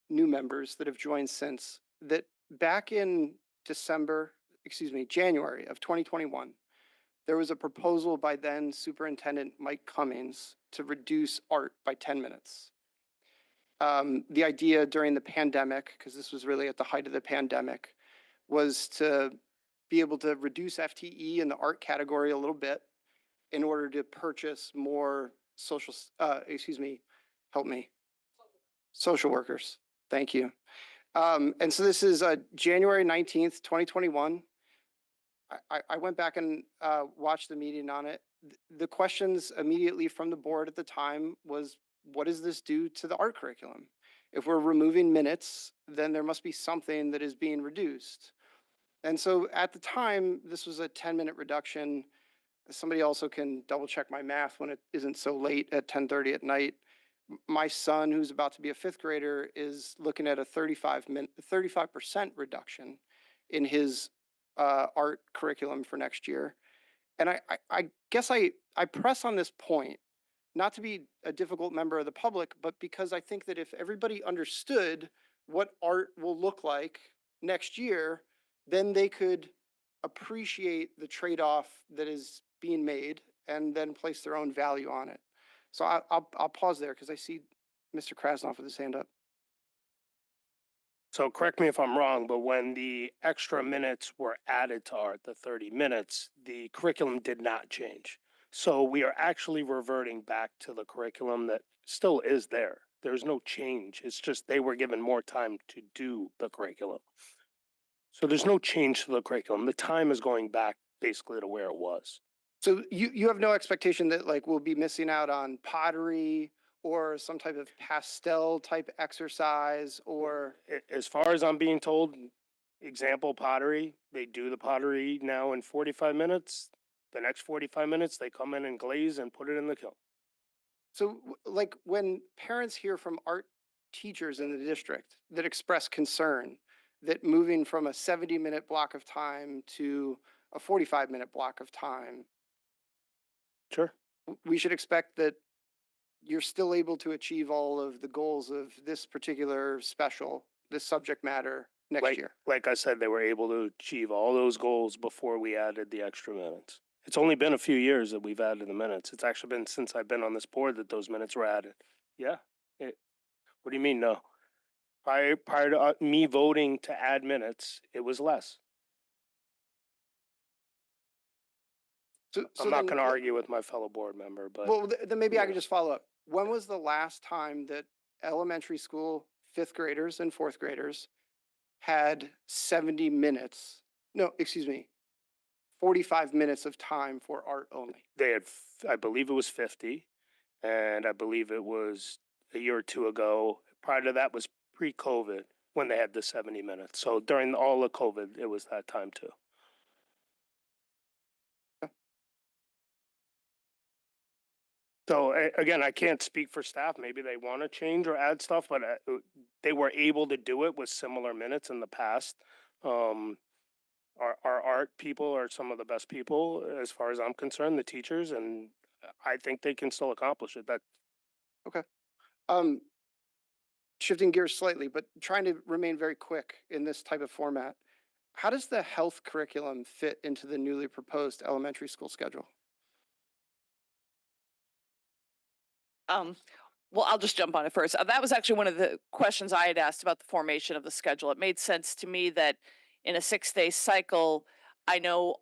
S21: new members that have joined since that back in January of 2021, there was a proposal by then Superintendent Mike Cummings to reduce art by 10 minutes. The idea during the pandemic, because this was really at the height of the pandemic, was to be able to reduce FTE in the art category a little bit in order to purchase more social workers. Thank you. And so this is January 19th, 2021. I went back and watched the meeting on it. The questions immediately from the board at the time was, what does this do to the art curriculum? If we're removing minutes, then there must be something that is being reduced. And so at the time, this was a 10-minute reduction. Somebody also can double check my math when it isn't so late at 10:30 at night. My son, who's about to be a 5th grader, is looking at a 35% reduction in his art curriculum for next year. And I guess I press on this point, not to be a difficult member of the public, but because I think that if everybody understood what art will look like next year, then they could appreciate the trade-off that is being made and then place their own value on it. So I'll pause there because I see Mr. Krasnoff with his hand up.
S5: So correct me if I'm wrong, but when the extra minutes were added to art, the 30 minutes, the curriculum did not change. So we are actually reverting back to the curriculum that still is there. There's no change. It's just they were given more time to do the curriculum. So there's no change to the curriculum. The time is going back basically to where it was.
S21: So you have no expectation that like we'll be missing out on pottery or some type of pastel type exercise, or?
S5: As far as I'm being told, example pottery, they do the pottery now in 45 minutes. The next 45 minutes, they come in and glaze and put it in the kiln.
S21: So like when parents hear from art teachers in the district that express concern that moving from a 70-minute block of time to a 45-minute block of time,
S5: Sure.
S21: we should expect that you're still able to achieve all of the goals of this particular special, this subject matter next year.
S5: Like I said, they were able to achieve all those goals before we added the extra minutes. It's only been a few years that we've added the minutes. It's actually been since I've been on this board that those minutes were added. Yeah. What do you mean, no? Prior to me voting to add minutes, it was less. I'm not going to argue with my fellow board member, but.
S21: Well, then maybe I
S5: yeah.
S21: could just follow up. When was the last time that elementary school fifth graders and fourth graders had 70 minutes? No, excuse me, 45 minutes of time for art only?
S5: They had, I believe it was 50, and I believe it was a year or two ago. Prior to that was pre-COVID when they had the 70 minutes. So during all of COVID, it was that time too. So again, I can't speak for staff. Maybe they want to change or add stuff, but they were able to do it with similar minutes in the past. Our art people are some of the best people, as far as I'm concerned, the teachers, and I think they can still accomplish it. That
S21: Okay. Shifting gears slightly, but trying to remain very quick in this type of format. How does the health curriculum fit into the newly proposed elementary school schedule?
S1: Well, I'll just jump on it first. That was actually one of the questions I had asked about the formation of the schedule. It made sense to me that in a 6-day cycle, I know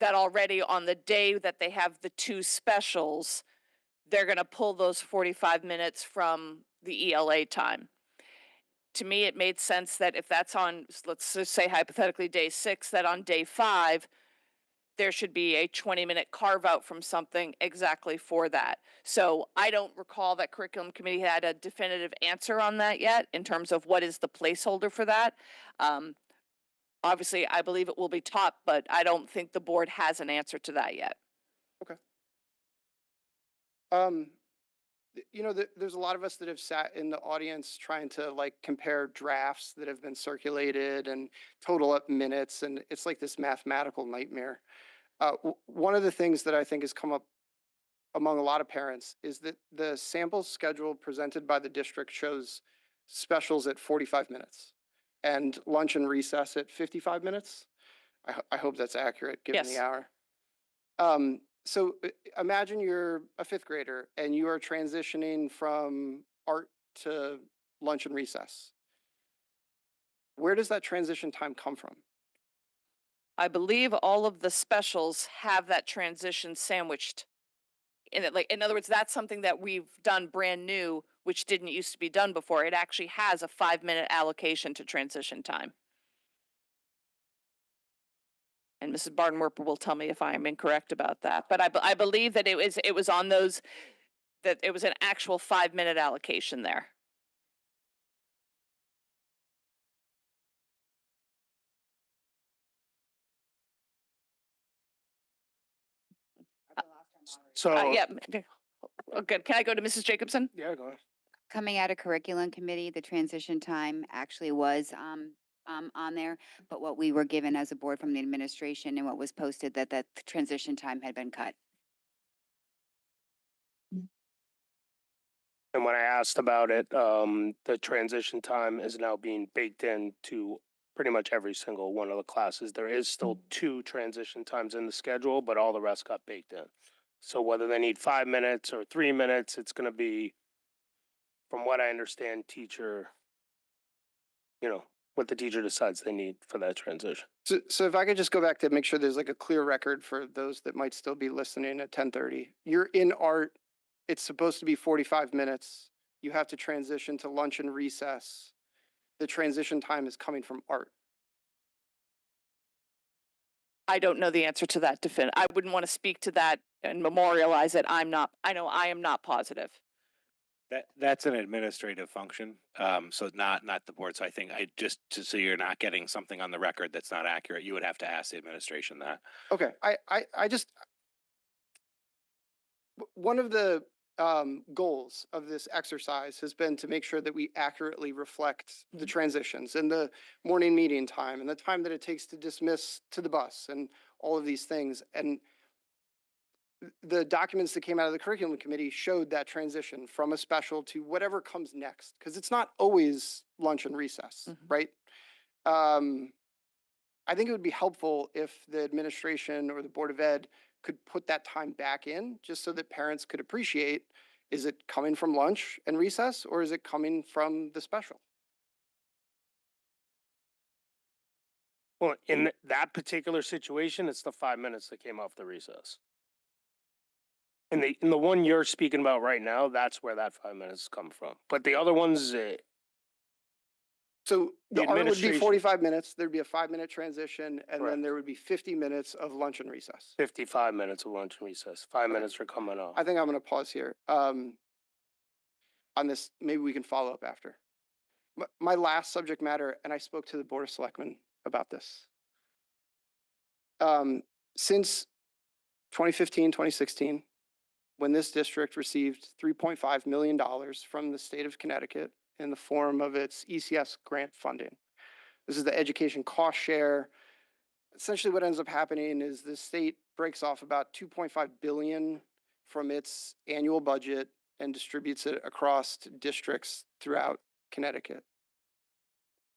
S1: that already on the day that they have the two specials, they're going to pull those 45 minutes from the ELA time. To me, it made sense that if that's on, let's just say hypothetically day 6, that on day 5, there should be a 20-minute carve out from something exactly for that. So I don't recall that curriculum committee had a definitive answer on that yet in terms of what is the placeholder for that. Obviously, I believe it will be taught, but I don't think the board has an answer to that yet.
S21: Okay. You know, there's a lot of us that have sat in the audience trying to like compare drafts that have been circulated and total up minutes, and it's like this mathematical nightmare. One of the things that I think has come up among a lot of parents is that the sample schedule presented by the district shows specials at 45 minutes and lunch and recess at 55 minutes. I hope that's accurate given
S1: Yes.
S21: the hour. So imagine you're a fifth grader and you are transitioning from art to lunch and recess. Where does that transition time come from?
S1: I believe all of the specials have that transition sandwiched in it. Like, in other words, that's something that we've done brand new, which didn't used to be done before. It actually has a 5-minute allocation to transition time. And Mrs. Bardenwerper will tell me if I am incorrect about that. But I believe that it was on those, that it was an actual 5-minute allocation there.
S5: So
S1: Yeah. Oh, good. Can I go to Mrs. Jacobson?
S5: yeah, go ahead.
S8: Coming out of curriculum committee, the transition time actually was on there, but what we were given as a board from the administration and what was posted that the transition time had been cut.
S5: And when I asked about it, the transition time is now being baked into pretty much every single one of the classes. There is still 2 transition times in the schedule, but all the rest got baked in. So whether they need 5 minutes or 3 minutes, it's going to be, from what I understand, teacher, what the teacher decides they need for that transition.
S21: So if I could just go back to make sure there's like a clear record for those that might still be listening at 10:30. You're in art, it's supposed to be 45 minutes. You have to transition to lunch and recess. The transition time is coming from art.
S1: I don't know the answer to that I wouldn't want to speak to that and memorialize it. I am not positive.
S13: That's an administrative function, so not the board. So I think so you're not getting something on the record that's not accurate, you would have to ask the administration that.
S21: Okay, I just, One of the goals of this exercise has been to make sure that we accurately reflect the transitions and the morning meeting time and the time that it takes to dismiss to the bus and all of these things. And the documents that came out of the curriculum committee showed that transition from a special to whatever comes next, because it's not always lunch and recess, right? I think it would be helpful if the administration or the Board of Ed could put that time back in, just so that parents could appreciate, is it coming from lunch and recess, or is it coming from the special?
S5: Well, in that particular situation, it's the 5 minutes that came off the recess. In the one you're speaking about right now, that's where that 5 minutes come from. But the other ones,
S21: So
S5: The
S21: the art would be
S5: administration-
S21: 45 minutes, there'd be a 5-minute transition, and
S5: Correct.
S21: then there would be 50 minutes of lunch and recess.
S5: 55 minutes of lunch and recess, 5 minutes are coming off.
S21: I think I'm gonna pause here. On this, maybe we can follow up after. My last subject matter, and I spoke to the Board of Selectmen about this. Since 2015, 2016, when this district received $3.5 million from the state of Connecticut in the form of its ECS grant funding. This is the education cost share. Essentially what ends up happening is the state breaks off about 2.5 billion from its annual budget and distributes it across to districts throughout Connecticut.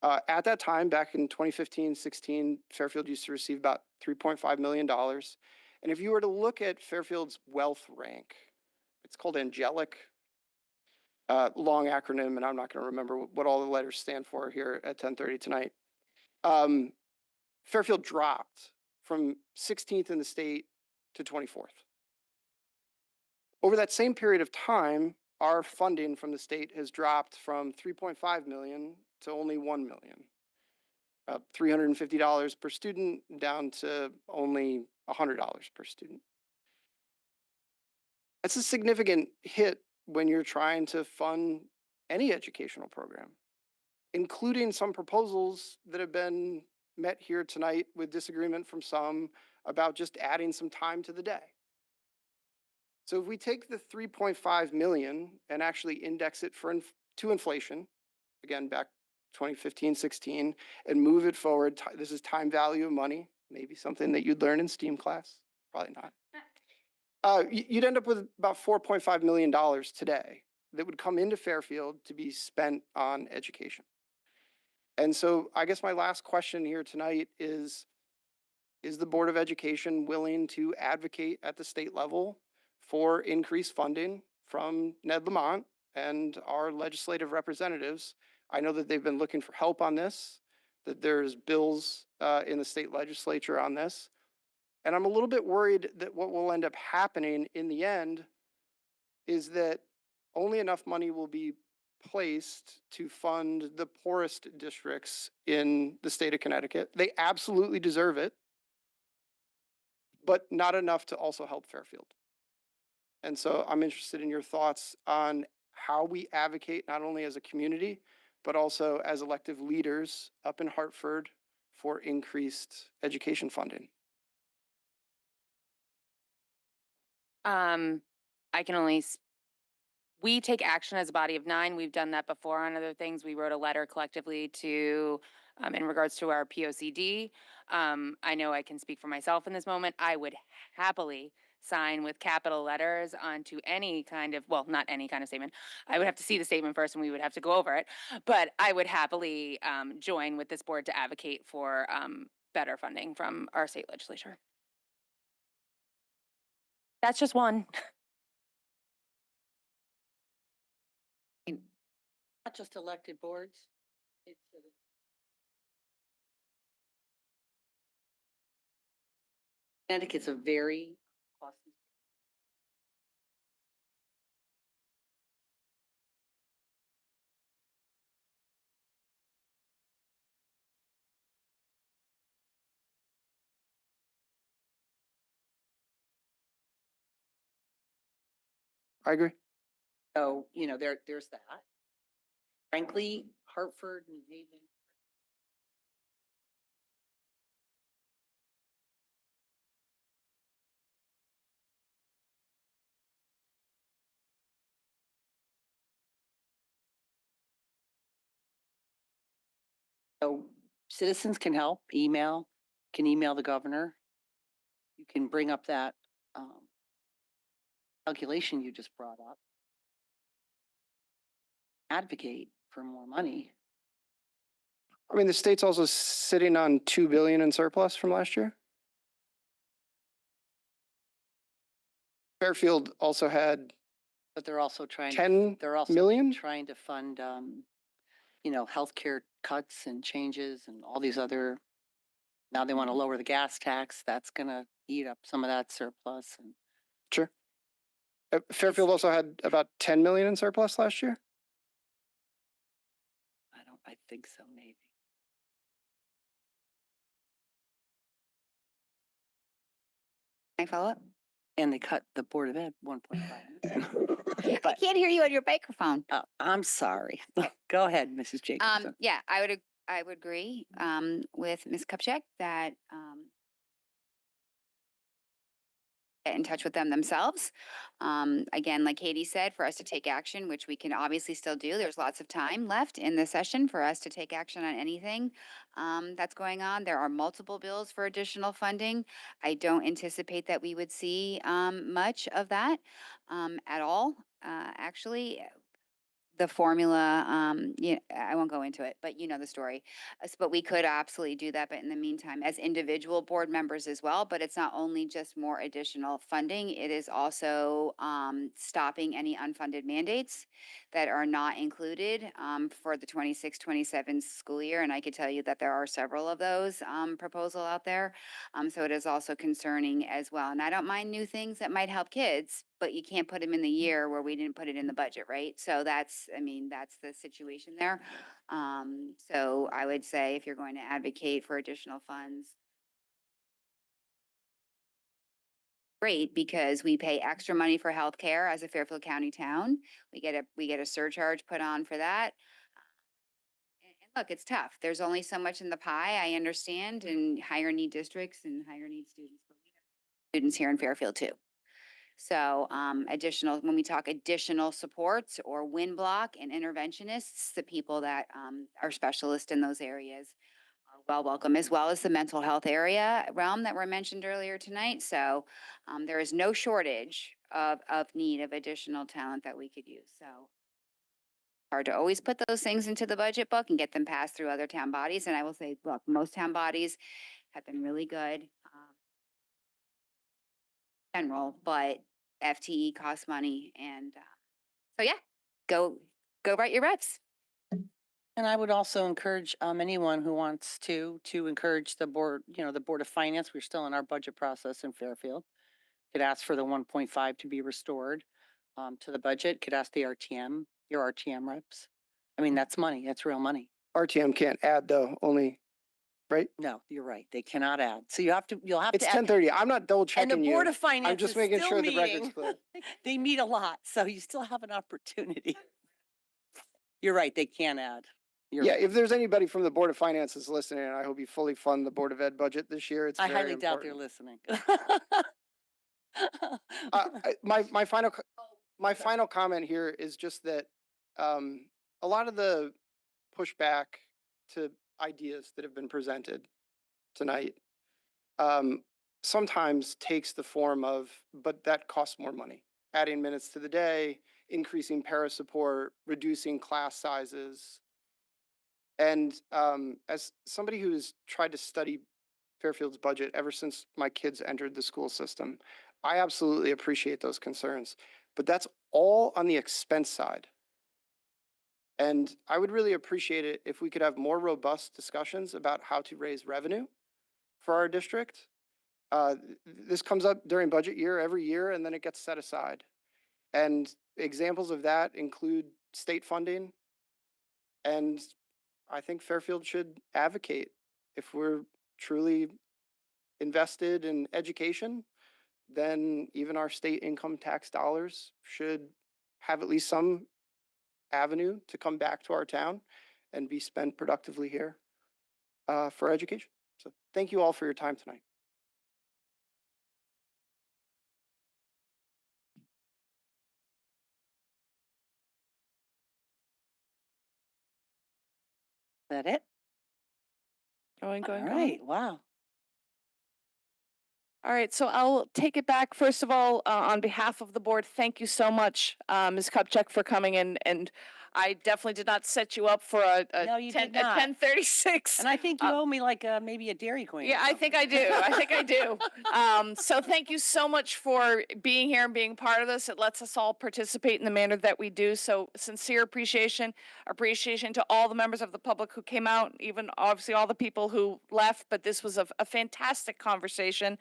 S21: At that time, back in 2015, 16, Fairfield used to receive about $3.5 million. And if you were to look at Fairfield's wealth rank, it's called Angelic, long acronym, and I'm not going to remember what all the letters stand for here at 10:30 tonight. Fairfield dropped from 16th in the state to 24th. Over that same period of time, our funding from the state has dropped from 3.5 million to only 1 million. $350 per student down to only $100 per student. That's a significant hit when you're trying to fund any educational program, including some proposals that have been met here tonight with disagreement from some about just adding some time to the day. So if we take the 3.5 million and actually index it to inflation, again, back 2015, 16, and move it forward, this is time value of money, maybe something that you'd learn in STEAM class, probably not. You'd end up with about $4.5 million today that would come into Fairfield to be spent on education. And so I guess my last question here tonight is the Board of Education willing to advocate at the state level for increased funding from Ned Lamont and our legislative representatives? I know that they've been looking for help on this, that there's bills in the state legislature on this. And I'm a little bit worried that what will end up happening in the end is that only enough money will be placed to fund the poorest districts in the state of Connecticut. They absolutely deserve it, but not enough to also help Fairfield. And so I'm interested in your thoughts on how we advocate not only as a community, but also as elective leaders up in Hartford for increased education funding.
S2: I can only, we take action as a body of 9. We've done that before on other things. We wrote a letter collectively to, in regards to our POCD. I know I can speak for myself in this moment. I would happily sign with capital letters onto any kind of, well, not any kind of statement. I would have to see the statement first and we would have to go over it. But I would happily join with this board to advocate for better funding from our state legislature. That's just one.
S3: Not just elected boards. It's Connecticut's a very costly.
S21: I agree.
S3: So, there's that. Frankly, Hartford, New Haven. So citizens can help, can email the governor. You can bring up that calculation you just brought up. Advocate for more money.
S21: I mean, the state's also sitting on 2 billion in surplus from last year. Fairfield also had
S3: But they're also trying,
S21: 10
S3: they're also
S21: million?
S3: trying to fund, healthcare cuts and changes and all these other, now they want to lower the gas tax. That's gonna eat up some of that surplus. And
S21: Sure. Fairfield also had about 10 million in surplus last year.
S3: I think so, maybe.
S8: Can I follow up?
S3: And they cut the Board of Ed 1.5.
S8: I can't hear you on your microphone.
S3: I'm sorry. Go ahead, Mrs. Jacobson.
S8: Yeah, I would agree, with Ms. Kupchak that, get in touch with them themselves. Again, like Katie said, for us to take action, which we can obviously still do, there's lots of time left in the session for us to take action on anything that's going on. There are multiple bills for additional funding. I don't anticipate that we would see much of that at all. Actually, the formula, I won't go into it, but you know the story. But we could absolutely do that, but in the meantime, as individual board members as well, but it's not only just more additional funding, it is also stopping any unfunded mandates that are not included for the 26-27 school year. And I could tell you that there are several of those proposal out there. So it is also concerning as well. And I don't mind new things that might help kids, but you can't put them in the year where we didn't put it in the budget, right? So that's the situation there. So I would say if you're going to advocate for additional funds, great, because we pay extra money for healthcare as a Fairfield County town. We get a surcharge put on for that. And look, it's tough. There's only so much in the pie, I understand, in higher need districts and higher need students. But we have students here in Fairfield too. So when we talk additional supports or WIN block and interventionists, the people that are specialists in those areas are well welcome, as well as the mental health area realm that were mentioned earlier tonight. So there is no shortage of need of additional talent that we could use. So hard to always put those things into the budget book and get them passed through other town bodies. And I will say, look, most town bodies have been really good. General, but FTE costs money, and so yeah, go write your reps.
S3: And I would also encourage anyone who wants to encourage the board, the Board of Finance. We're still in our budget process in Fairfield. Could ask for the 1.5 to be restored to the budget. Could ask the RTM, your RTM reps. I mean, that's money. That's real money.
S21: RTM can't add though, only, right?
S3: No, you're right. They cannot add. So you'll have
S21: It's
S3: to.
S21: 10:30. I'm not double checking
S3: And the
S21: you.
S3: Board of Finance
S21: I'm just
S3: is
S21: making
S3: still
S21: sure the record's
S3: meeting.
S21: clear.
S3: They meet a lot, so you still have an opportunity. You're right. They can add.
S21: Yeah, if there's anybody from the Board of Finance that's listening, I hope you fully fund the Board of Ed budget this year. It's
S3: I
S21: very
S3: highly doubt they're
S21: important.
S3: listening.
S21: My final comment here is just that a lot of the pushback to ideas that have been presented tonight sometimes takes the form of, but that costs more money. Adding minutes to the day, increasing para support, reducing class sizes. And as somebody who's tried to study Fairfield's budget ever since my kids entered the school system, I absolutely appreciate those concerns, but that's all on the expense side. And I would really appreciate it if we could have more robust discussions about how to raise revenue for our district. This comes up during budget year every year, and then it gets set aside. And examples of that include state funding. And I think Fairfield should advocate, if we're truly invested in education, then even our state income tax dollars should have at least some avenue to come back to our town and be spent productively here for education. So thank you all for your time tonight.
S3: Is that it?
S1: Going,
S17: All
S1: going,
S17: right,
S1: going.
S17: wow.
S1: All right, so I'll take it back. First of all, on behalf of the board, thank you so much, Ms. Kupchak, for coming in. And I definitely did not set you up for
S17: No, you did
S1: a
S17: not.
S1: 10:36.
S17: And I think you owe me like maybe a Dairy Queen. or
S1: Yeah, I think I do. I think I do. So thank you so much for being here and being part of this. It lets us all participate in the manner that we do. So sincere appreciation to all the members of the public who came out, even obviously all the people who left. But this was a fantastic conversation.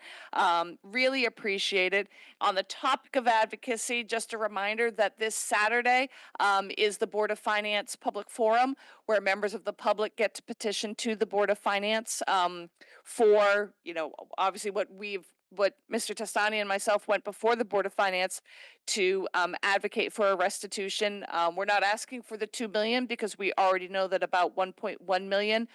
S1: Really appreciate it. On the topic of advocacy, just a reminder that this Saturday is the Board of Finance Public Forum, where members of the public get to petition to the Board of Finance for, obviously what Mr. Testani and myself went before the Board of Finance to advocate for a restitution. We're not asking for the 2 million because we already know that about 1.1 million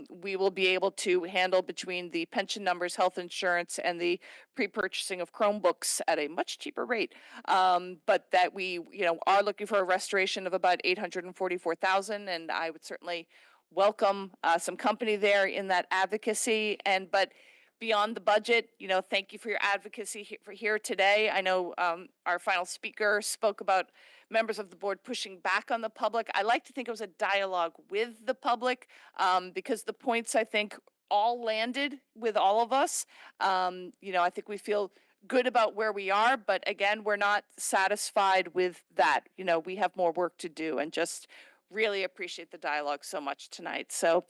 S1: we will be able to handle between the pension numbers, health insurance, and the pre-purchasing of Chromebooks at a much cheaper rate. But that we, are looking for a restoration of about 844,000, and I would certainly welcome some company there in that advocacy. But beyond the budget, thank you for your advocacy here today. I know our final speaker spoke about members of the board pushing back on the public. I like to think it was a dialogue with the public because the points, I think, all landed with all of us. I think we feel good about where we are, but again, we're not satisfied with that. We have more work to do, and just really appreciate the dialogue so much tonight. So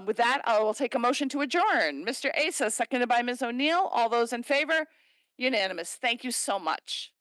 S1: with that, I will take a motion to adjourn. Mr. Asa, seconded by Ms. O'Neill. All those in favor? Unanimous. Thank you so much.